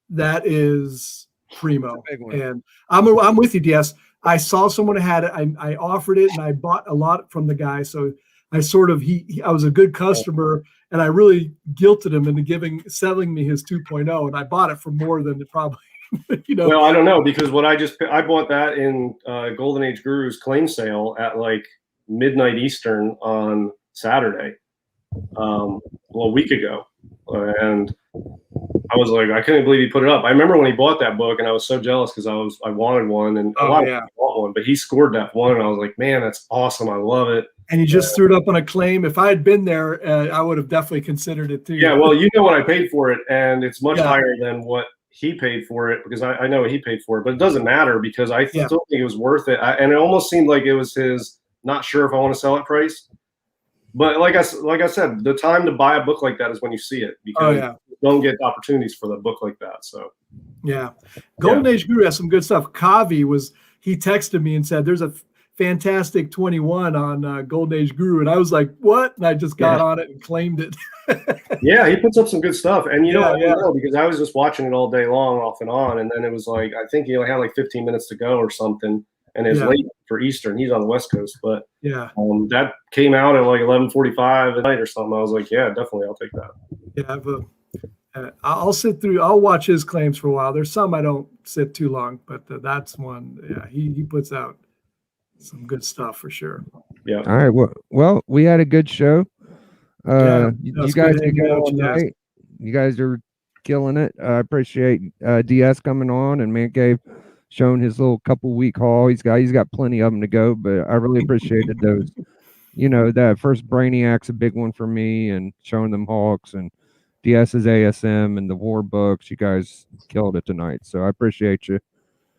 Speaker 4: that is primo. And I'm with you, DS. I saw someone had it. I offered it, and I bought a lot from the guy. So I sort of I was a good customer, and I really guilted him into selling me his 2.0, and I bought it for more than it probably.
Speaker 5: Well, I don't know, because I bought that in Golden Age Guru's claim sale at like midnight Eastern on Saturday, a week ago, and I was like, I couldn't believe he put it up. I remember when he bought that book, and I was so jealous because I wanted one, and a lot of people bought one, but he scored that one, and I was like, man, that's awesome. I love it.
Speaker 4: And he just threw it up on a claim. If I had been there, I would have definitely considered it too.
Speaker 5: Yeah, well, you know what I paid for it, and it's much higher than what he paid for it because I know he paid for it, but it doesn't matter because I
Speaker 4: Yeah.
Speaker 5: still think it was worth it. And it almost seemed like it was his not sure if I want to sell it price. But like I said, the time to buy a book like that is when you see it because you don't get opportunities for the book like that. So
Speaker 4: yeah, Golden Age Guru has some good stuff. Kavi he texted me and said there's a fantastic 21 on Golden Age Guru, and I was like, what? And I just got on it and claimed it.
Speaker 5: Yeah, he puts up some good stuff, and I know because I was just watching it all day long, off and on, and then it was like I think he only had like 15 minutes to go or something, and it's late for Eastern. He's on the West Coast, but that came out at like 11:45 at night or something. I was like, yeah, definitely, I'll take that.
Speaker 4: Yeah, but I'll sit through. I'll watch his claims for a while. There's some I don't sit too long, but that's one. Yeah, he puts out some good stuff for sure.
Speaker 5: Yeah.
Speaker 1: All right. Well, we had a good show. You guys are good all night. You guys are killing it. I appreciate DS coming on and Man Cave showing his little couple week haul. He's got plenty of them to go, but I really appreciated those. That first Brainiac's a big one for me, and showing them Hawks and DS's ASM and the war books. You guys killed it tonight, so I appreciate you.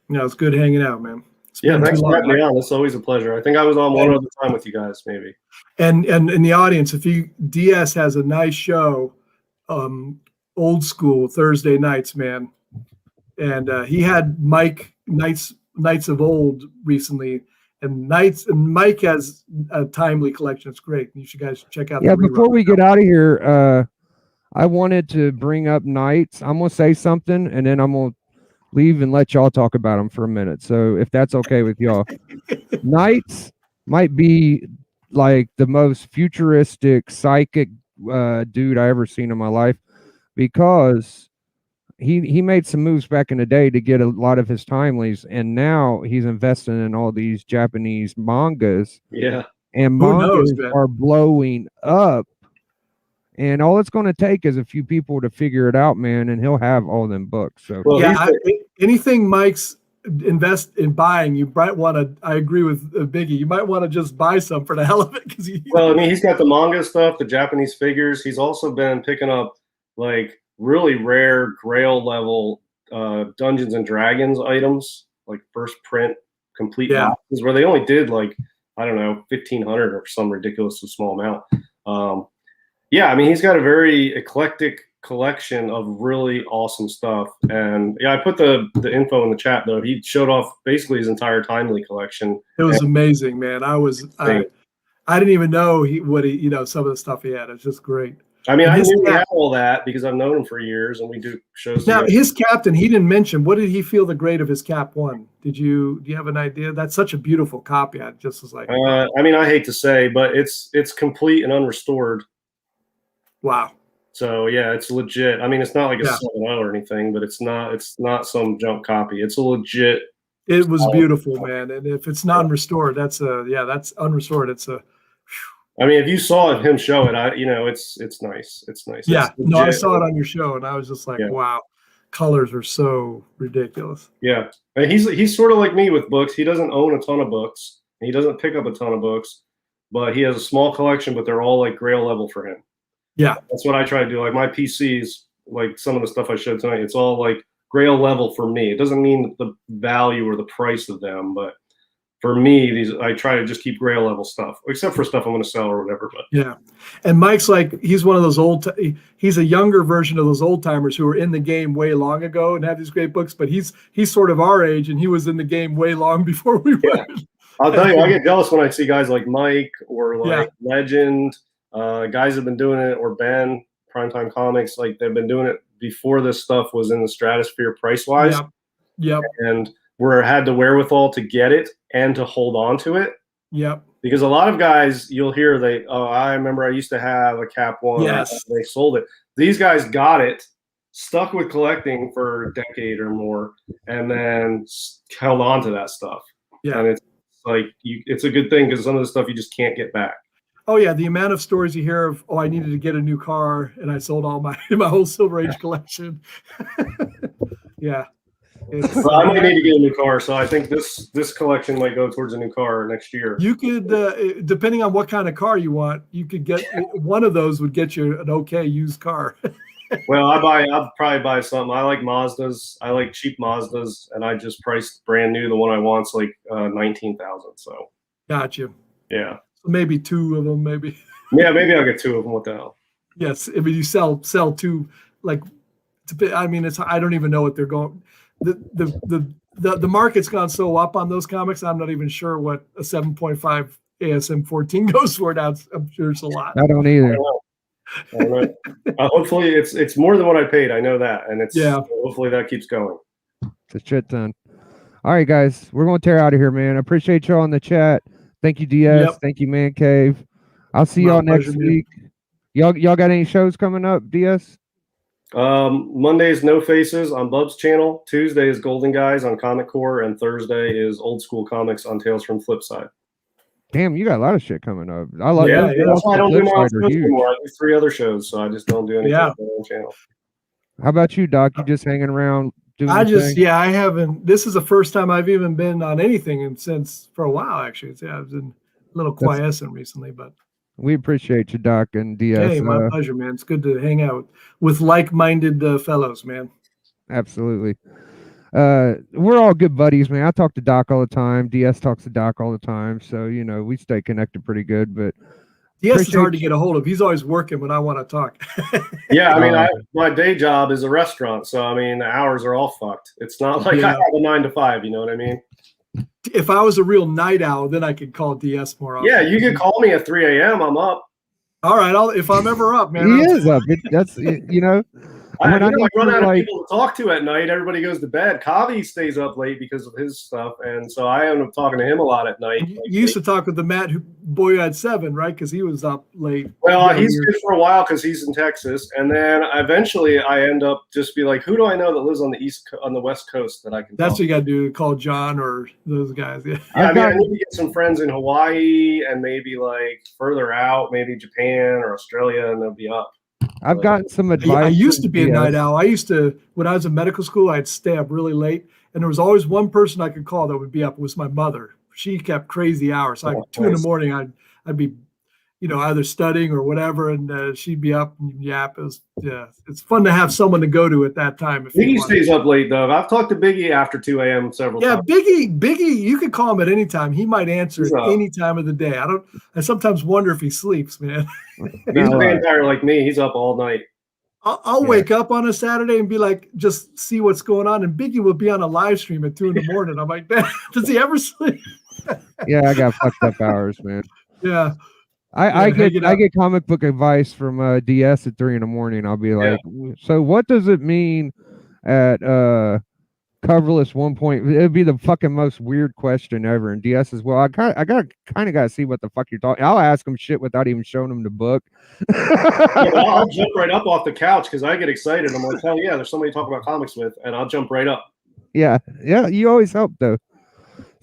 Speaker 4: No, it's good hanging out, man.
Speaker 5: Thanks for having me on. It's always a pleasure. I think I was on one other time with you guys, maybe.
Speaker 4: And in the audience, DS has a nice show, old school Thursday nights, man. And he had Mike Knights of Old recently, and Mike has a timely collection. It's great. You should guys check out.
Speaker 1: Yeah, before we get out of here, I wanted to bring up Knights. I'm gonna say something, and then I'm gonna leave and let y'all talk about them for a minute. So if that's okay with y'all, Knights might be like the most futuristic psychic dude I ever seen in my life, because he made some moves back in the day to get a lot of his timelies, and now he's investing in all these Japanese mangas.
Speaker 5: Yeah.
Speaker 1: And mangas are blowing up. And all it's going to take is a few people to figure it out, man, and he'll have all them books. So
Speaker 4: anything Mike's invest in buying, you might want to. I agree with Biggie. You might want to just buy some for the hell of it, because
Speaker 5: he's got the manga stuff, the Japanese figures. He's also been picking up like really rare Grail level Dungeons and Dragons items, like first print complete boxes, where they only did like 1,500 or some ridiculously small amount. He's got a very eclectic collection of really awesome stuff. And I put the info in the chat though. He showed off basically his entire timely collection.
Speaker 4: It was amazing, man. I didn't even know some of the stuff he had. It's just great.
Speaker 5: I mean, I knew he had all that because I've known him for years, and we do shows
Speaker 4: now
Speaker 5: together.
Speaker 4: His captain, he didn't mention, what did he feel the grade of his cap 1? Do you have an idea? That's such a beautiful copy. I just was like,
Speaker 5: I hate to say, but it's complete and unrestored.
Speaker 4: Wow.
Speaker 5: So yeah, it's legit. I mean, it's not like a 7.0 or anything, but it's not some junk copy. It's a legit.
Speaker 4: It was beautiful, man. And if it's not restored, that's unrestored. It's a.
Speaker 5: I mean, if you saw him show it, it's nice. It's nice.
Speaker 4: Yeah, no, I saw it on your show, and I was just like, wow, colors are so ridiculous.
Speaker 5: Yeah, and he's sort of like me with books. He doesn't own a ton of books. He doesn't pick up a ton of books, but he has a small collection. But they're all like Grail level for him.
Speaker 4: Yeah,
Speaker 5: that's what I try to do. Like my PCs, like some of the stuff I showed tonight, it's all like Grail level for me. It doesn't mean the value or the price of them, but for me, I try to just keep Grail level stuff, except for stuff I'm going to sell or whatever. But
Speaker 4: yeah, and Mike's like, he's one of those he's a younger version of those old timers who were in the game way long ago and have these great books. But he's sort of our age, and he was in the game way long before we were.
Speaker 5: I'll tell you, I get jealous when I see guys like Mike or like Legend. Guys have been doing it, or Ben, Primetime Comics, like they've been doing it before this stuff was in the stratosphere price wise.
Speaker 4: Yep.
Speaker 5: And had the wherewithal to get it and to hold on to it.
Speaker 4: Yep.
Speaker 5: Because a lot of guys, you'll hear I remember I used to have a cap 1.
Speaker 4: Yes.
Speaker 5: They sold it. These guys got it, stuck with collecting for a decade or more, and then held on to that stuff.
Speaker 4: Yeah.
Speaker 5: And it's like it's a good thing because some of the stuff you just can't get back.
Speaker 4: Oh yeah, the amount of stories you hear of, I needed to get a new car and I sold all my whole Silver Age collection. Yeah.
Speaker 5: Well, I might need to get a new car, so I think this collection might go towards a new car next year.
Speaker 4: You could, depending on what kind of car you want, you could get one of those would get you an okay used car.
Speaker 5: Well, I'll probably buy something. I like Mazdas. I like cheap Mazdas, and I just priced brand new. The one I want's like 19,000. So
Speaker 4: Gotcha.
Speaker 5: yeah,
Speaker 4: So maybe two of them, maybe.
Speaker 5: yeah, maybe I'll get two of them. What the hell?
Speaker 4: Yes, I mean you sell two like. I mean, I don't even know what they're going. The market's gone so up on those comics. I'm not even sure what a 7.5 ASM 14 goes for now. I'm sure it's a lot.
Speaker 1: I don't either.
Speaker 5: I don't know. Hopefully, it's more than what I paid. I know that, and hopefully that keeps going.
Speaker 1: It's a shit ton. All right, guys, we're gonna tear out of here, man. I appreciate y'all in the chat. Thank you, DS.
Speaker 4: Yep.
Speaker 1: Thank you, Man Cave. I'll see y'all next week. Y'all got any shows coming up, DS?
Speaker 5: Monday's No Faces on Bub's channel. Tuesday is Golden Guys on Comic Core, and Thursday is Old School Comics on Tales from Flipside.
Speaker 1: Damn, you got a lot of shit coming up. I love
Speaker 5: that's why I don't do my own shows anymore. I do 3 other shows, so I just don't do anything on my own channel.
Speaker 1: How about you, Doc? You just hanging around doing
Speaker 4: I haven't. This is the first time I've even been on anything since for a while, actually. I've been a little quiescent recently, but
Speaker 1: we appreciate you, Doc and DS.
Speaker 4: Hey, my pleasure, man. It's good to hang out with like-minded fellows, man.
Speaker 1: Absolutely. We're all good buddies, man. I talk to Doc all the time. DS talks to Doc all the time. So, we stay connected pretty good. But
Speaker 4: DS is hard to get a hold of. He's always working when I want to talk.
Speaker 5: Yeah, I mean, my day job is a restaurant. So, I mean, the hours are all fucked. It's not like I have a 9 to 5, you know what I mean?
Speaker 4: If I was a real night owl, then I could call DS more often.
Speaker 5: Yeah, you can call me at 3 a.m. I'm up.
Speaker 4: All right, if I'm ever up, man.
Speaker 1: He is up. That's
Speaker 5: I run out of people to talk to at night. Everybody goes to bed. Kavi stays up late because of his stuff, and so I end up talking to him a lot at night.
Speaker 4: You used to talk with the Matt boy at 7, right? Because he was up late.
Speaker 5: Well, he's good for a while because he's in Texas, and then eventually I end up just be like, who do I know that lives on the West Coast that I can?
Speaker 4: That's what you got to do. Call John or those guys. Yeah.
Speaker 5: I mean, I need to get some friends in Hawaii and maybe like further out, maybe Japan or Australia, and they'll be up.
Speaker 1: I've gotten some advice.
Speaker 4: I used to be a night owl. When I was in medical school, I'd stay up really late, and there was always one person I could call that would be up. It was my mother. She kept crazy hours. So 2 in the morning, I'd be, either studying or whatever, and she'd be up and yap. It's fun to have someone to go to at that time.
Speaker 5: Biggie stays up late though. I've talked to Biggie after 2 a.m. several times.
Speaker 4: Yeah, Biggie, you can call him at any time. He might answer at any time of the day. I sometimes wonder if he sleeps, man.
Speaker 5: He's a vampire like me. He's up all night.
Speaker 4: I'll wake up on a Saturday and be like, just see what's going on. And Biggie will be on a live stream at 2 in the morning. I'm like, does he ever sleep?
Speaker 1: Yeah, I got fucked up hours, man.
Speaker 4: Yeah.
Speaker 1: I get comic book advice from DS at 3 in the morning. I'll be like, so what does it mean at coverless 1 point? It'd be the fucking most weird question ever. And DS as well. I kind of got to see what the fuck you're talking. I'll ask him shit without even showing him the book.
Speaker 5: I'll jump right up off the couch because I get excited. I'm like, hell yeah, there's somebody to talk about comics with, and I'll jump right up.
Speaker 1: Yeah. You always help though.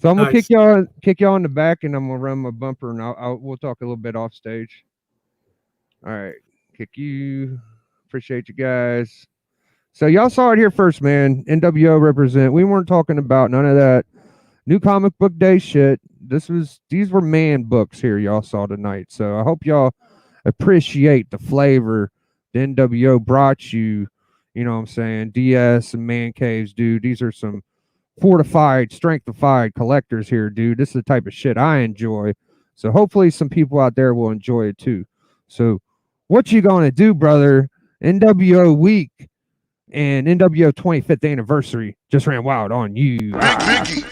Speaker 1: So I'm gonna kick y'all in the back, and I'm gonna run my bumper, and we'll talk a little bit off stage. All right, kick you. Appreciate you guys. So y'all saw it here first, man. NWO represent. We weren't talking about none of that new comic book day shit. These were man books here y'all saw tonight. So I hope y'all appreciate the flavor the NWO brought you. You know what I'm saying? DS and Man Caves, dude. These are some fortified, strengthified collectors here, dude. This is the type of shit I enjoy. So hopefully some people out there will enjoy it too. So what you gonna do, brother? NWO week and NWO 25th anniversary just ran wild on you.
Speaker 2: Biggie.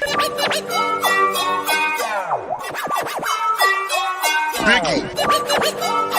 Speaker 2: Biggie.